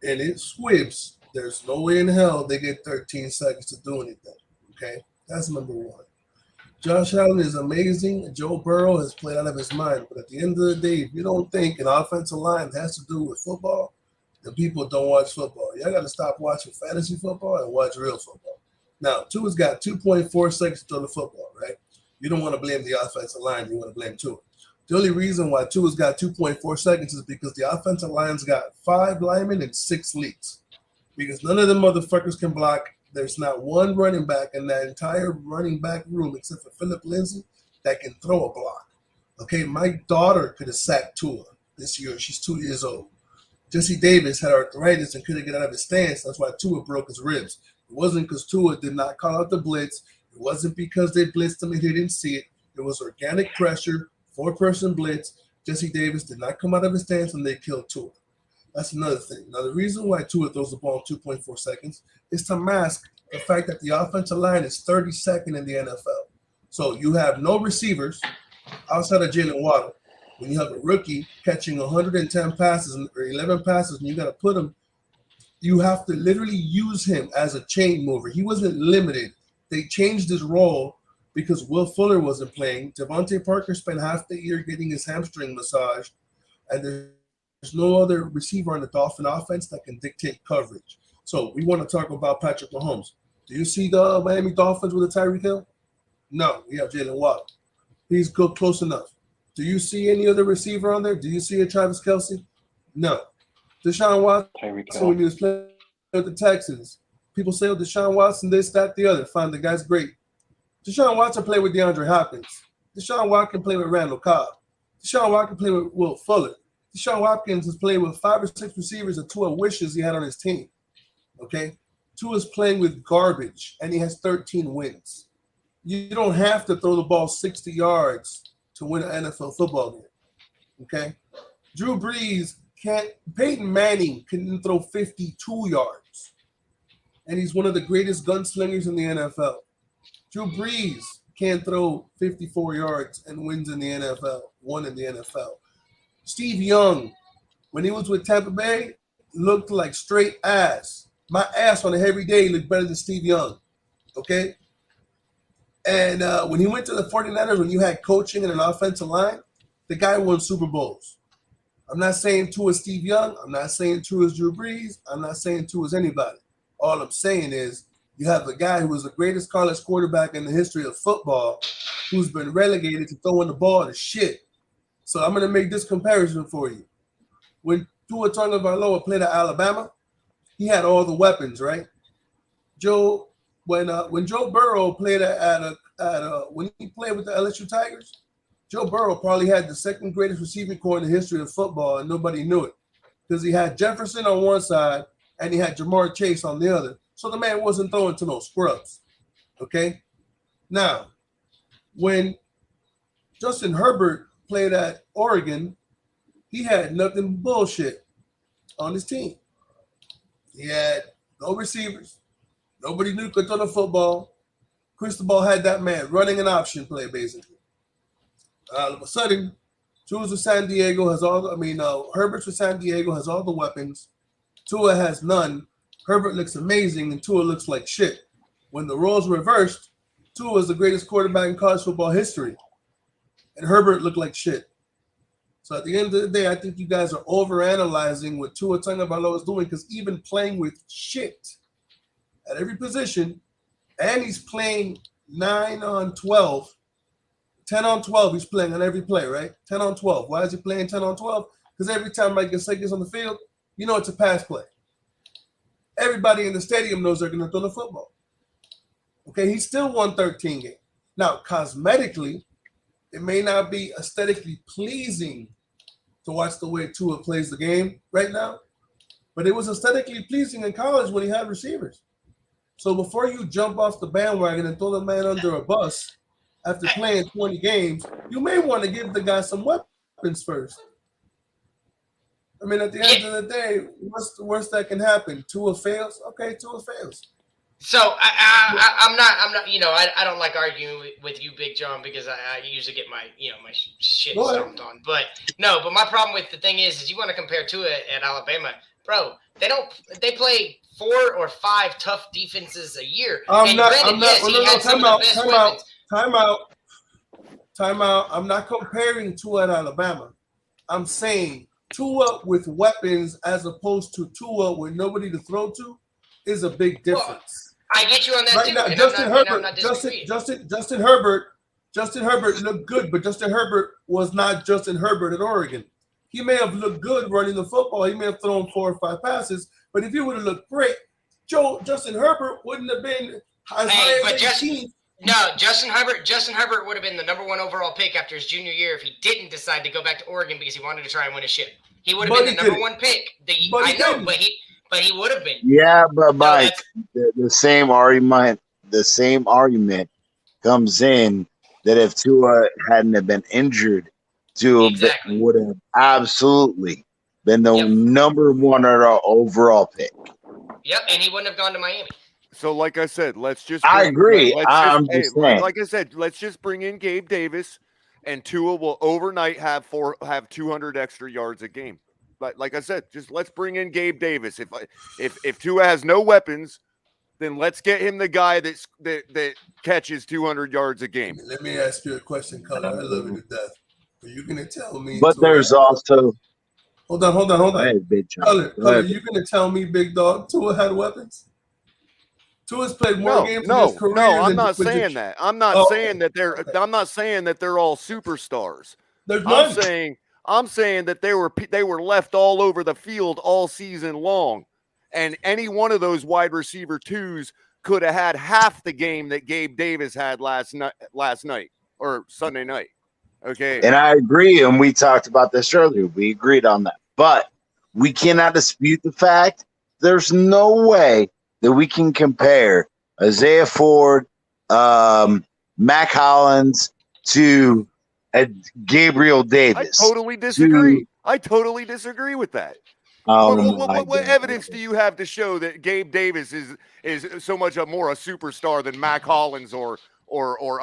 Speaker 14: and it squibs, there's no way in hell they get 13 seconds to do anything. Okay? That's number 1. Josh Allen is amazing. Joe Burrow has played out of his mind. But at the end of the day, if you don't think an offensive line has to do with football, the people don't watch football. Y'all got to stop watching fantasy football and watch real football. Now, Tua's got 2.4 seconds to throw the football, right? You don't want to blame the offensive line. You want to blame Tua. The only reason why Tua's got 2.4 seconds is because the offensive line's got 5 linemen and 6 leaks. Because none of them motherfuckers can block. There's not one running back in that entire running back room except for Philip Lindsay that can throw a block. Okay, my daughter could have sacked Tua this year. She's 2 years old. Jesse Davis had arthritis and couldn't get out of his stance. That's why Tua broke his ribs. It wasn't because Tua did not call out the blitz. It wasn't because they blitzed him and he didn't see it. It was organic pressure, 4-person blitz. Jesse Davis did not come out of his stance and they killed Tua. That's another thing. Now, the reason why Tua throws the ball in 2.4 seconds is to mask the fact that the offensive line is 32nd in the NFL. So you have no receivers outside of Jalen Waddle. When you have a rookie catching 110 passes or 11 passes and you got to put him, you have to literally use him as a chain mover. He wasn't limited. They changed his role because Will Fuller wasn't playing. Devontae Parker spent half the year getting his hamstring massaged, and there's no other receiver on the Dolphin offense that can dictate coverage. So we want to talk about Patrick Mahomes. Do you see the Miami Dolphins with a Tyreek Hill? No, we have Jalen Waddle. He's good, close enough. Do you see any other receiver on there? Do you see a Travis Kelce? No. Deshaun Watson, when he was playing with the Texans, people say, oh, Deshaun Watson, this, that, the other. Fine, the guy's great. Deshaun Watson played with DeAndre Hopkins. Deshaun Watson played with Randall Cobb. Deshaun Watson played with Will Fuller. Deshaun Watkins has played with 5 or 6 receivers that Tua wishes he had on his team. Okay? Tua's playing with garbage, and he has 13 wins. You don't have to throw the ball 60 yards to win an NFL football game. Okay? Drew Brees can't. Peyton Manning can throw 52 yards, and he's one of the greatest gunslingers in the NFL. Drew Brees can't throw 54 yards and wins in the NFL, won in the NFL. Steve Young, when he was with Tampa Bay, looked like straight ass. My ass on a heavy day looked better than Steve Young. Okay? And when he went to the 49ers, when you had coaching and an offensive line, the guy won Super Bowls. I'm not saying Tua is Steve Young. I'm not saying Tua is Drew Brees. I'm not saying Tua is anybody. All I'm saying is you have a guy who was the greatest college quarterback in the history of football who's been relegated to throwing the ball to shit. So I'm going to make this comparison for you. When Tua Tagovailoa played at Alabama, he had all the weapons, right? When Joe Burrow played when he played with the LSU Tigers, Joe Burrow probably had the second greatest receiving corps in the history of football, and nobody knew it because he had Jefferson on one side and he had Jamar Chase on the other. So the man wasn't throwing to no scrubs. Okay? Now, when Justin Herbert played at Oregon, he had nothing but bullshit on his team. He had no receivers. Nobody knew could throw the football. Cristobal had that man running an option play, basically. All of a sudden, Tua's with San Diego Herbert's with San Diego has all the weapons. Tua has none. Herbert looks amazing, and Tua looks like shit. When the roles reversed, Tua is the greatest quarterback in college football history, and Herbert looked like shit. So at the end of the day, I think you guys are overanalyzing what Tua Tagovailoa is doing because even playing with shit at every position, and he's playing 9 on 12, 10 on 12, he's playing on every play, right? 10 on 12. Why is he playing 10 on 12? Because every time Mike Gesicki is on the field, you know it's a pass play. Everybody in the stadium knows they're going to throw the football. Okay, he still won 13 games. Now, cosmetically, it may not be aesthetically pleasing to watch the way Tua plays the game right now, but it was aesthetically pleasing in college when he had receivers. So before you jump off the bandwagon and throw the man under a bus after playing 20 games, you may want to give the guy some weapons first. I mean, at the end of the day, what's the worst that can happen? Tua fails? Okay, Tua fails.
Speaker 1: So I'm not. I don't like arguing with you, Big John, because I usually get my shit stomped on. But my problem with the thing is you want to compare Tua at Alabama, bro. They play 4 or 5 tough defenses a year. Time out. I'm not comparing Tua at Alabama. I'm saying
Speaker 14: Tua with weapons as opposed to Tua with nobody to throw to is a big difference.
Speaker 1: I get you on that
Speaker 14: Right
Speaker 1: too.
Speaker 14: now,
Speaker 1: And
Speaker 14: Justin
Speaker 1: I'm
Speaker 14: Herbert,
Speaker 1: not disagreeing.
Speaker 14: Justin Herbert looked good, but Justin Herbert was not Justin Herbert at Oregon. He may have looked good running the football. He may have thrown 4 or 5 passes, but if he would have looked great, Justin Herbert wouldn't have been as high as 18.
Speaker 1: No, Justin Herbert would have been the #1 overall pick after his junior year if he didn't decide to go back to Oregon because he wanted to try and win a ship. He would have been the #1 pick. I know, but he would have been.
Speaker 4: Yeah, but Mike, the same argument comes in that if Tua hadn't have been injured, Tua would have absolutely been the #1 overall pick.
Speaker 1: Yep, and he wouldn't have gone to Miami.
Speaker 3: So, like I said, let's just.
Speaker 4: I agree. I'm just saying.
Speaker 3: Like I said, let's just bring in Gabe Davis, and Tua will overnight have 200 extra yards a game. But like I said, just let's bring in Gabe Davis. If Tua has no weapons, then let's get him the guy that catches 200 yards a game.
Speaker 14: Let me ask you a question, Color. I love you to death. Are you going to tell me?
Speaker 4: But there's also.
Speaker 14: Hold on.
Speaker 4: Hey, big
Speaker 14: Color, you going to tell me, big dog, Tua had weapons? Tua's played more games in his career.
Speaker 3: No, I'm not saying that. I'm not saying that they're. Okay. I'm not saying that they're all superstars. I'm saying that they were left all over the field all season long, and any one of those wide receiver 2s could have had half the game that Gabe Davis had last night or Sunday night. Okay,
Speaker 4: and I agree, and we talked about this earlier. We agreed on that, but we cannot dispute the fact there's no way that we can compare Isaiah Ford, Mac Hollins to Gabriel Davis.
Speaker 3: I totally disagree with that. What evidence do you have to show that Gabe Davis is so much more a superstar than Mac Hollins or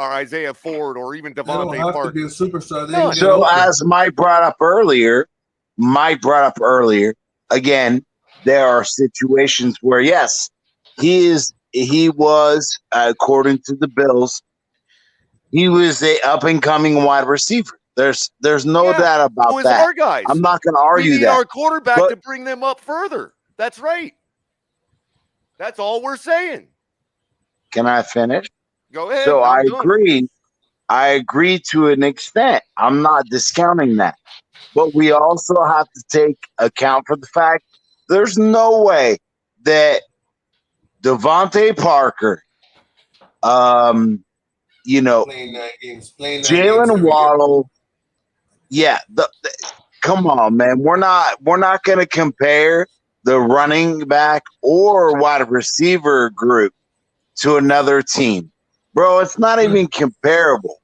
Speaker 3: Isaiah Ford or even Devontae Parker?
Speaker 14: They don't have to be a superstar.
Speaker 4: So as Mike brought up earlier, again, there are situations where yes, he was according to the Bills, he was a up and coming wide receiver. There's no doubt about that.
Speaker 3: Our guys.
Speaker 4: I'm not going to argue
Speaker 3: we need
Speaker 4: that.
Speaker 3: Our quarterback to bring them up further. That's right. That's all we're saying.
Speaker 4: Can I finish?
Speaker 3: Go ahead.
Speaker 4: So I agree. I agree to an extent. I'm not discounting that. But we also have to take account for the fact there's no way that Devontae Parker,
Speaker 14: playing 9 games,
Speaker 4: Jalen Waddle. Yeah, come on, man. We're not going to compare the running back or wide receiver group to another team, bro. It's not even comparable.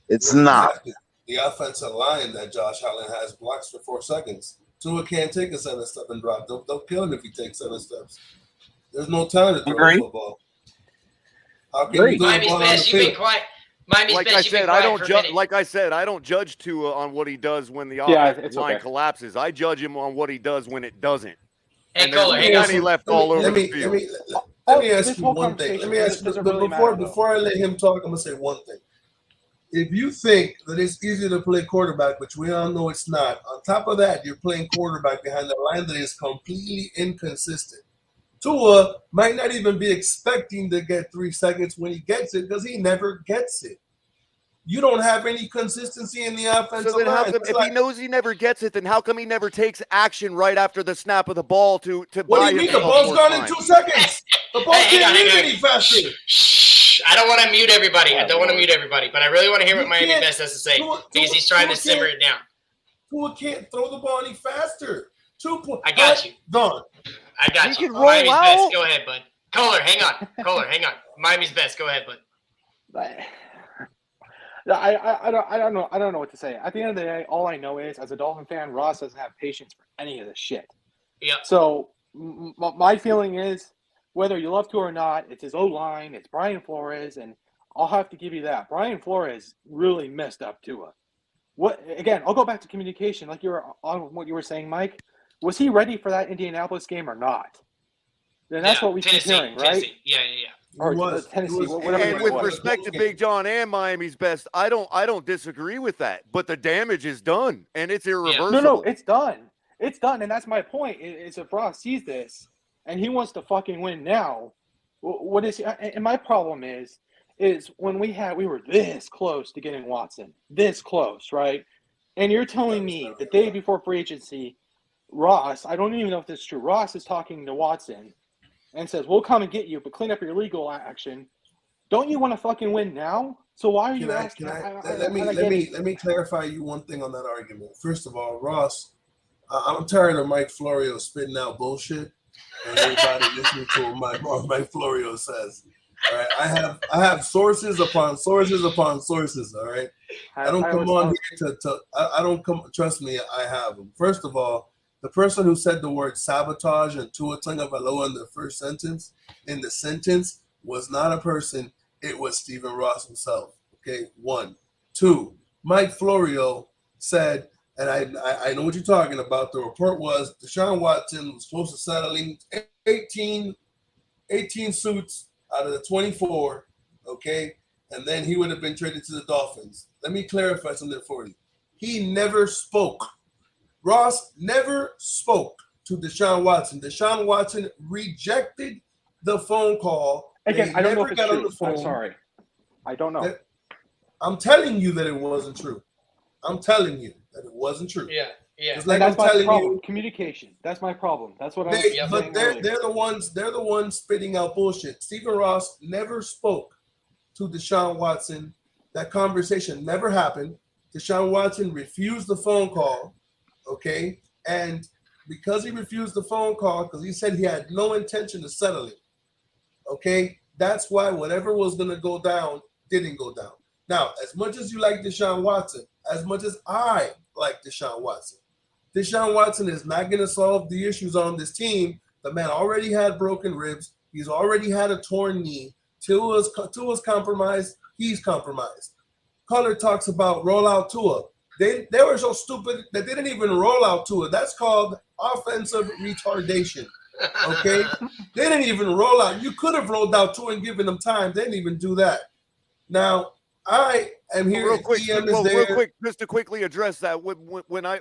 Speaker 4: It's not.
Speaker 14: The offensive line that Josh Allen has blocks for 4 seconds. Tua can't take a 7-step and drop. They'll kill him if he takes 7 steps. There's no time to throw the football. How can you throw the ball on the field?
Speaker 1: You've been quiet.
Speaker 3: Like I said, I don't judge Tua on what he does when the offensive line collapses. I judge him on what he does when it doesn't.
Speaker 1: And there's
Speaker 3: he left all over the field.
Speaker 14: Let me ask you one thing. Before I let him talk, I'm gonna say one thing. If you think that it's easy to play quarterback, which we all know it's not, on top of that, you're playing quarterback behind a line that is completely inconsistent. Tua might not even be expecting to get 3 seconds when he gets it because he never gets it. You don't have any consistency in the offensive
Speaker 3: so then
Speaker 14: line.
Speaker 3: He knows he never gets it, then how come he never takes action right after the snap of the ball to
Speaker 14: what do you mean? The ball's gone in 2 seconds. The ball can't move any faster.
Speaker 1: I don't want to mute everybody. But I really want to hear what Miami Best has to say because he's trying to simmer it down.
Speaker 14: Tua can't throw the ball any faster. 2 points.
Speaker 1: I got you.
Speaker 14: Gone.
Speaker 1: I got you. Miami's Best. Go ahead, bud. Kohler, hang on. Miami's Best. Go ahead, bud.
Speaker 13: I don't know what to say. At the end of the day, all I know is, as a Dolphin fan, Ross doesn't have patience for any of this shit.
Speaker 1: Yeah.
Speaker 13: So my feeling is, whether you love to or not, it's his O-line, it's Brian Flores, and I'll have to give you that. Brian Flores really messed up Tua. Again, I'll go back to communication, like you were on what you were saying, Mike. Was he ready for that Indianapolis game or not? Then that's what we keep hearing, right?
Speaker 1: Tennessee. Yeah.
Speaker 13: Or Tennessee, whatever.
Speaker 3: And with respect to Big John and Miami's Best, I don't disagree with that. But the damage is done, and it's irreversible.
Speaker 13: No, it's done. It's done, and that's my point. Is if Ross sees this and he wants to fucking win now, what is? And my problem is when we were this close to getting Watson, this close, right? And you're telling me the day before free agency, Ross, I don't even know if this is true. Ross is talking to Watson and says, "We'll come and get you, but clean up your legal action." Don't you want to fucking win now? So why are you asking?
Speaker 14: Let me clarify you one thing on that argument. First of all, Ross, I'm tired of Mike Florio spitting out bullshit and everybody listening to what Mike Florio says. All right, I have sources upon sources upon sources. All right, I don't come on here to I don't come. Trust me, I have them. First of all, the person who said the word sabotage and Tua Tagovailoa in the first sentence was not a person. It was Stephen Ross himself. Okay, 1. 2, Mike Florio said, and I know what you're talking about. The report was Deshaun Watson was close to settling 18 suits out of the 24, okay? And then he would have been traded to the Dolphins. Let me clarify something for you. He never spoke. Ross never spoke to Deshaun Watson. Deshaun Watson rejected the phone call.
Speaker 13: Again, I don't know if it's true. I'm sorry. I don't know.
Speaker 14: I'm telling you that it wasn't true. I'm telling you that it wasn't true.
Speaker 1: Yeah.
Speaker 14: It's like
Speaker 13: that's
Speaker 14: I'm telling
Speaker 13: my problem.
Speaker 14: you.
Speaker 13: Communication. That's my problem. That's what
Speaker 14: They're the ones spitting out bullshit. Stephen Ross never spoke to Deshaun Watson. That conversation never happened. Deshaun Watson refused the phone call. Okay. And because he refused the phone call, because he said he had no intention of settling. Okay, that's why whatever was going to go down didn't go down. Now, as much as you like Deshaun Watson, as much as I like Deshaun Watson is not going to solve the issues on this team. The man already had broken ribs. He's already had a torn knee. Tua's compromised. He's compromised. Color talks about roll out Tua. They were so stupid that they didn't even roll out Tua. That's called offensive retardation. Okay, they didn't even roll out. You could have rolled out Tua and given them time. They didn't even do that. Now I am here.
Speaker 3: Real quick, just to quickly address that. When I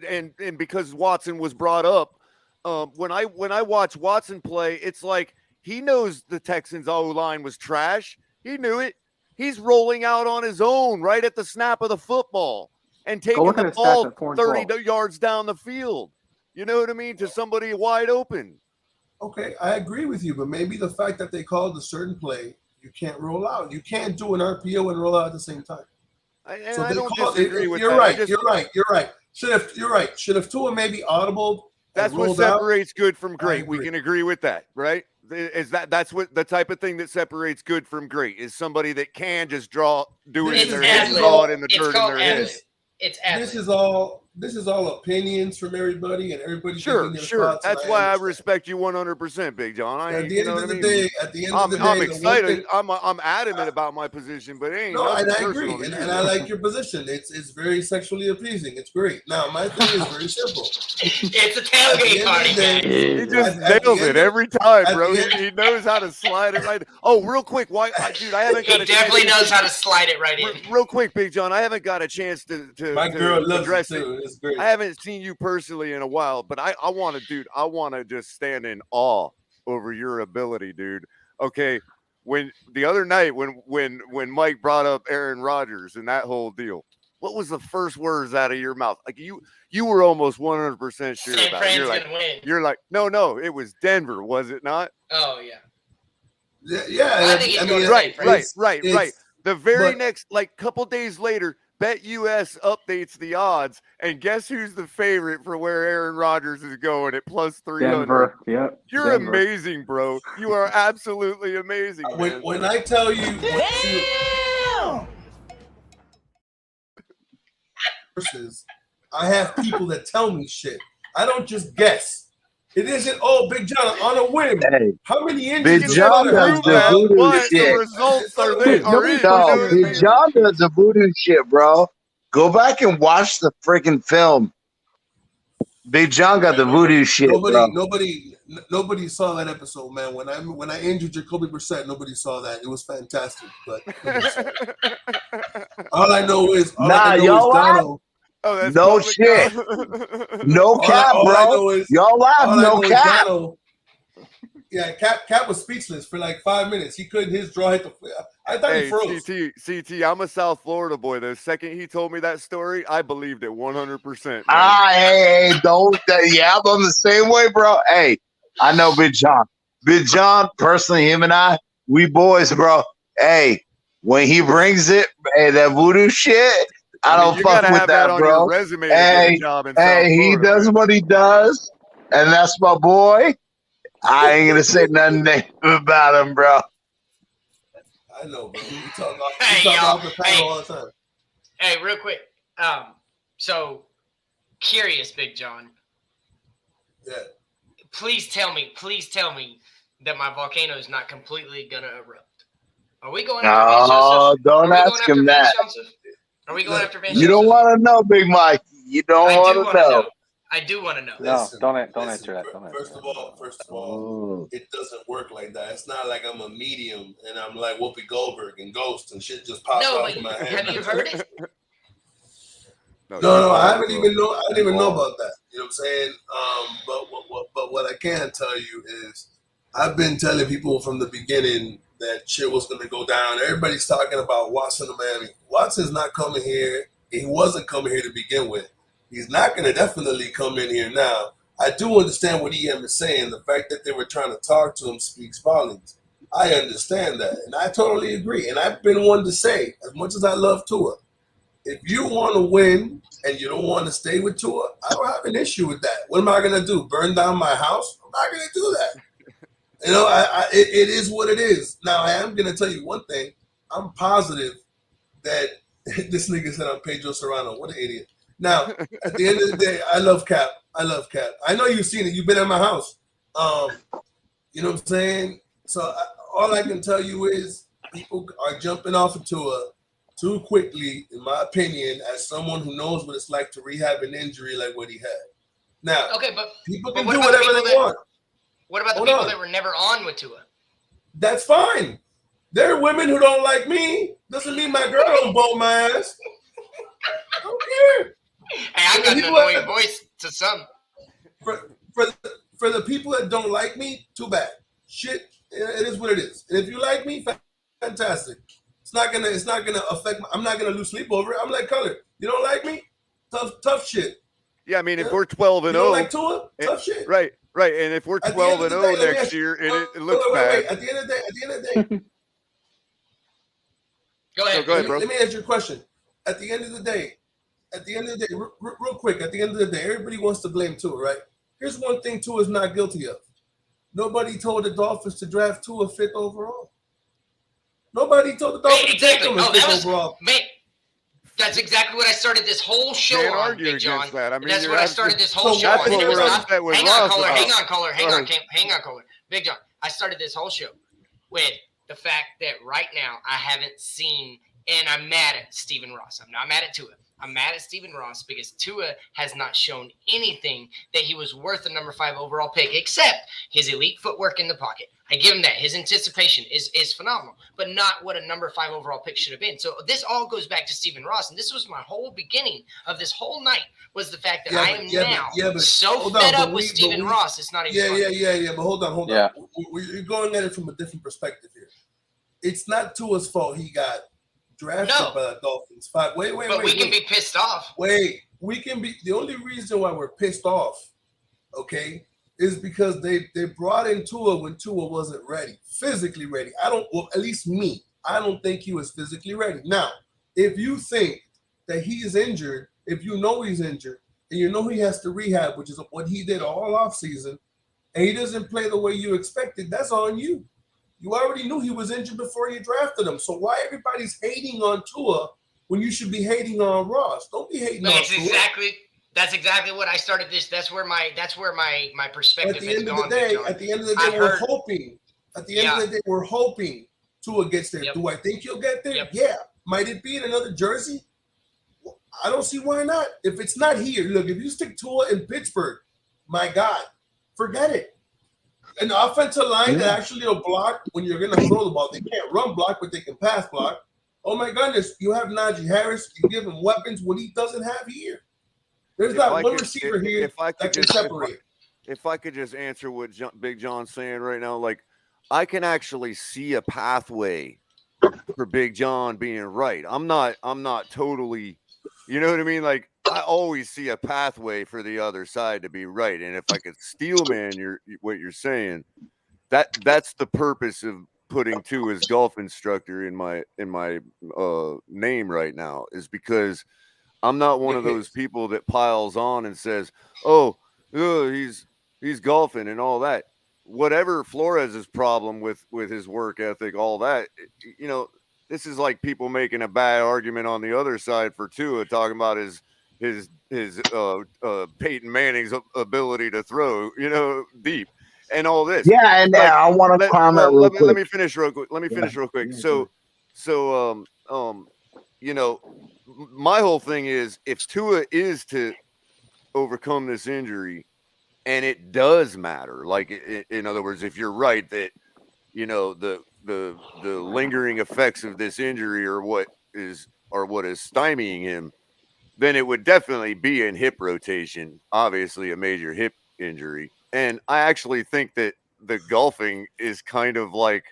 Speaker 3: and because Watson was brought up, when I watch Watson play, it's like he knows the Texans' O-line was trash. He knew it. He's rolling out on his own right at the snap of the football and taking the ball 30 yards down the field. You know what I mean? To somebody wide open.
Speaker 14: Okay, I agree with you, but maybe the fact that they called a certain play, you can't roll out. You can't do an RPO and roll out at the same time.
Speaker 3: I don't disagree with
Speaker 14: you're
Speaker 3: that.
Speaker 14: You're right. Should have Tua maybe audible?
Speaker 3: That's what separates good from great. We can agree with that, right? That's what the type of thing that separates good from great is somebody that can just do it in their head, draw it in the dirt in their head.
Speaker 14: This is all opinions from everybody, and everybody.
Speaker 3: Sure. That's why I respect you 100%, Big John.
Speaker 14: At the end of the day,
Speaker 3: I'm excited. I'm adamant about my position, but it ain't.
Speaker 14: No, and I agree, and I like your position. It's very sexually appeasing. It's great. Now, my thing is very simple.
Speaker 1: It's a tailgate party, man.
Speaker 3: He just nails it every time, bro. He knows how to slide it right. Oh, real quick, dude? I haven't got.
Speaker 1: He definitely knows how to slide it right in.
Speaker 3: Real quick, Big John. I haven't got a chance to.
Speaker 14: My girl loves
Speaker 3: address
Speaker 14: it too. It's great.
Speaker 3: I haven't seen you personally in a while, but I want to just stand in awe over your ability, dude. Okay, when the other night when Mike brought up Aaron Rodgers and that whole deal, what was the first words out of your mouth? Like you were almost 100% sure about it. You're like, no, it was Denver, was it not?
Speaker 1: Oh yeah.
Speaker 14: Yeah.
Speaker 1: I mean,
Speaker 3: right. The very next, couple days later, BetUS updates the odds, and guess who's the favorite for where Aaron Rodgers is going at plus 300?
Speaker 15: Denver. Yep.
Speaker 3: You're amazing, bro. You are absolutely amazing.
Speaker 14: When I tell you I have people that tell me shit. I don't just guess. It isn't, Big John on a whim.
Speaker 4: Hey,
Speaker 14: how many injuries?
Speaker 4: Big John does the voodoo shit.
Speaker 3: The results are in.
Speaker 4: No, Big John does the voodoo shit, bro. Go back and watch the freaking film. Big John got the voodoo shit.
Speaker 14: Nobody saw that episode, man. When I injured Jacoby Brissett, nobody saw that. It was fantastic. But all I know is Donald.
Speaker 3: Oh, that's
Speaker 4: No
Speaker 3: public
Speaker 4: shit.
Speaker 3: now?
Speaker 4: No cap,
Speaker 14: all I
Speaker 4: bro.
Speaker 14: know is
Speaker 4: Y'all laugh.
Speaker 14: all I
Speaker 4: No
Speaker 14: know is
Speaker 4: cap.
Speaker 14: Dono. Yeah, Cap was speechless for like 5 minutes. He couldn't. His draw hit the. I thought he
Speaker 3: Hey,
Speaker 14: froze.
Speaker 3: CT, I'm a South Florida boy. The second he told me that story, I believed it 100%, man.
Speaker 4: Hey, don't. Yeah, I'm the same way, bro. Hey, I know Big John. Big John, personally, him and I, we boys, bro. Hey, when he brings it, hey, that voodoo shit, I
Speaker 3: mean,
Speaker 4: don't
Speaker 3: you
Speaker 4: fuck
Speaker 3: gotta
Speaker 4: with
Speaker 3: have that on
Speaker 4: bro.
Speaker 3: your resume to get a job in South
Speaker 4: He
Speaker 3: Florida,
Speaker 4: does
Speaker 3: man.
Speaker 4: what he does, and that's my boy. I ain't gonna say nothing negative about him, bro.
Speaker 14: I know, bro. We talk off
Speaker 1: y'all.
Speaker 14: the panel all the time.
Speaker 1: Hey, real quick. So curious, Big John.
Speaker 14: Yeah.
Speaker 1: Please tell me that my volcano is not completely gonna erupt. Are we going after Vince Joseph?
Speaker 4: Don't ask him that.
Speaker 1: Are we going after Vince
Speaker 4: You don't want to know, Big Mike. You don't want to know.
Speaker 1: I do want to know.
Speaker 14: Listen,
Speaker 13: don't answer that. Don't answer
Speaker 14: First of all, it doesn't work like that. It's not like I'm a medium and I'm like Whoopi Goldberg and Ghost and shit just pops out of my head.
Speaker 1: Have you heard it?
Speaker 14: No, I didn't even know about that. You know what I'm saying? But what I can tell you is I've been telling people from the beginning that shit was going to go down. Everybody's talking about Watson to Miami. Watson's not coming here. He wasn't coming here to begin with. He's not going to definitely come in here now. I do understand what EM is saying. The fact that they were trying to talk to him speaks volumes. I understand that, and I totally agree. And I've been one to say, as much as I love Tua, if you want to win and you don't want to stay with Tua, I don't have an issue with that. What am I going to do? Burn down my house? I'm not going to do that. You know, it is what it is. Now, I am going to tell you one thing. I'm positive that this nigga said I'm Pedro Serrano. What an idiot. Now, at the end of the day, I love Cap. I know you've seen it. You've been at my house. You know what I'm saying? So all I can tell you is people are jumping off of Tua too quickly, in my opinion, as someone who knows what it's like to rehab an injury like what he had. Now,
Speaker 1: okay, but
Speaker 14: people can do whatever they want.
Speaker 1: What about the people that were never on with Tua?
Speaker 14: That's fine. There are women who don't like me. Doesn't mean my girl don't bolt my ass. I don't care.
Speaker 1: Hey, I got an annoying voice to some.
Speaker 14: For the people that don't like me, too bad. Shit, it is what it is. And if you like me, fantastic. It's not gonna affect. I'm not gonna lose sleep over it. I'm like Color. You don't like me? Tough shit.
Speaker 3: Yeah, I mean, if we're 12 and 0,
Speaker 14: like Tua? Tough shit.
Speaker 3: Right. And if we're 12 and 0 next year, it looks bad.
Speaker 14: Wait. At the end of the day.
Speaker 1: Go ahead.
Speaker 14: Go ahead, bro. Let me ask you a question. At the end of the day, real quick, at the end of the day, everybody wants to blame Tua, right? Here's one thing Tua is not guilty of. Nobody told the Dolphins to draft Tua 5th overall. Nobody told the Dolphins to draft him 5th overall.
Speaker 1: Man, that's exactly what I started this whole show on, Big John.
Speaker 3: That. I mean,
Speaker 1: that's what I started this whole show
Speaker 3: on.
Speaker 1: Hang on, caller. Big John, I started this whole show with the fact that right now I haven't seen, and I'm mad at Stephen Ross. I'm not mad at Tua. I'm mad at Stephen Ross because Tua has not shown anything that he was worth a number 5 overall pick, except his elite footwork in the pocket. I give him that. His anticipation is phenomenal, but not what a number 5 overall pick should have been. So this all goes back to Stephen Ross, and this was my whole beginning of this whole night was the fact that I am now so fed up with Stephen Ross. It's not even funny.
Speaker 14: Yeah. But hold on. You're going at it from a different perspective here. It's not Tua's fault he got drafted by the Dolphins. Wait.
Speaker 1: But we can be pissed off.
Speaker 14: We can be. The only reason why we're pissed off, okay, is because they brought in Tua when Tua wasn't ready, physically ready. At least me, I don't think he was physically ready. Now, if you think that he is injured, if you know he's injured, and you know he has to rehab, which is what he did all offseason, and he doesn't play the way you expected, that's on you. You already knew he was injured before you drafted him. So why everybody's hating on Tua when you should be hating on Ross? Don't be hating on Tua.
Speaker 1: That's exactly what I started this. That's where my perspective has gone.
Speaker 14: At the end of the day, we're hoping. At the end of the day, we're hoping Tua gets there. Do I think he'll get there? Yeah. Might it be in another jersey? Well, I don't see why not. If it's not here, look, if you stick Tua in Pittsburgh, my God, forget it. An offensive line that actually will block when you're going to throw the ball. They can't run block, but they can pass block. Oh, my goodness. You have Najee Harris. You give him weapons, what he doesn't have here. There's not one receiver here that can separate.
Speaker 3: If I could just answer what Big John's saying right now, like I can actually see a pathway for Big John being right. I'm not totally, you know what I mean? Like I always see a pathway for the other side to be right. And if I could steel man what you're saying, that's the purpose of putting Tua as golf instructor in my name right now, is because I'm not one of those people that piles on and says, oh, he's golfing and all that. Whatever Flores's problem with his work ethic, all that, you know, this is like people making a bad argument on the other side for Tua, talking about his Peyton Manning's ability to throw, you know, deep and all this.
Speaker 4: Yeah, and
Speaker 3: like,
Speaker 4: I want to comment real quick.
Speaker 3: Let me finish real quick. So, you know, my whole thing is if Tua is to overcome this injury, and it does matter, like in other words, if you're right that, you know, the lingering effects of this injury are what is stymieing him, then it would definitely be in hip rotation, obviously a major hip injury. And I actually think that the golfing is kind of like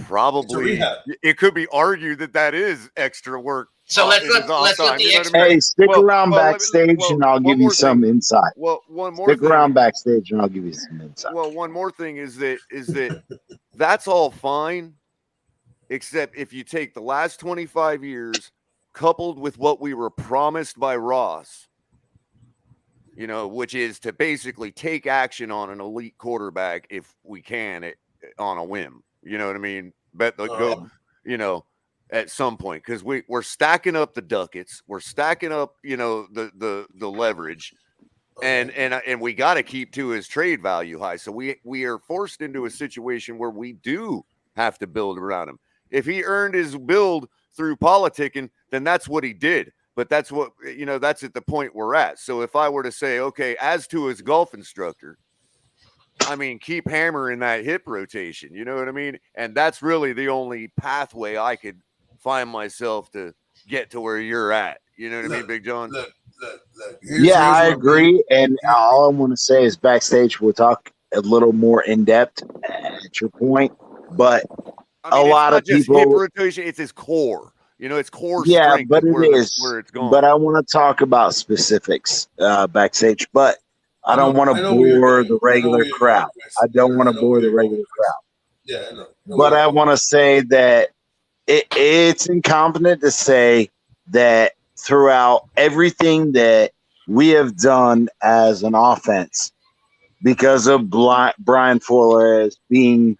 Speaker 3: probably it could be argued that is extra work.
Speaker 1: So let's let the expert.
Speaker 4: Hey, stick around backstage and I'll give you some insight.
Speaker 3: Well,
Speaker 4: stick around backstage and I'll give you some insight.
Speaker 3: Well, one more thing is that that's all fine, except if you take the last 25 years coupled with what we were promised by Ross, you know, which is to basically take action on an elite quarterback if we can on a whim. You know what I mean? Bet the go, you know, at some point, because we're stacking up the ducats, we're stacking up, you know, the leverage, and we got to keep to his trade value high. So we are forced into a situation where we do have to build around him. If he earned his build through politicking, then that's what he did. But that's what, you know, that's at the point we're at. So if I were to say, okay, as to his golf instructor, I mean, keep hammering that hip rotation, you know what I mean? And that's really the only pathway I could find myself to get to where you're at. You know what I mean, Big John?
Speaker 14: Look.
Speaker 4: Yeah, I agree. And all I want to say is backstage, we'll talk a little more in depth at your point. But
Speaker 3: I mean,
Speaker 4: a lot of people,
Speaker 3: hip rotation, it's his core. You know, it's core
Speaker 4: yeah,
Speaker 3: strength.
Speaker 4: but
Speaker 3: where it's going.
Speaker 4: But I want to talk about specifics backstage. But I don't want to bore the regular crowd. I don't want to bore the regular crowd.
Speaker 14: Yeah, I know.
Speaker 4: But I want to say that it's incompetent to say that throughout everything that we have done as an offense, because of Brian Flores being,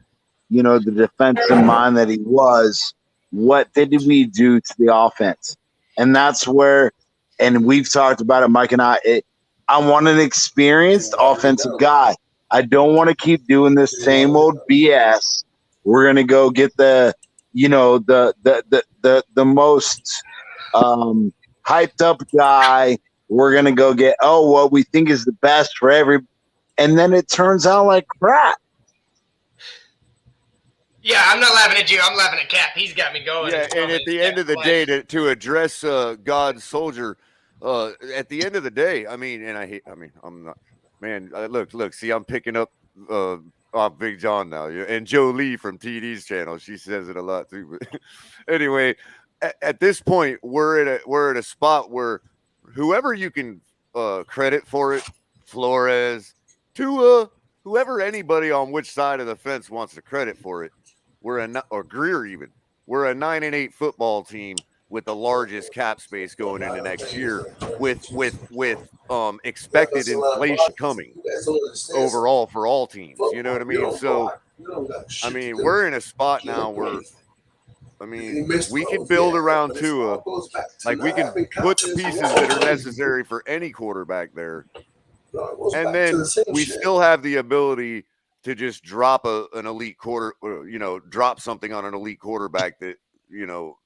Speaker 4: you know, the defensive mind that he was, what did we do to the offense? And that's where, and we've talked about it, Mike and I want an experienced offensive guy. I don't want to keep doing this same old BS. We're going to go get the, you know, the most hyped up guy. We're going to go get, what we think is the best for every, and then it turns out like crap.
Speaker 1: Yeah, I'm not laughing at you. I'm laughing at Cap. He's got me going.
Speaker 3: Yeah, and at the end of the day, to address God's soldier, at the end of the day, I mean, I'm not, man, look, see, I'm picking up off Big John now, and Joe Lee from TD's channel. She says it a lot too. But anyway, at this point, we're at a spot where whoever you can credit for it, Flores, Tua, whoever, anybody on which side of the fence wants to credit for it, or Greer even, we're a 9-8 football team with the largest cap space going into next year, with expected inflation coming overall for all teams. You know what I mean? So, I mean, we're in a spot now where, I mean, we can build around Tua, like we can put the pieces that are necessary for any quarterback there, and then we still have the ability to just drop an elite drop something on an elite quarterback that, you know,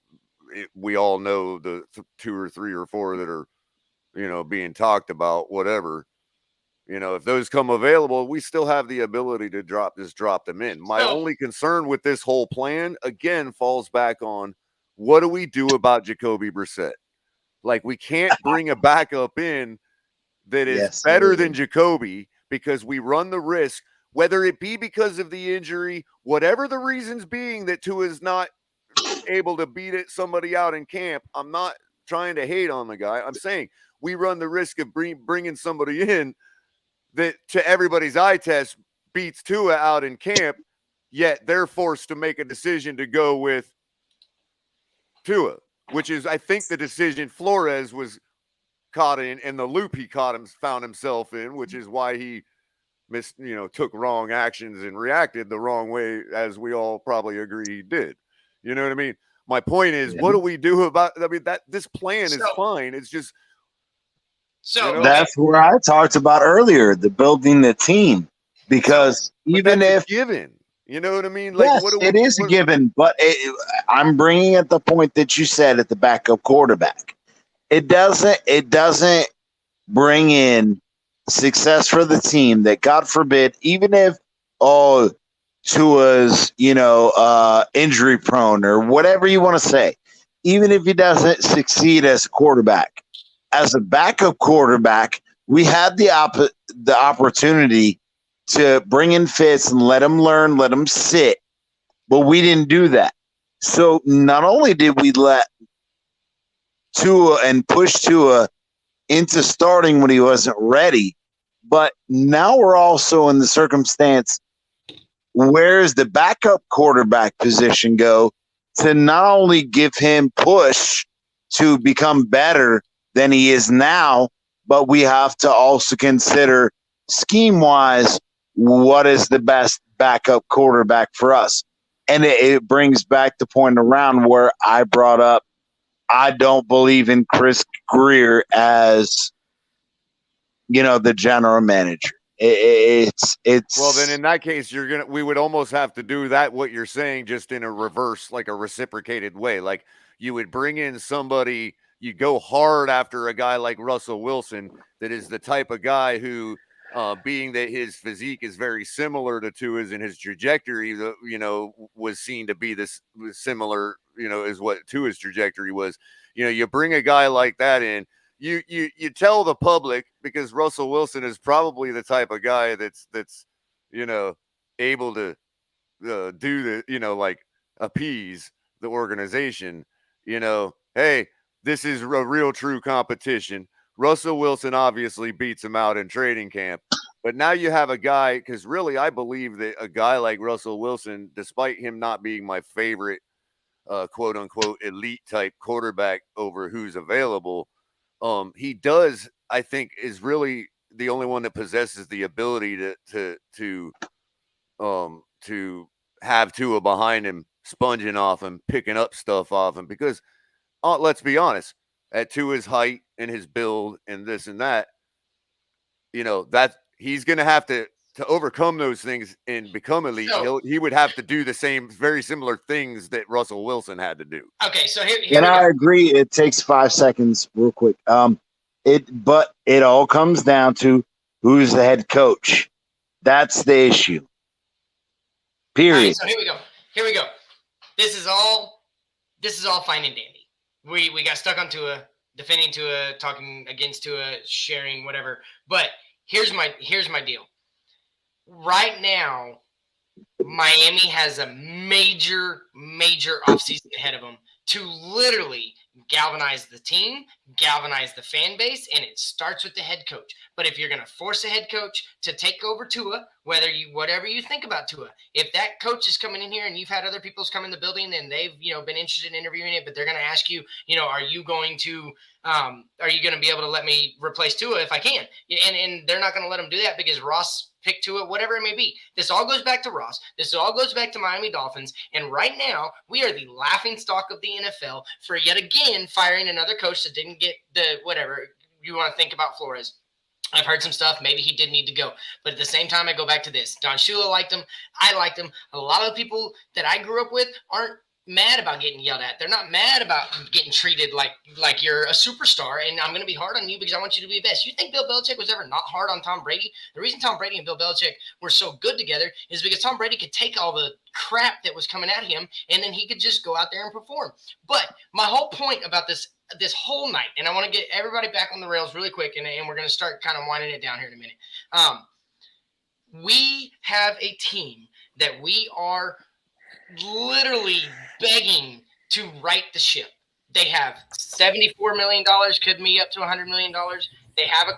Speaker 3: we all know the 2 or 3 or 4 that are, you know, being talked about, whatever, you know, if those come available, we still have the ability to drop them in. My only concern with this whole plan, again, falls back on, what do we do about Jacoby Brissett? Like, we can't bring a backup in that is
Speaker 4: Yes,
Speaker 3: better
Speaker 4: it
Speaker 3: than
Speaker 4: is.
Speaker 3: Jacoby, because we run the risk, whether it be because of the injury, whatever the reasons being that Tua is not able to beat somebody out in camp. I'm not trying to hate on the guy. I'm saying we run the risk of bringing somebody in that to everybody's eye test beats Tua out in camp, yet they're forced to make a decision to go with Tua, which is, I think, the decision Flores was caught in, and the loop he found himself in, which is why he took wrong actions and reacted the wrong way, as we all probably agree he did. You know what I mean? My point is, what do we do about? I mean, that this plan is fine. It's just
Speaker 4: that's where I talked about earlier, the building the team, because even if
Speaker 3: given, you know what I mean? Like,
Speaker 4: yes, it is a given, but I'm bringing at the point that you said at the backup quarterback. It doesn't bring in success for the team that, God forbid, even if Tua's injury prone or whatever you want to say, even if he doesn't succeed as a quarterback, as a backup quarterback, we had the opportunity to bring in Fitz and let him learn, let him sit, but we didn't do that. So not only did we let Tua and push Tua into starting when he wasn't ready, but now we're also in the circumstance, where does the backup quarterback position go to not only give him push to become better than he is now, but we have to also consider scheme-wise, what is the best backup quarterback for us? And it brings back the point around where I brought up, I don't believe in Chris Greer as, the general manager. It's
Speaker 3: well, then in that case, we would almost have to do that, what you're saying, just in a reverse, like a reciprocated way. Like, you would bring in somebody, you go hard after a guy like Russell Wilson, that is the type of guy who, being that his physique is very similar to Tua's and his trajectory, was seen to be this similar, is what Tua's trajectory was. You bring a guy like that in, you tell the public, because Russell Wilson is probably the type of guy that's able to do the appease the organization. Hey, this is a real true competition. Russell Wilson obviously beats him out in training camp, but now you have a guy, because really I believe that a guy like Russell Wilson, despite him not being my favorite quote unquote elite type quarterback over who's available, he does, I think, is really the only one that possesses the ability to have Tua behind him, sponging off him, picking up stuff off him. Because let's be honest, at Tua's height and his build and this and that, that he's going to have to overcome those things and become elite. He would have to do the same, very similar things that Russell Wilson had to do.
Speaker 1: Okay, so here
Speaker 4: and I agree. It takes 5 seconds, real quick. But it all comes down to who's the head coach. That's the issue. Period.
Speaker 1: All right, so here we go. This is all fine and dandy. We got stuck on Tua, defending Tua, talking against Tua, sharing whatever. But here's my deal. Right now, Miami has a major offseason ahead of them to literally galvanize the team, galvanize the fan base, and it starts with the head coach. But if you're going to force a head coach to take over Tua, whatever you think about Tua, if that coach is coming in here and you've had other people come in the building and they've been interested in interviewing it, but they're going to ask you, are you going to be able to let me replace Tua if I can? And they're not going to let them do that because Ross picked Tua, whatever it may be. This all goes back to Ross. This all goes back to Miami Dolphins. And right now, we are the laughing stock of the NFL for yet again firing another coach that didn't get the whatever you want to think about Flores. I've heard some stuff. Maybe he did need to go. But at the same time, I go back to this. Don Shula liked him. I liked him. A lot of the people that I grew up with aren't mad about getting yelled at. They're not mad about getting treated like you're a superstar and I'm going to be hard on you because I want you to be the best. You think Bill Belichick was ever not hard on Tom Brady? The reason Tom Brady and Bill Belichick were so good together is because Tom Brady could take all the crap that was coming at him and then he could just go out there and perform. But my whole point about this this whole night, and I want to get everybody back on the rails really quick, and we're going to start kind of winding it down here in a minute. We have a team that we are literally begging to right the ship. They have $74 million, could be up to $100 million. They have a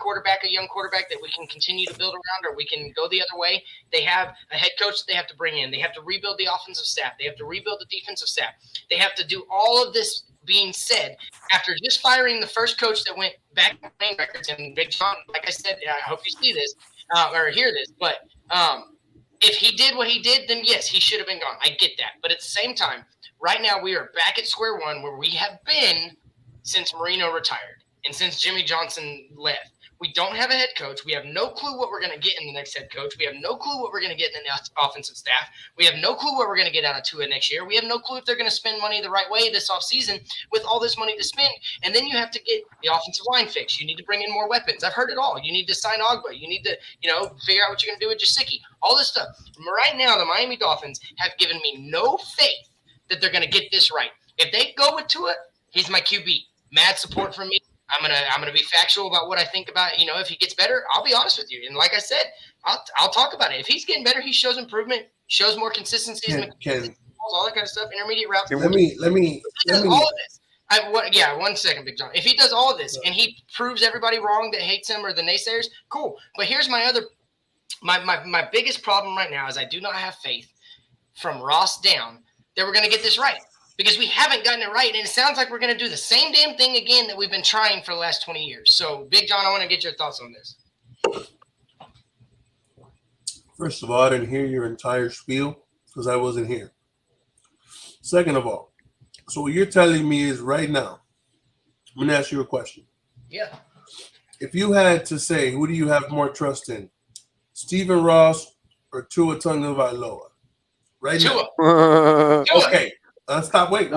Speaker 1: young quarterback that we can continue to build around, or we can go the other way. They have a head coach that they have to bring in. They have to rebuild the offensive staff. They have to rebuild the defensive staff. They have to do all of this. Being said, after just firing the first coach that went back to playing records, and Big John, like I said, I hope you see this or hear this, but if he did what he did, then yes, he should have been gone. I get that. But at the same time, right now we are back at square one where we have been since Marino retired and since Jimmy Johnson left. We don't have a head coach. We have no clue what we're going to get in the next head coach. We have no clue what we're going to get in the offensive staff. We have no clue what we're going to get out of Tua next year. We have no clue if they're going to spend money the right way this offseason with all this money to spend. And then you have to get the offensive line fixed. You need to bring in more weapons. I've heard it all. You need to sign Ogba. You need to, figure out what you're going to do with Gesicki. All this stuff. Right now, the Miami Dolphins have given me no faith that they're going to get this right. If they go with Tua, he's my QB. Mad support from me. I'm gonna be factual about what I think about, if he gets better, I'll be honest with you. And like I said, I'll talk about it. If he's getting better, he shows improvement, shows more consistency, all that kind of stuff, intermediate routes.
Speaker 14: Let me
Speaker 1: all of this. 1 second, Big John. If he does all of this and he proves everybody wrong that hates him or the naysayers, cool. But here's my biggest problem right now is I do not have faith from Ross down that we're gonna get this right. Because we haven't gotten it right, and it sounds like we're going to do the same damn thing again that we've been trying for the last 20 years. So, Big John, I want to get your thoughts on this.
Speaker 14: First of all, I didn't hear your entire spiel because I wasn't here. Second of all, so what you're telling me is right now, I'm going to ask you a question.
Speaker 1: Yeah.
Speaker 14: If you had to say, who do you have more trust in, Stephen Ross or Tua Tagovailoa? Right
Speaker 1: Tua.
Speaker 14: now. Okay. Stop. Wait.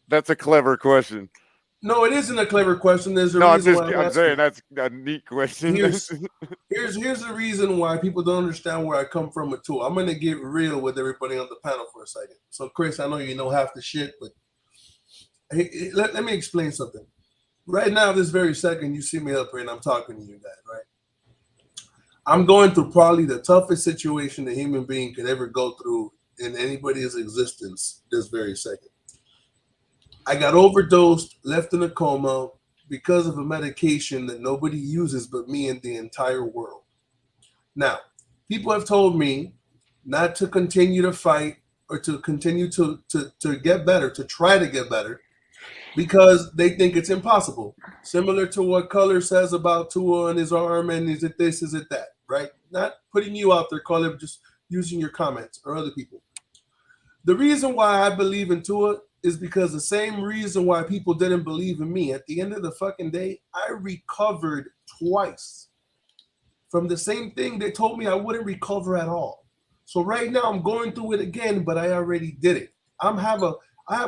Speaker 3: That's a clever question.
Speaker 14: No, it isn't a clever question. There's a reason why I'm saying
Speaker 3: that's a neat question.
Speaker 14: Here's the reason why people don't understand where I come from with Tua. I'm going to get real with everybody on the panel for a second. So, Chris, I know you know half the shit, but hey, let me explain something. Right now, this very second, you see me up here and I'm talking to you guys, right? I'm going through probably the toughest situation a human being could ever go through in anybody's existence this very second. I got overdosed, left in a coma because of a medication that nobody uses but me in the entire world. Now, people have told me not to continue to fight or to continue to get better, to try to get better, because they think it's impossible. Similar to what Color says about Tua and his arm and is it this, is it that, right? Not putting you out there, Color, just using your comments or other people. The reason why I believe in Tua is because the same reason why people didn't believe in me. At the end of the fucking day, I recovered twice from the same thing they told me I wouldn't recover at all. So right now I'm going through it again, but I already did it. I have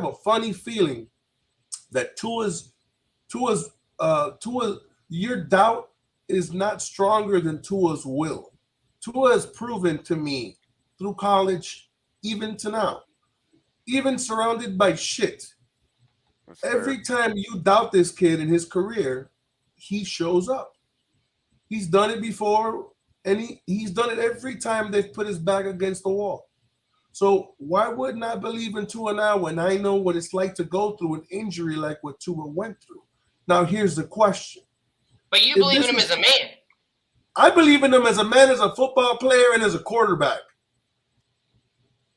Speaker 14: a funny feeling that Tua's your doubt is not stronger than Tua's will. Tua has proven to me through college, even to now, even surrounded by shit. Every time you doubt this kid in his career, he shows up. He's done it before, and he's done it every time they've put his back against the wall. So why wouldn't I believe in Tua now when I know what it's like to go through an injury like what Tua went through? Now, here's the question.
Speaker 1: But you believe in him as a man.
Speaker 14: I believe in him as a man, as a football player, and as a quarterback.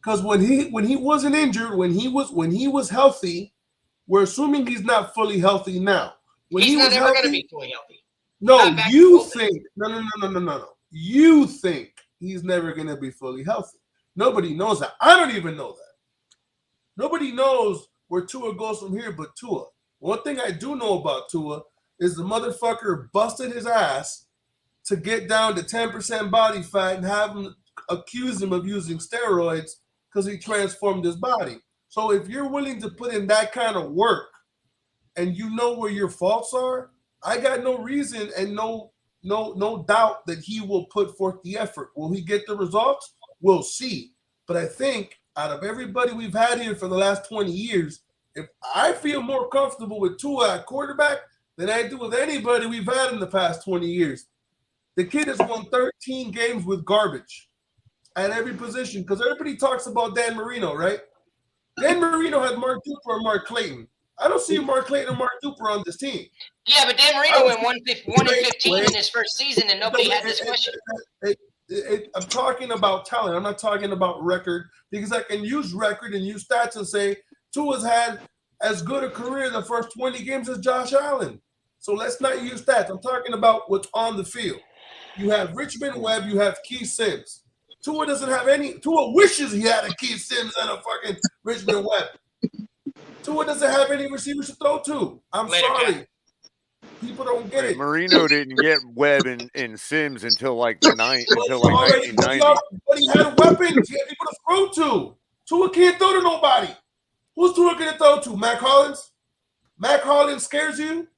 Speaker 14: Because when he wasn't injured, when he was healthy, we're assuming he's not fully healthy now. When
Speaker 1: he's
Speaker 14: he
Speaker 1: not
Speaker 14: was
Speaker 1: ever
Speaker 14: healthy,
Speaker 1: going to be fully healthy.
Speaker 14: No, you think no. You think he's never going to be fully healthy. Nobody knows that. I don't even know that. Nobody knows where Tua goes from here but Tua. One thing I do know about Tua is the motherfucker busted his ass to get down to 10% body fat and have him accuse him of using steroids because he transformed his body. So if you're willing to put in that kind of work and you know where your faults are, I got no reason and no doubt that he will put forth the effort. Will he get the results? We'll see. But I think out of everybody we've had here for the last 20 years, If I feel more comfortable with Tua at quarterback than I do with anybody we've had in the past 20 years. The kid has won 13 games with garbage at every position because everybody talks about Dan Marino, right? Dan Marino had Mark Duper and Mark Clayton. I don't see Mark Clayton and Mark Duper on this team.
Speaker 1: Yeah, but Dan Marino went 1-15 in his first season, and nobody had this question.
Speaker 14: I'm talking about talent. I'm not talking about record because I can use record and use stats and say Tua's had as good a career in the first 20 games as Josh Allen. So let's not use stats. I'm talking about what's on the field. You have Richmond Webb. You have Keith Sims. Tua doesn't have any. Tua wishes he had a Keith Sims and a fucking Richmond Webb. Tua doesn't have any receivers to throw to. I'm sorry. People don't get it.
Speaker 3: Marino didn't get Webb and Sims until like 1990.
Speaker 14: But he had weapons. He had people to throw to. Tua can't throw to nobody. Who's Tua going to throw to? Mac Hollins? Mac Hollins scares you?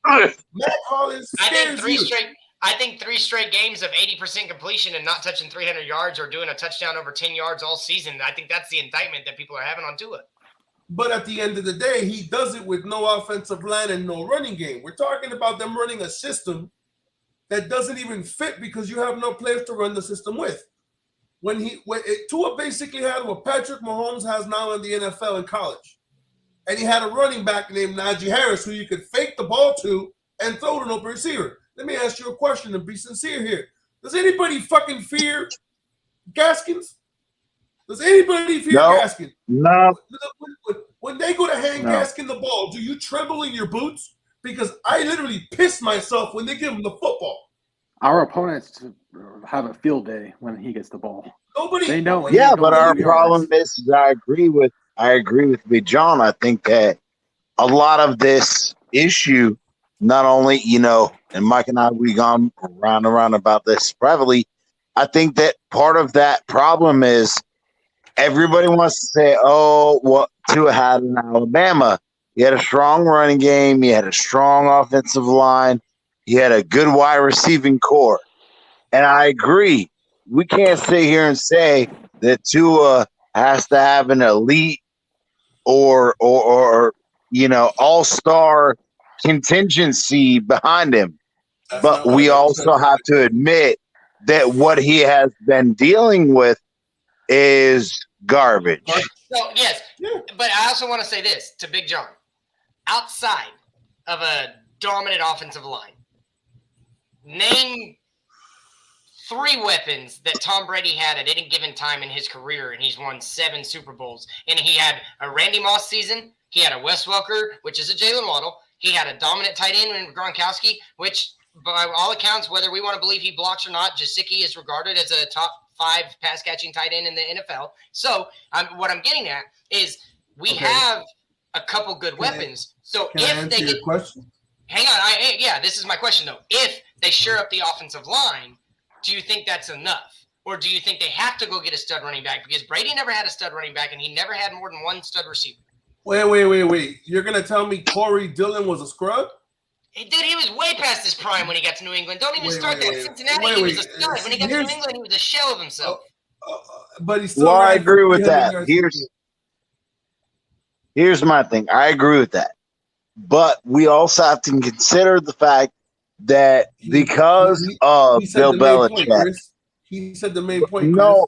Speaker 14: Mac Hollins scares you.
Speaker 1: I think 3 straight games of 80% completion and not touching 300 yards or doing a touchdown over 10 yards all season. I think that's the indictment that people are having on Tua.
Speaker 14: But at the end of the day, he does it with no offensive line and no running game. We're talking about them running a system that doesn't even fit because you have no players to run the system with. Tua basically had what Patrick Mahomes has now in the NFL and college. And he had a running back named Najee Harris who you could fake the ball to and throw to an open receiver. Let me ask you a question and be sincere here. Does anybody fucking fear Gaskins? Does anybody fear Gaskins?
Speaker 4: No.
Speaker 14: When they go to hand Gaskin the ball, do you tremble in your boots? Because I literally piss myself when they give him the football.
Speaker 13: Our opponents have a field day when he gets the ball.
Speaker 14: They
Speaker 13: know.
Speaker 4: Yeah, but our problem is I agree with Big John. I think that a lot of this issue, not only, and Mike and I, we gone round and round about this privately. I think that part of that problem is everybody wants to say, oh, what Tua had in Alabama. He had a strong running game. He had a strong offensive line. He had a good wide receiving core. And I agree. We can't sit here and say that Tua has to have an elite or all-star contingency behind him. But we also have to admit that what he has been dealing with is garbage.
Speaker 1: So, yes, but I also want to say this to Big John. Outside of a dominant offensive line, name 3 weapons that Tom Brady had at any given time in his career, and he's won 7 Super Bowls. And he had a Randy Moss season. He had a Wes Welker, which is a Jalen Waddle. He had a dominant tight end in Gronkowski, which, by all accounts, whether we want to believe he blocks or not, Gesicki is regarded as a top 5 pass-catching tight end in the NFL. So what I'm getting at is we have a couple good weapons. So if they get
Speaker 14: question,
Speaker 1: hang on, this is my question though. If they shore up the offensive line, do you think that's enough, or do you think they have to go get a stud running back? Because Brady never had a stud running back, and he never had more than 1 stud receiver.
Speaker 14: Wait. You're gonna tell me Corey Dillon was a scrub?
Speaker 1: Hey, dude, he was way past his prime when he got to New England. Don't even start that. Cincinnati, he was a stud. When he got to New England, he was a shell of himself.
Speaker 14: But he's still.
Speaker 4: Well, I agree with that. Here's my thing. I agree with that. But we also have to consider the fact that because of Bill Belichick.
Speaker 14: He said the main point.
Speaker 4: No.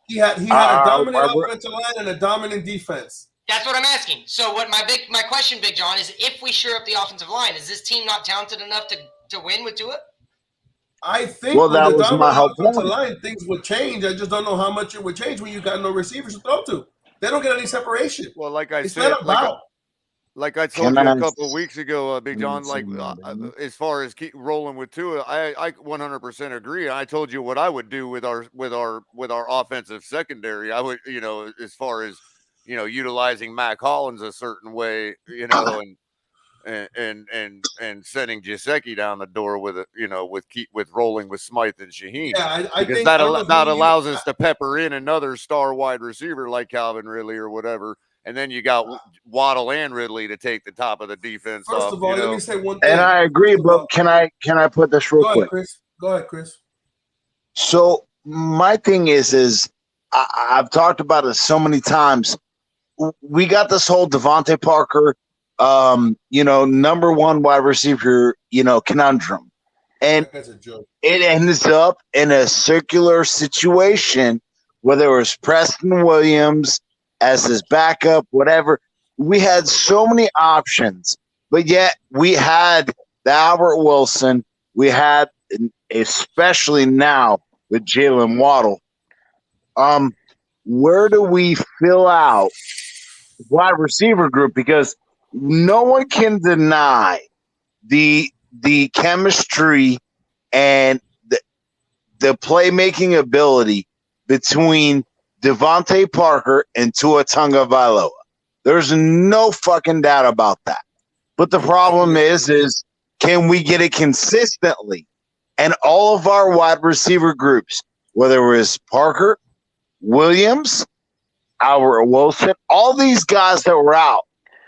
Speaker 14: He had a dominant offensive line and a dominant defense.
Speaker 1: That's what I'm asking. So what my question, Big John, is if we shore up the offensive line, is this team not talented enough to win with Tua?
Speaker 14: I think with the dominant offensive line, things would change. I just don't know how much it would change when you got no receivers to throw to. They don't get any separation.
Speaker 3: Well, like I
Speaker 14: it's
Speaker 3: said,
Speaker 14: not about.
Speaker 3: Like I told you a couple of weeks ago, Big John, as far as keep rolling with Tua, I 100% agree. I told you what I would do with our offensive secondary. I would, as far as, utilizing Mac Hollins a certain way, and sending Gesicki down the door with it, with rolling with Smythe and Shaheen.
Speaker 14: Yeah, I
Speaker 3: because
Speaker 14: think
Speaker 3: that allows us to pepper in another star wide receiver like Calvin Ridley or whatever. And then you got Waddle and Ridley to take the top of the defense.
Speaker 14: First of all, let me say one thing.
Speaker 4: And I agree, but can I put this real quick?
Speaker 14: Go ahead, Chris.
Speaker 4: So my thing is I've talked about it so many times. we got this whole Devontae Parker, number one wide receiver, conundrum. And
Speaker 14: That's a joke.
Speaker 4: it ends up in a circular situation where there was Preston Williams as his backup, whatever. We had so many options, but yet we had the Albert Wilson. We had, especially now with Jalen Waddle. Where do we fill out wide receiver group? Because no one can deny the chemistry and the playmaking ability between Devontae Parker and Tua Tagovailoa. There's no fucking doubt about that. But the problem is can we get it consistently? And all of our wide receiver groups, whether it was Parker, Williams, Albert Wilson, all these guys that were out.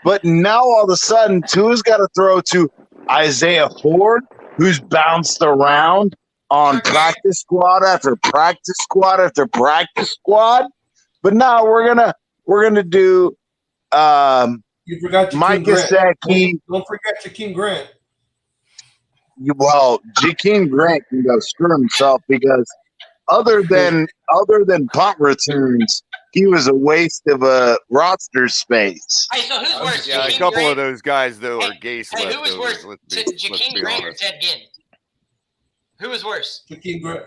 Speaker 4: But now all of a sudden, Tua's got to throw to Isaiah Ford, who's bounced around on practice squad after practice squad after practice squad. But now we're gonna do
Speaker 14: You forgot Jakeem
Speaker 4: Mike
Speaker 14: Grant.
Speaker 4: Gesicki.
Speaker 14: Don't forget Jakeem Grant.
Speaker 4: Well, Jakeem Grant can go screw himself because other than punt returns, he was a waste of a roster space.
Speaker 1: Hey, so who's worse?
Speaker 3: Yeah, a
Speaker 1: Jakeem
Speaker 3: couple
Speaker 1: Grant?
Speaker 3: of those guys though are gay
Speaker 1: Hey, who was
Speaker 3: leftovers.
Speaker 1: worse?
Speaker 3: Let's
Speaker 1: Jakeem
Speaker 3: be
Speaker 1: Grant or
Speaker 3: honest.
Speaker 1: Ted Ginn? Who was worse?
Speaker 14: Jakeem Grant.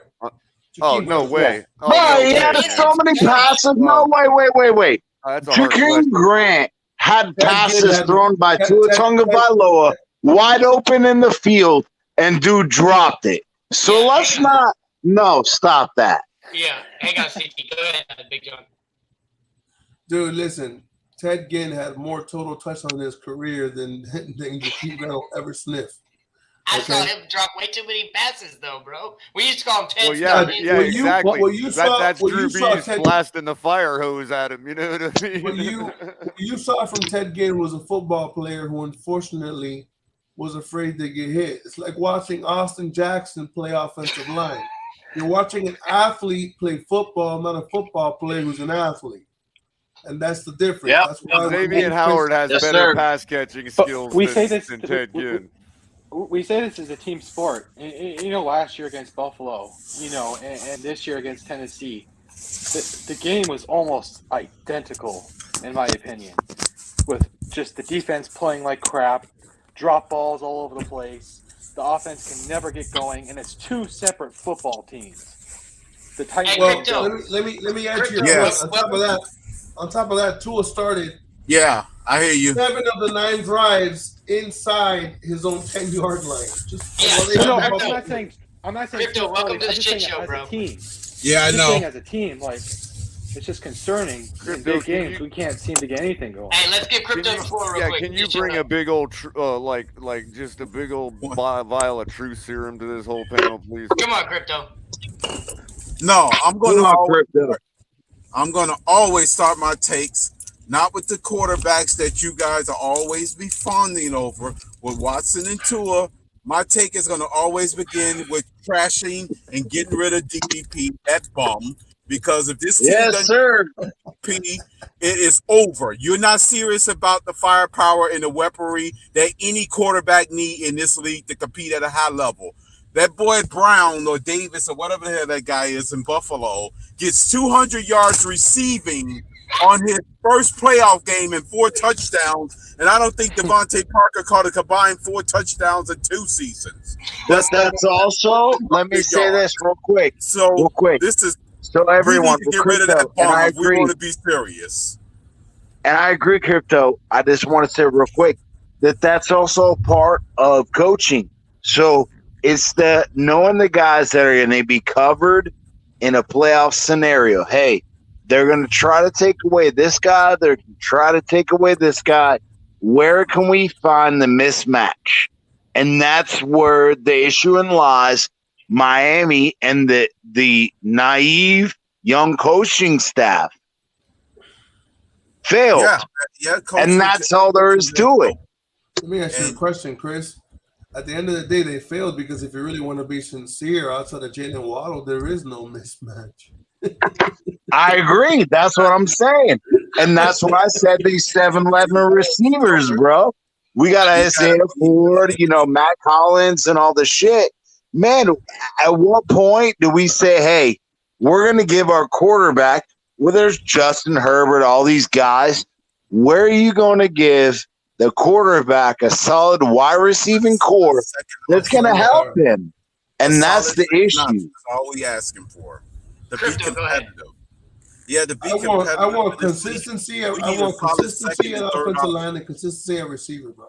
Speaker 3: Oh, no way. Oh,
Speaker 4: Bro,
Speaker 3: no
Speaker 4: he
Speaker 3: way,
Speaker 4: had
Speaker 3: man.
Speaker 4: so many passes. No, wait.
Speaker 3: That's a hard
Speaker 4: Jakeem
Speaker 3: question.
Speaker 4: Grant had passes
Speaker 14: had-
Speaker 4: thrown by
Speaker 14: Ted-
Speaker 4: Tua
Speaker 14: Ted-
Speaker 4: Tagovailoa wide open in the field, and dude dropped it. So let's not. No, stop that.
Speaker 1: Yeah, hang on, CT. Go ahead, Big John.
Speaker 14: Dude, listen. Ted Ginn had more total touchdowns in his career than Jakeem Grant will ever sniff.
Speaker 1: I saw him drop way too many passes, though, bro. We used to call him Ted.
Speaker 3: Well, yeah, exactly. That's
Speaker 14: what
Speaker 3: Drew
Speaker 14: you saw
Speaker 3: Brees
Speaker 14: Ted-
Speaker 3: blasting the fire hose at him. You know what I mean?
Speaker 14: What you saw from Ted Ginn was a football player who unfortunately was afraid to get hit. It's like watching Austin Jackson play offensive line. You're watching an athlete play football, not a football player who's an athlete. And that's the difference.
Speaker 15: Yep.
Speaker 14: That's why
Speaker 3: Xavier Howard has
Speaker 15: Yes,
Speaker 3: better
Speaker 15: sir.
Speaker 3: pass catching skills
Speaker 13: we say
Speaker 3: than,
Speaker 13: this-
Speaker 3: than Ted Ginn.
Speaker 13: We say this is a team sport. Last year against Buffalo, and this year against Tennessee, the game was almost identical, in my opinion, with just the defense playing like crap, drop balls all over the place. The offense can never get going, and it's two separate football teams. The Titans.
Speaker 14: Well, let me answer your question. On top of that, Tua started.
Speaker 16: Yeah, I hear you.
Speaker 14: 7 of the 9 drives inside his own 10-yard line.
Speaker 13: I'm not saying.
Speaker 1: Crypto, welcome to the shit show,
Speaker 13: as
Speaker 1: bro.
Speaker 13: a team.
Speaker 16: Yeah, I
Speaker 13: I'm just
Speaker 16: know.
Speaker 13: saying as a team, it's just concerning. In big games, we can't seem to get anything going.
Speaker 1: Hey, let's give Crypto the floor real quick.
Speaker 3: Can you bring a big old, just a big old vial of truth serum to this whole panel, please?
Speaker 1: Come on, Crypto.
Speaker 16: No, I'm gonna always start my takes not with the quarterbacks that you guys are always be fawning over with Watson and Tua. My take is gonna always begin with trashing and getting rid of DDP, that bum. Because if this team doesn't DDP, it is over. You're not serious about the firepower and the weaponry that any quarterback need in this league to compete at a high level. That boy Brown or Davis or whatever the hell that guy is in Buffalo gets 200 yards receiving on his first playoff game and 4 touchdowns. And I don't think Devontae Parker caught a combined 4 touchdowns in 2 seasons.
Speaker 4: That's also, let me say this real quick.
Speaker 16: This is
Speaker 4: so everyone,
Speaker 16: we need to get rid of that
Speaker 4: and
Speaker 16: bomb
Speaker 4: I
Speaker 16: if we
Speaker 4: agree.
Speaker 16: want to be serious.
Speaker 4: And I agree, Crypto. I just want to say real quick that that's also part of coaching. So it's the knowing the guys that are going to be covered in a playoff scenario. Hey, they're going to try to take away this guy. They're going to try to take away this guy. Where can we find the mismatch? And that's where the issue lies. Miami and the naive young coaching staff failed. And that's all there is to it.
Speaker 14: Let me ask you a question, Chris. At the end of the day, they failed because if you really want to be sincere, outside of Jalen Waddle, there is no mismatch.
Speaker 4: I agree. That's what I'm saying. And that's why I said these 7-11 receivers, bro. We got Isaiah Ford, Matt Collins and all the shit. Man, at what point do we say, hey, we're going to give our quarterback, well, there's Justin Herbert, all these guys. Where are you going to give the quarterback a solid wide receiving core that's going to help him? And that's the issue.
Speaker 16: That's all we asking for. To be competitive. Yeah, to be competitive.
Speaker 14: I want consistency. I want consistency at offensive line and consistency at receiver, bro.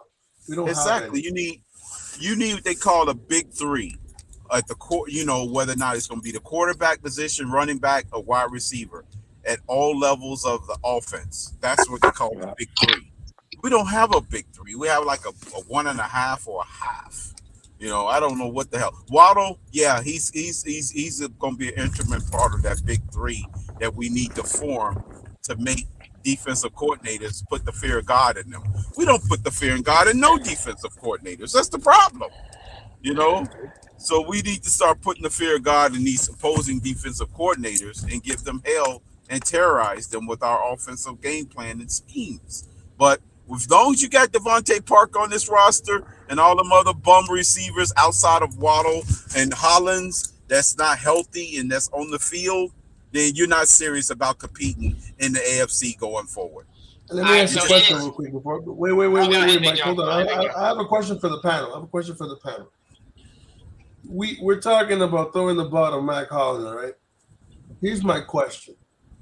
Speaker 14: We don't have
Speaker 16: you need what they call a big three at the court. Whether or not it's going to be the quarterback position, running back, or wide receiver at all levels of the offense. That's what they call the big three. We don't have a big three. We have like a 1.5 or a half. I don't know what the hell. Waddle, yeah, he's going to be an integral part of that big three that we need to form to make defensive coordinators put the fear of God in them. We don't put the fear of God in no defensive coordinators. That's the problem, So we need to start putting the fear of God in these opposing defensive coordinators and give them hell and terrorize them with our offensive game plan and schemes. But as long as you got Devontae Parker on this roster and all them other bum receivers outside of Waddle and Hollins that's not healthy and that's on the field, then you're not serious about competing in the AFC going forward.
Speaker 14: Let me ask you a question real quick before. Wait, Mike. Hold on. I have a question for the panel. We're talking about throwing the ball to Mac Hollins, right? Here's my question.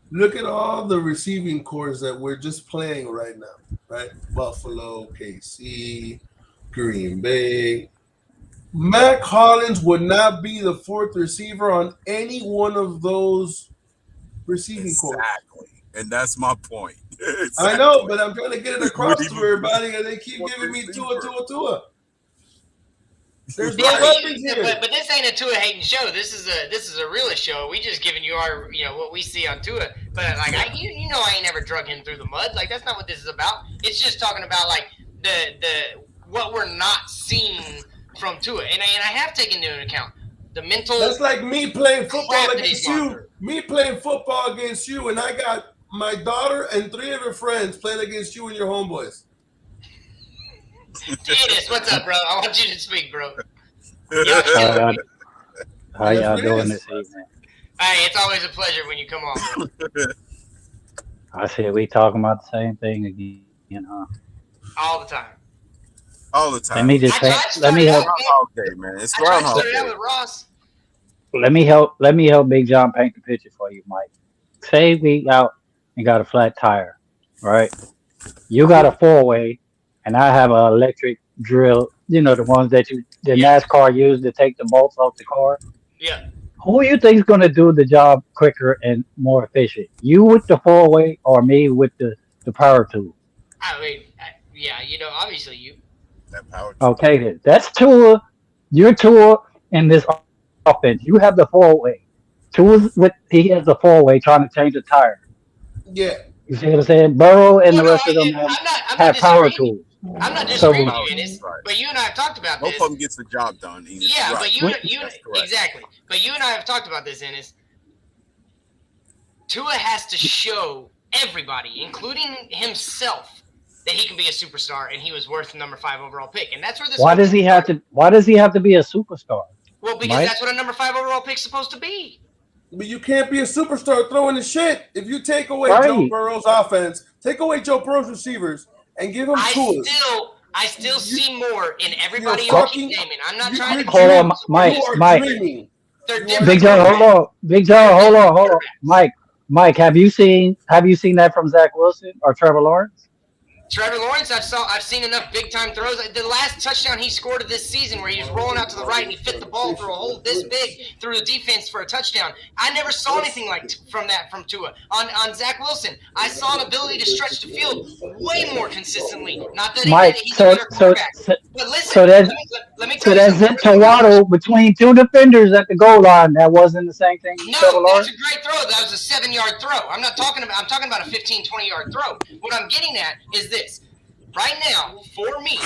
Speaker 14: Look at all the receiving cores that we're just playing right now, right? Buffalo, KC, Green Bay. Mac Hollins would not be the fourth receiver on any one of those receiving cores.
Speaker 16: Exactly. And that's my point. Exactly.
Speaker 14: I know, but I'm trying to get it across to everybody, and they keep giving me Tua. There's no weapons here.
Speaker 1: But this ain't a Tua hating show. This is a realist show. We just giving you our what we see on Tua. But I ain't never drug him through the mud. Like that's not what this is about. It's just talking about like the what we're not seeing from Tua. And I have taken into account the mental.
Speaker 14: That's like me playing football against you. Me playing football against you, and I got my daughter and 3 of her friends playing against you and your homeboys.
Speaker 1: Dennis, what's up, bro? I want you to speak, bro.
Speaker 15: How y'all doing this evening?
Speaker 1: Hey, it's always a pleasure when you come on, bro.
Speaker 15: I said we talking about the same thing again, huh?
Speaker 1: All the time.
Speaker 16: All the time.
Speaker 15: Let me just say, let me help.
Speaker 16: Okay, man. It's Groundhog Day.
Speaker 1: With Ross.
Speaker 15: Let me help Big John paint the picture for you, Mike. Say we out and got a flat tire, right? You got a 4-way, and I have an electric drill. The ones that the NASCAR use to take the bolts off the car.
Speaker 1: Yeah.
Speaker 15: Who you think is going to do the job quicker and more efficient? You with the 4-way or me with the power tool?
Speaker 1: I mean, obviously you.
Speaker 16: That power tool.
Speaker 15: Okay, then. That's Tua. You're Tua in this offense. You have the 4-way. He has the 4-way trying to change the tire.
Speaker 14: Yeah.
Speaker 15: You see what I'm saying? Burrow and the rest of them have power tools.
Speaker 1: I'm not disagreeing with you, Ennis, but you and I have talked about this.
Speaker 16: Both of them gets the job done.
Speaker 1: Yeah,
Speaker 16: right.
Speaker 1: but you exactly. But you and I have talked about this, Ennis. Tua has to show everybody, including himself, that he can be a superstar, and he was worth the number 5 overall pick. And that's where this.
Speaker 15: Why does he have to be a superstar?
Speaker 1: Well, because that's what a number 5 overall pick's supposed to be.
Speaker 14: But you can't be a superstar throwing the shit. If you take away Joe Burrow's offense, take away Joe Burrow's receivers, and give him tools.
Speaker 1: I still see more in everybody else keep naming. I'm not trying to.
Speaker 15: Hold on, Mike. Big John, hold on. Mike, have you seen that from Zach Wilson or Trevor Lawrence?
Speaker 1: Trevor Lawrence, I've seen enough big time throws. The last touchdown he scored of this season, where he was rolling out to the right and he fit the ball through a hole this big through the defense for a touchdown. I never saw anything like from Tua. On Zach Wilson, I saw an ability to stretch the field way more consistently. Not that he's a better quarterback. But listen, let me tell you something.
Speaker 15: That's it to Waddle between 2 defenders at the goal line. That wasn't the same thing.
Speaker 1: No, that's a great throw. That was a 7-yard throw. I'm talking about a 15, 20-yard throw. What I'm getting at is this. Right now, for me,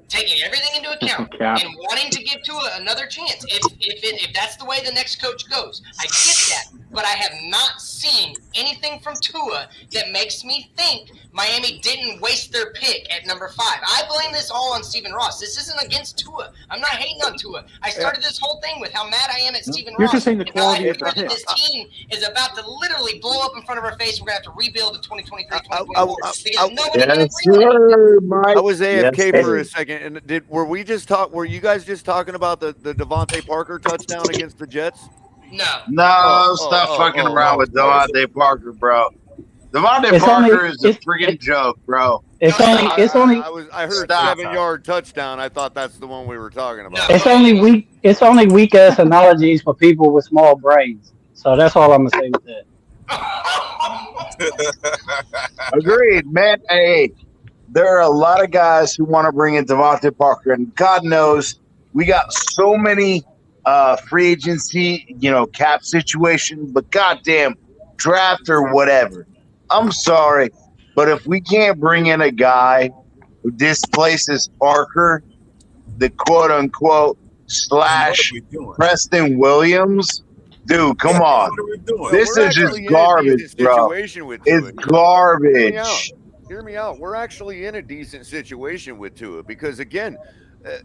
Speaker 1: taking everything into account and wanting to give Tua another chance, if that's the way the next coach goes, I get that. but I have not seen anything from Tua that makes me think Miami didn't waste their pick at number 5. I blame this all on Stephen Ross. This isn't against Tua. I'm not hating on Tua. I started this whole thing with how mad I am at Stephen
Speaker 13: You're
Speaker 1: Ross.
Speaker 13: just saying the
Speaker 1: and how I
Speaker 13: quality of
Speaker 1: fear
Speaker 13: the
Speaker 1: that
Speaker 13: pick.
Speaker 1: this team is about to literally blow up in front of our face. We're going to have to rebuild in 2023, 2024 because nobody can
Speaker 4: Yes,
Speaker 1: agree on anything.
Speaker 4: sir, Mike.
Speaker 3: I was AFK
Speaker 4: Yes,
Speaker 3: for
Speaker 4: sir.
Speaker 3: a second, and were you guys just talking about the Devontae Parker touchdown against the Jets?
Speaker 1: No.
Speaker 4: No, stop fucking around with Devontae Parker, bro. Devontae Parker is a friggin' joke, bro.
Speaker 15: It's only
Speaker 3: I heard
Speaker 4: Stop.
Speaker 3: 7-yard touchdown. I thought that's the one we were talking about.
Speaker 15: it's only weak ass analogies for people with small brains. So that's all I'm gonna say with that.
Speaker 4: Agreed, man. Hey, there are a lot of guys who want to bring in Devontae Parker, and God knows we got so many free agency, cap situation, but goddamn, draft or whatever. I'm sorry, but if we can't bring in a guy who displaces Parker, the quote unquote / Preston Williams, dude, come on. This is just garbage, bro. It's garbage.
Speaker 3: Hear me out. We're actually in a decent situation with Tua because, again,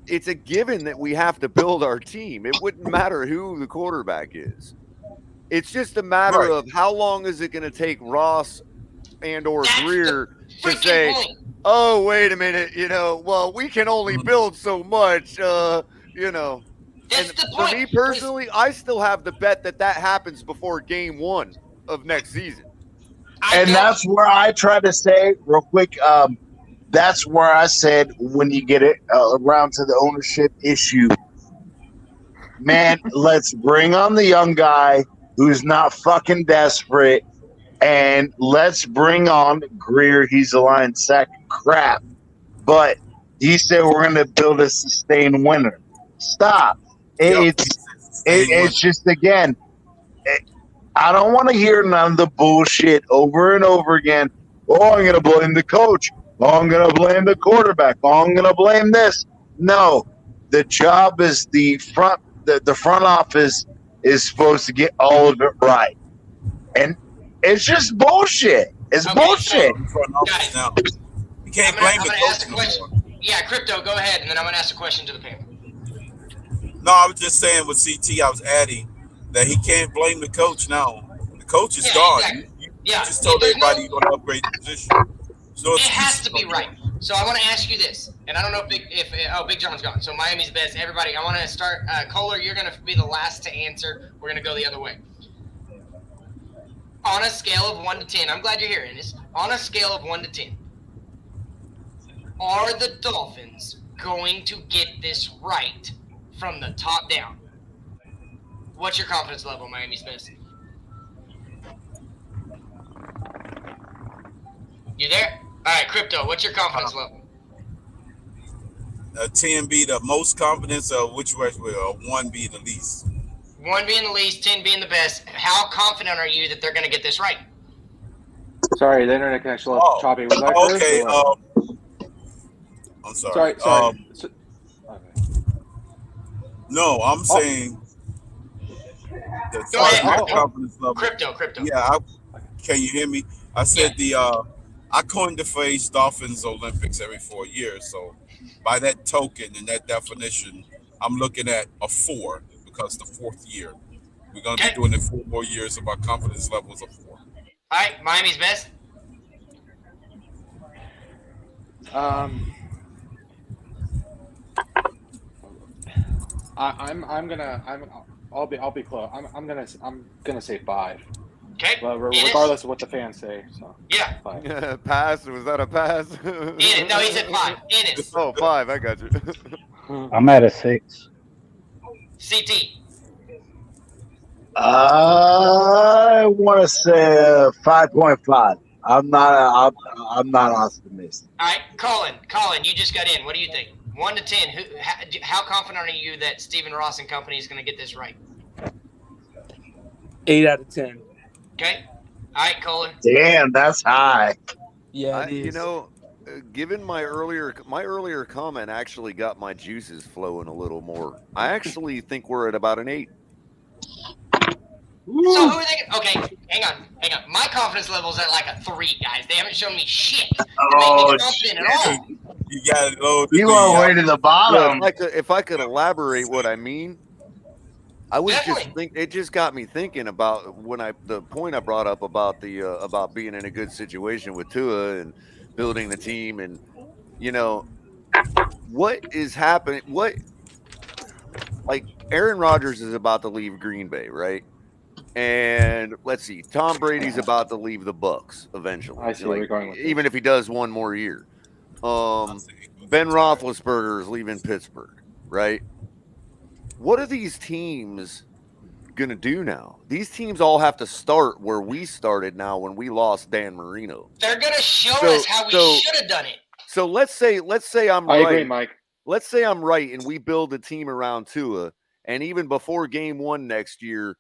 Speaker 3: it's a given that we have to build our team. It wouldn't matter who the quarterback is. It's just a matter of how long is it going to take Ross and or Greer to say, oh, wait a minute, well, we can only build so much,
Speaker 1: That's
Speaker 3: And
Speaker 1: the
Speaker 3: for
Speaker 1: point.
Speaker 3: me personally, I still have the bet that happens before game 1 of next season.
Speaker 4: And that's where I try to say real quick. That's where I said when you get it around to the ownership issue, man, let's bring on the young guy who's not fucking desperate, and let's bring on Greer. He's a line sack crap, but he said we're going to build a sustained winner. Stop. It's just, again, I don't want to hear none of the bullshit over and over again. Oh, I'm going to blame the coach. Oh, I'm going to blame the quarterback. Oh, I'm going to blame this. No, the job is the front office is supposed to get all of it right. And it's just bullshit. It's bullshit.
Speaker 5: You can't blame the coach anymore.
Speaker 1: Yeah, Crypto, go ahead, and then I'm going to ask a question to the panel.
Speaker 16: No, I was just saying with CT, I was adding that he can't blame the coach now. The coach is gone.
Speaker 1: Exactly.
Speaker 16: You just told everybody you're going to upgrade the position.
Speaker 1: It has to be right. So I want to ask you this, and I don't know if Big John's gone. So Miami's best. Everybody, I want to start. Kohler, you're going to be the last to answer. We're going to go the other way. On a scale of 1 to 10, I'm glad you're hearing this. On a scale of 1 to 10, are the Dolphins going to get this right from the top down? What's your confidence level, Miami's best? You there? All right, Crypto, what's your confidence level?
Speaker 16: 10 be the most confidence, which way? 1 be the least.
Speaker 1: 1 being the least, 10 being the best. How confident are you that they're going to get this right?
Speaker 13: Sorry, the internet connection was choppy. Was that
Speaker 16: okay. I'm sorry. No, I'm saying the confidence level.
Speaker 1: Crypto.
Speaker 16: Yeah, can you hear me? I said I coined the phrase Dolphins Olympics every 4 years. So by that token and that definition, I'm looking at a 4 because the 4th year. We're going to be doing it 4 more years, so my confidence level is a 4.
Speaker 1: All right, Miami's best.
Speaker 13: I'll be close. I'm gonna say 5.
Speaker 1: Okay.
Speaker 13: But regardless of what the fans say, so
Speaker 1: yeah.
Speaker 13: 5.
Speaker 3: Pass? Was that a pass?
Speaker 1: No, he said 5. Ennis.
Speaker 3: Oh, 5. I got you.
Speaker 15: I'm at a 6.
Speaker 1: CT.
Speaker 4: I want to say 5.5. I'm not optimistic.
Speaker 1: All right, Colin, you just got in. What do you think? 1 to 10. How confident are you that Stephen Ross and company is going to get this right?
Speaker 7: 8 out of 10.
Speaker 1: Okay. All right, Colin.
Speaker 4: Damn, that's high.
Speaker 7: Yeah,
Speaker 3: given my earlier comment actually got my juices flowing a little more. I actually think we're at about an 8.
Speaker 1: So who are they? Okay, hang on. My confidence level is at like a 3, guys. They haven't shown me shit to make me confident at all.
Speaker 16: You got it low.
Speaker 4: You all way to the
Speaker 3: Well,
Speaker 4: bottom.
Speaker 3: if I could elaborate what I mean, I was just it just got me thinking about the point I brought up about about being in a good situation with Tua and building the team, and what is happening. Like Aaron Rodgers is about to leave Green Bay, right? And let's see, Tom Brady's about to leave the Bucks eventually.
Speaker 13: I see where you're going with this.
Speaker 3: Even if he does one more year. Ben Roethlisberger is leaving Pittsburgh, right? What are these teams gonna do now? These teams all have to start where we started now when we lost Dan Marino.
Speaker 1: They're gonna show us how we should have done it.
Speaker 3: So let's say I'm right.
Speaker 13: I agree, Mike.
Speaker 3: Let's say I'm right and we build a team around Tua, and even before game 1 next year,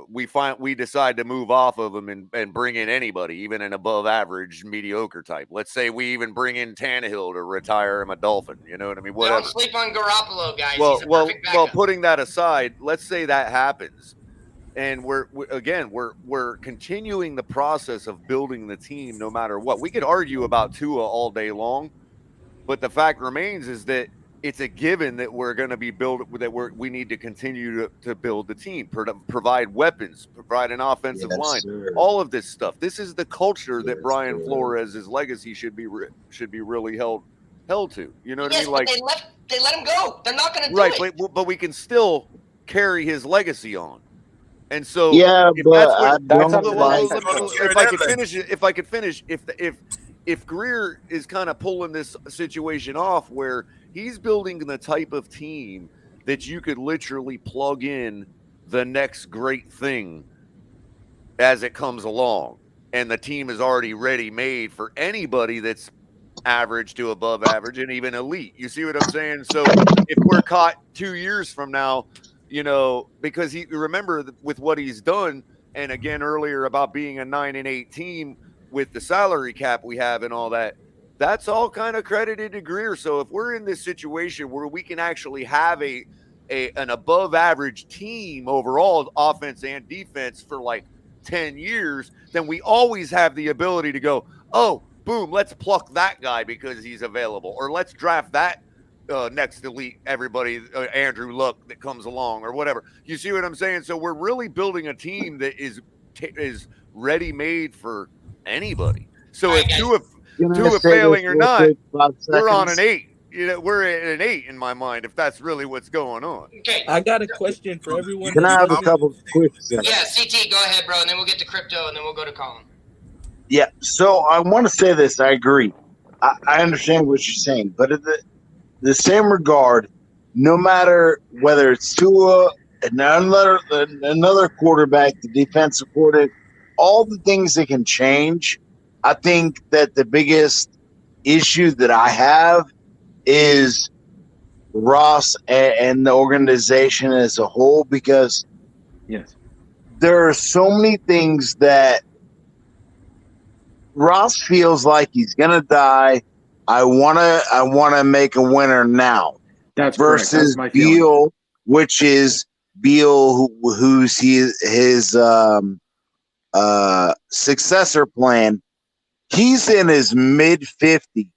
Speaker 3: we decide to move off of him and bring in anybody, even an above average mediocre type. Let's say we even bring in Tannehill to retire him a Dolphin. You know what I mean? Whatever.
Speaker 1: Don't sleep on Garoppolo, guys.
Speaker 3: Well,
Speaker 1: He's a perfect backup.
Speaker 3: putting that aside, let's say that happens, and we're continuing the process of building the team no matter what. We could argue about Tua all day long, but the fact remains is that it's a given that we're going to be we need to continue to build the team, provide weapons, provide an offensive line, all of this stuff. This is the culture that Brian Flores' legacy should be really held to. You know what I mean?
Speaker 1: Like they let him go. They're not going to do
Speaker 3: right,
Speaker 1: it.
Speaker 3: but we can still carry his legacy on. And so, if I could finish, if Greer is kind of pulling this situation off where he's building the type of team that you could literally plug in the next great thing as it comes along, and the team is already ready made for anybody that's average to above average and even elite. You see what I'm saying? So if we're caught 2 years from now, because remember with what he's done, and again earlier about being a 9-8 team with the salary cap we have and all that, that's all kind of credited to Greer. So if we're in this situation where we can actually have an above average team overall, offense and defense, for like 10 years, then we always have the ability to go, oh, boom, let's pluck that guy because he's available, or let's draft that next elite Andrew Luck that comes along, or whatever. You see what I'm saying? So we're really building a team that is ready-made for anybody. So if Tua failing or not, we're on an 8. We're at an 8 in my mind, if that's really what's going on.
Speaker 1: Okay.
Speaker 7: I got a question for everyone.
Speaker 4: Can I have a couple of quick seconds?
Speaker 1: Yeah, CT, go ahead, bro, and then we'll get to crypto, and then we'll go to Colin.
Speaker 4: Yeah, so I want to say this. I agree. I understand what you're saying, but in the same regard, no matter whether it's Tua, another quarterback, the defensive coordinator, all the things that can change, I think that the biggest issue that I have is Ross and the organization as a whole, because there are so many things that Ross feels like he's gonna die. I wanna make a winner now.
Speaker 13: That's
Speaker 4: versus
Speaker 13: my
Speaker 4: Beal, which is Beal, who's his successor plan. He's in his mid-50s.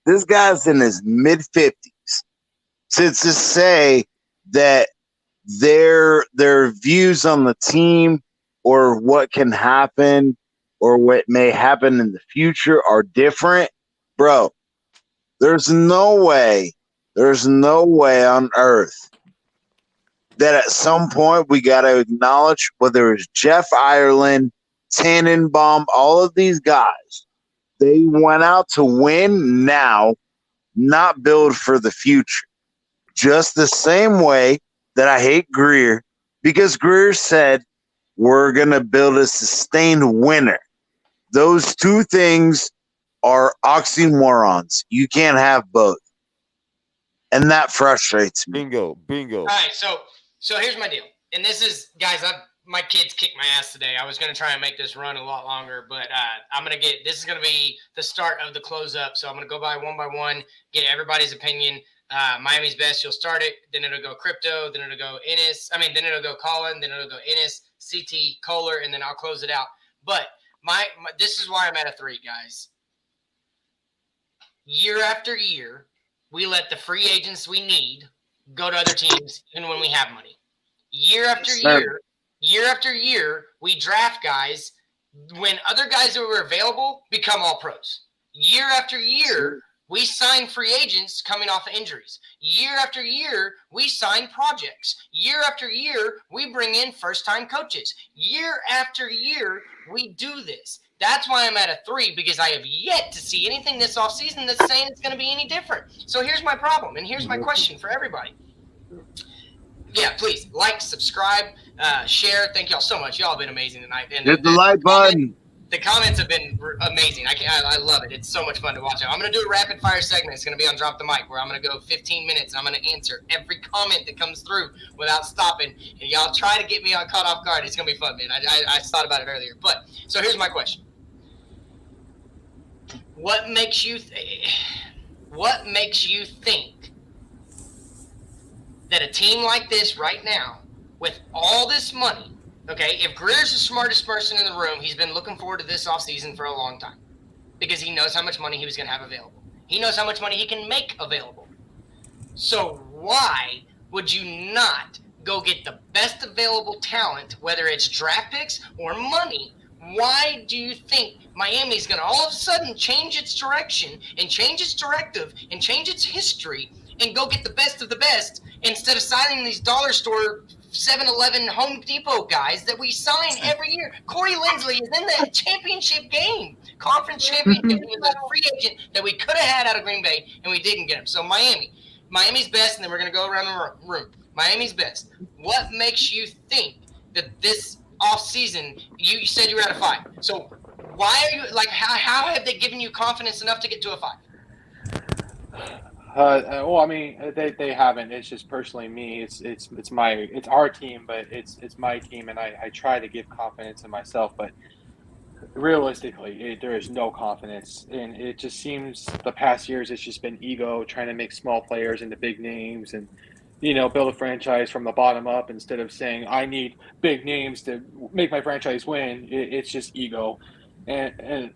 Speaker 4: This guy's in his mid-50s. To say that their views on the team or what can happen or what may happen in the future are different, bro. There's no way on earth that at some point we got to acknowledge, whether it's Jeff Ireland, Tannenbaum, all of these guys, they went out to win now, not build for the future. Just the same way that I hate Greer, because Greer said we're going to build a sustained winner. Those two things are oxymorons. You can't have both. And that frustrates me.
Speaker 3: Bingo.
Speaker 1: All right, so here's my deal. And this is, guys, my kids kicked my ass today. I was going to try and make this run a lot longer, but this is going to be the start of the close up. So I'm going to go by one, get everybody's opinion. Miami's best, you'll start it. Then it'll go Crypto. Then it'll go Ennis. Then it'll go Colin. Then it'll go Ennis, CT, Kohler, and then I'll close it out. But this is why I'm at a 3, guys. Year after year, we let the free agents we need go to other teams even when we have money. Year after year, we draft guys when other guys that were available become all pros. Year after year, we sign free agents coming off of injuries. Year after year, we sign projects. Year after year, we bring in first-time coaches. Year after year, we do this. That's why I'm at a 3, because I have yet to see anything this offseason that's saying it's going to be any different. So here's my problem, and here's my question for everybody. Yeah, please like, subscribe, share. Thank y'all so much. Y'all have been amazing tonight. And
Speaker 4: Hit the like button.
Speaker 1: The comments have been amazing. I love it. It's so much fun to watch. I'm going to do a rapid fire segment. It's going to be on Drop the Mic, where I'm going to go 15 minutes, and I'm going to answer every comment that comes through without stopping. And y'all try to get me caught off guard. It's going to be fun, man. I thought about it earlier. But so here's my question. What makes you think that a team like this right now, with all this money, okay, if Greer's the smartest person in the room, he's been looking forward to this offseason for a long time because he knows how much money he was going to have available. He knows how much money he can make available. So why would you not go get the best available talent, whether it's draft picks or money? Why do you think Miami's going to all of a sudden change its direction and change its directive and change its history and go get the best of the best instead of signing these dollar store 7-Eleven Home Depot guys that we sign every year? Corey Lindsley is in the championship game, conference championship. He was a free agent that we could have had out of Green Bay, and we didn't get him. So Miami's best, and then we're going to go around the room. Miami's best. What makes you think that this offseason, you said you were at a 5. So why are you, how have they given you confidence enough to get to a 5?
Speaker 13: Well, I mean, they haven't. It's just personally me. It's our team, but it's my team, and I try to give confidence in myself. But realistically, there is no confidence, and it just seems the past years it's just been ego, trying to make small players into big names, and build a franchise from the bottom up instead of saying I need big names to make my franchise win. It's just ego. And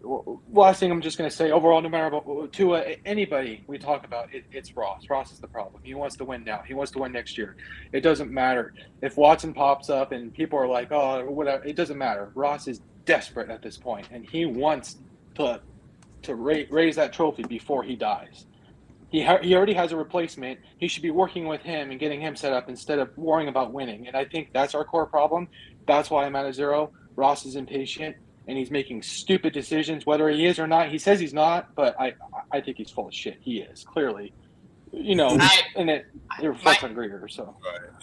Speaker 13: last thing I'm just going to say, overall, no matter to anybody we talk about, it's Ross. Ross is the problem. He wants to win now. He wants to win next year. It doesn't matter if Watson pops up and people are like, oh, whatever. It doesn't matter. Ross is desperate at this point, and he wants to raise that trophy before he dies. He already has a replacement. He should be working with him and getting him set up instead of worrying about winning. And I think that's our core problem. That's why I'm at a 0. Ross is impatient, and he's making stupid decisions, whether he is or not. He says he's not, but I think he's full of shit. He is, clearly. And it reflects on Greer. So.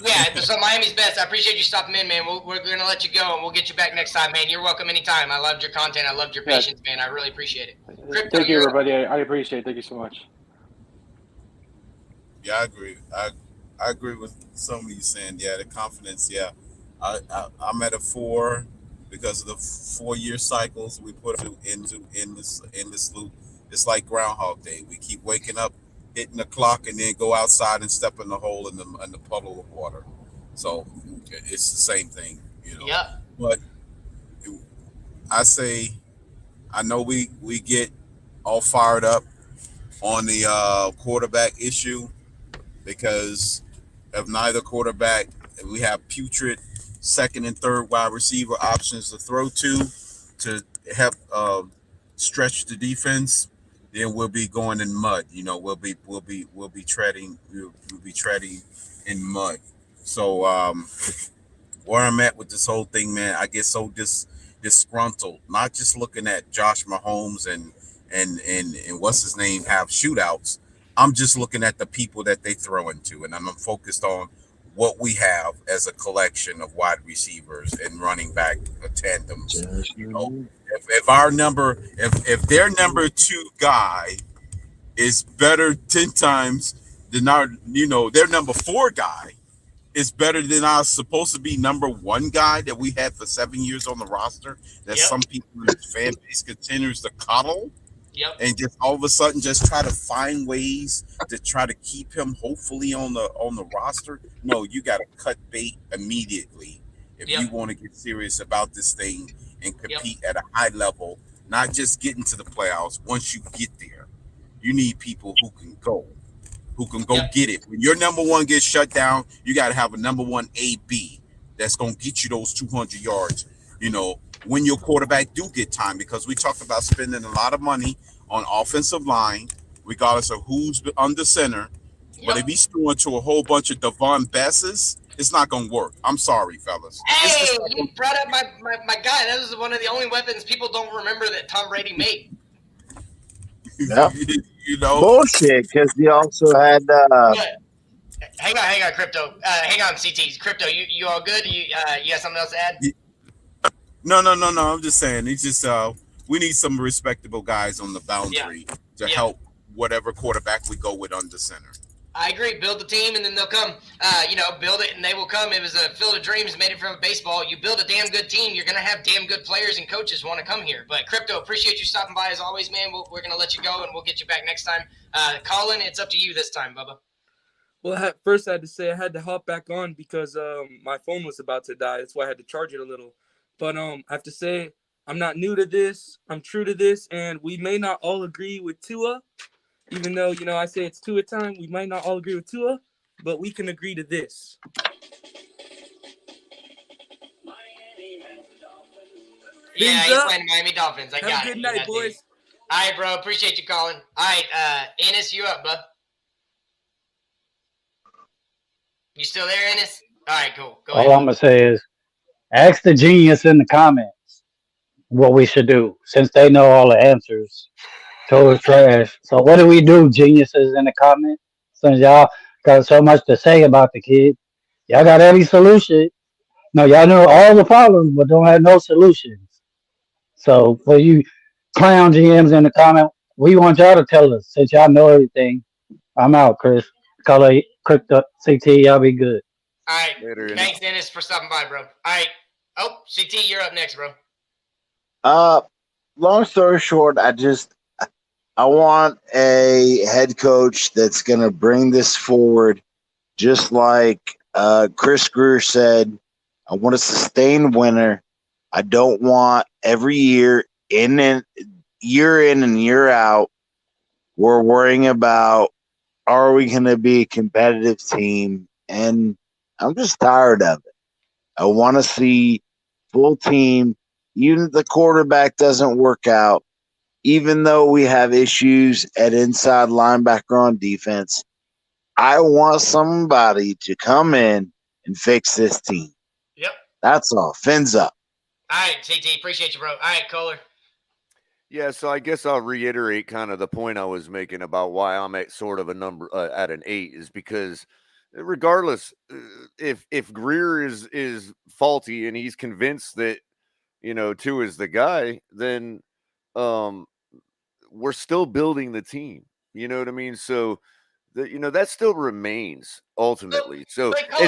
Speaker 1: Yeah, so Miami's best. I appreciate you stopping in, man. We're going to let you go, and we'll get you back next time, man. You're welcome anytime. I loved your content. I loved your patience, man. I really appreciate it. Crypto,
Speaker 13: thank you, everybody. I appreciate it. Thank you so much.
Speaker 16: Yeah, I agree. I agree with some of you saying, yeah, the confidence. Yeah, I'm at a 4 because of the 4-year cycles we put in this loop. It's like Groundhog Day. We keep waking up, hitting the clock, and then go outside and step in the hole in the puddle of water. So it's the same thing,
Speaker 1: Yeah.
Speaker 16: But I say, I know we get all fired up on the quarterback issue because of neither quarterback. We have putrid second and third wide receiver options to throw to help stretch the defense. Then we'll be going in mud. We'll be treading in mud. So where I'm at with this whole thing, man, I get so disgruntled. Not just looking at Josh Mahomes and what's his name have shootouts. I'm just looking at the people that they throw into, and I'm focused on what we have as a collection of wide receivers and running back tandems. If their number 2 guy is better 10 times than their number 4 guy is better than our supposed to be number 1 guy that we had for 7 years on the roster, that some people in the fan base continues to coddle.
Speaker 1: Yep.
Speaker 16: and just all of a sudden just try to find ways to try to keep him hopefully on the roster. No, you got to cut bait immediately if you want to get serious about this thing and compete at a high level, not just getting to the playoffs. Once you get there, you need people who can go get it. When your number one gets shut down, you got to have a number one AB that's going to get you those 200 yards, when your quarterback do get time, because we talked about spending a lot of money on offensive line, regardless of who's under center. But if he's throwing to a whole bunch of Devon Besses, it's not going to work. I'm sorry, fellas.
Speaker 1: Hey, you brought up my guy. That was one of the only weapons people don't remember that Tom Brady made.
Speaker 4: Yeah.
Speaker 16: know,
Speaker 4: bullshit, because he also had.
Speaker 1: Hang on, Crypto. Hang on, CT. Crypto, you all good? You got something else to add?
Speaker 16: No. I'm just saying, it's just we need some respectable guys on the boundary to help whatever quarterback we go with under center.
Speaker 1: I agree. Build the team, and then they'll come. Build it, and they will come. It was a field of dreams made it from baseball. You build a damn good team, you're going to have damn good players and coaches want to come here. But, Crypto, appreciate you stopping by as always, man. We're going to let you go, and we'll get you back next time. Colin, it's up to you this time, Bubba.
Speaker 7: Well, first I had to say I had to hop back on because my phone was about to die. That's why I had to charge it a little. But I have to say I'm not new to this. I'm true to this, and we may not all agree with Tua. Even though, I say it's Tua time, we might not all agree with Tua, but we can agree to this.
Speaker 1: Yeah, he's playing Miami Dolphins. I got it.
Speaker 7: Have a good night, boys.
Speaker 1: All right, bro. Appreciate you calling. All right, Ennis, you up, bud? You still there, Ennis? All right, cool. Go ahead.
Speaker 15: All I'm going to say is ask the genius in the comments what we should do, since they know all the answers. Total trash. So what do we do, geniuses in the comments? Since y'all got so much to say about the kid, y'all got every solution. No, y'all know all the problems, but don't have no solutions. So for you clown GMs in the comment, we want y'all to tell us, since y'all know everything. I'm out, Chris. Color, Crypto, CT, y'all be good.
Speaker 1: All right.
Speaker 3: Later,
Speaker 1: Thanks, Ennis, for stopping by, bro. All right. Oh, CT, you're up next, bro.
Speaker 4: Long story short, I want a head coach that's going to bring this forward, just like Chris Greer said. I want a sustained winner. I don't want every year in and year out, we're worrying about, are we going to be a competitive team? And I'm just tired of it. I want to see full team. Even if the quarterback doesn't work out, even though we have issues at inside linebacker on defense, I want somebody to come in and fix this team.
Speaker 1: Yep.
Speaker 4: That's all. Fins up.
Speaker 1: All right, CT, appreciate you, bro. All right, Kohler.
Speaker 3: Yeah, so I guess I'll reiterate kind of the point I was making about why I'm at sort of a number at an 8 is because regardless if Greer is faulty and he's convinced that Tua is the guy, then we're still building the team. You know what I mean? So that still remains ultimately. So
Speaker 1: But Kohler,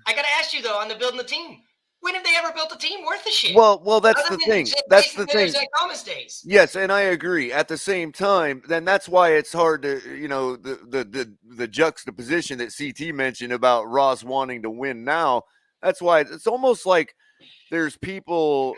Speaker 1: I gotta ask you though on the building the team. When have they ever built a team worth of shit?
Speaker 3: Well, that's the thing. That's the thing.
Speaker 1: Thomas days.
Speaker 3: Yes, and I agree. At the same time, then that's why it's hard to, the juxtaposition that CT mentioned about Ross wanting to win now. That's why it's almost like there's people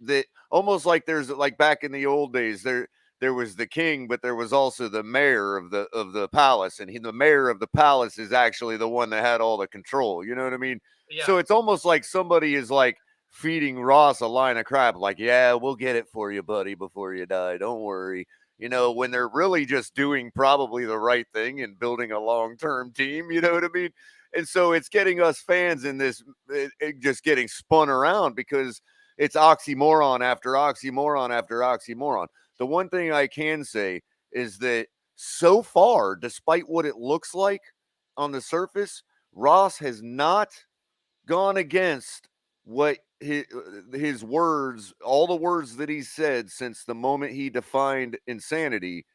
Speaker 3: that almost like there's like back in the old days there was the king, but there was also the mayor of the palace, and the mayor of the palace is actually the one that had all the control. You know what I mean? Yeah. So it's almost like somebody is like feeding Ross a line of crap, like, yeah, we'll get it for you, buddy, before you die. Don't worry. When they're really just doing probably the right thing and building a long-term team, you know what I mean? And so it's getting us fans in this, just getting spun around because it's oxymoron after oxymoron after oxymoron. The one thing I can say is that so far, despite what it looks like on the surface, Ross has not gone against what his words, all the words that he said since the moment he defined insanity.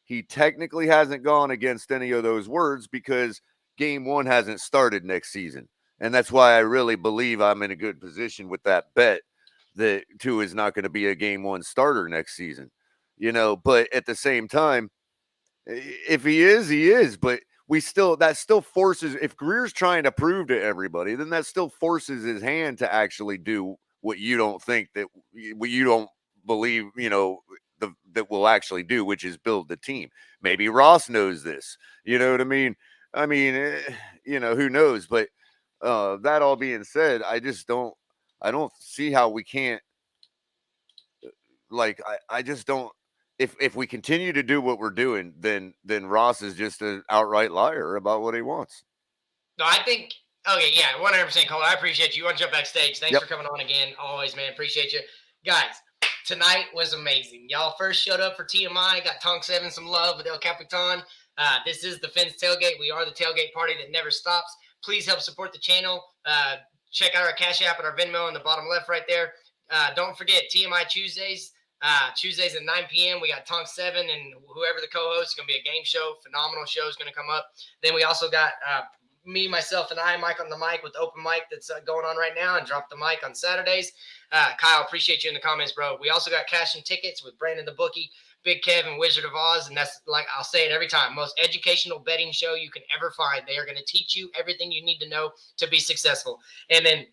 Speaker 3: He technically hasn't gone against any of those words because game 1 hasn't started next season. And that's why I really believe I'm in a good position with that bet that Tua is not going to be a game 1 starter next season. you know. But at the same time, if he is, he is. But that still forces, if Greer's trying to prove to everybody, then that still forces his hand to actually do what you don't think that, what you don't believe, you know, that will actually do, which is build the team. Maybe Ross knows this, you know what I mean? You know, who knows? But that all being said, I don't see how we can't, like, I just don't. If we continue to do what we're doing, then Ross is just an outright liar about what he wants.
Speaker 1: No, I think. Okay, yeah, 100%, Cole. I appreciate you. You want to jump backstage? Thanks for coming on again. Always, man. Appreciate you, guys. Tonight was amazing. Y'all first showed up for TMI. Got Tonk 7 some love with El Capitan. This is the Fins Tailgate. We are the tailgate party that never stops. Please help support the channel. Check out our Cash App and our Venmo in the bottom left right there. Don't forget TMI Tuesdays. Tuesdays at 9 p.m. We got Tonk 7 and whoever the co-host is going to be a game show. Phenomenal show is going to come up. Then we also got me, myself, and I, Mike on the mic with the open mic that's going on right now, and drop the mic on Saturdays. Kyle, appreciate you in the comments, bro. We also got cash and tickets with Brandon the Bookie, Big Kev, and Wizard of Oz. And that's, like I'll say it every time, most educational betting show you can ever find. They are going to teach you everything you need to know to be successful. And then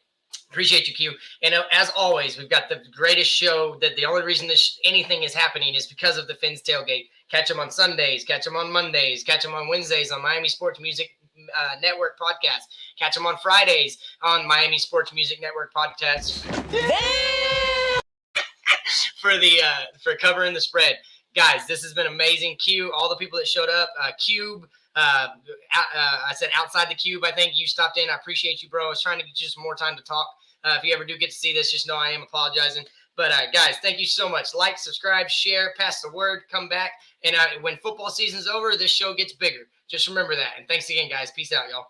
Speaker 1: appreciate you, Q. And as always, we've got the greatest show that the only reason anything is happening is because of the Fins Tailgate. Catch them on Sundays, catch them on Mondays, catch them on Wednesdays on Miami Sports Music Network podcast. Catch them on Fridays on Miami Sports Music Network podcast for covering the spread. Guys, this has been amazing. Q, all the people that showed up, Cube, I said outside the cube, I think you stopped in. I appreciate you, bro. I was trying to get you some more time to talk. If you ever do get to see this, just know I am apologizing. But guys, thank you so much. Like, subscribe, share, pass the word, come back. And when football season's over, this show gets bigger. Just remember that. And thanks again, guys. Peace out, y'all.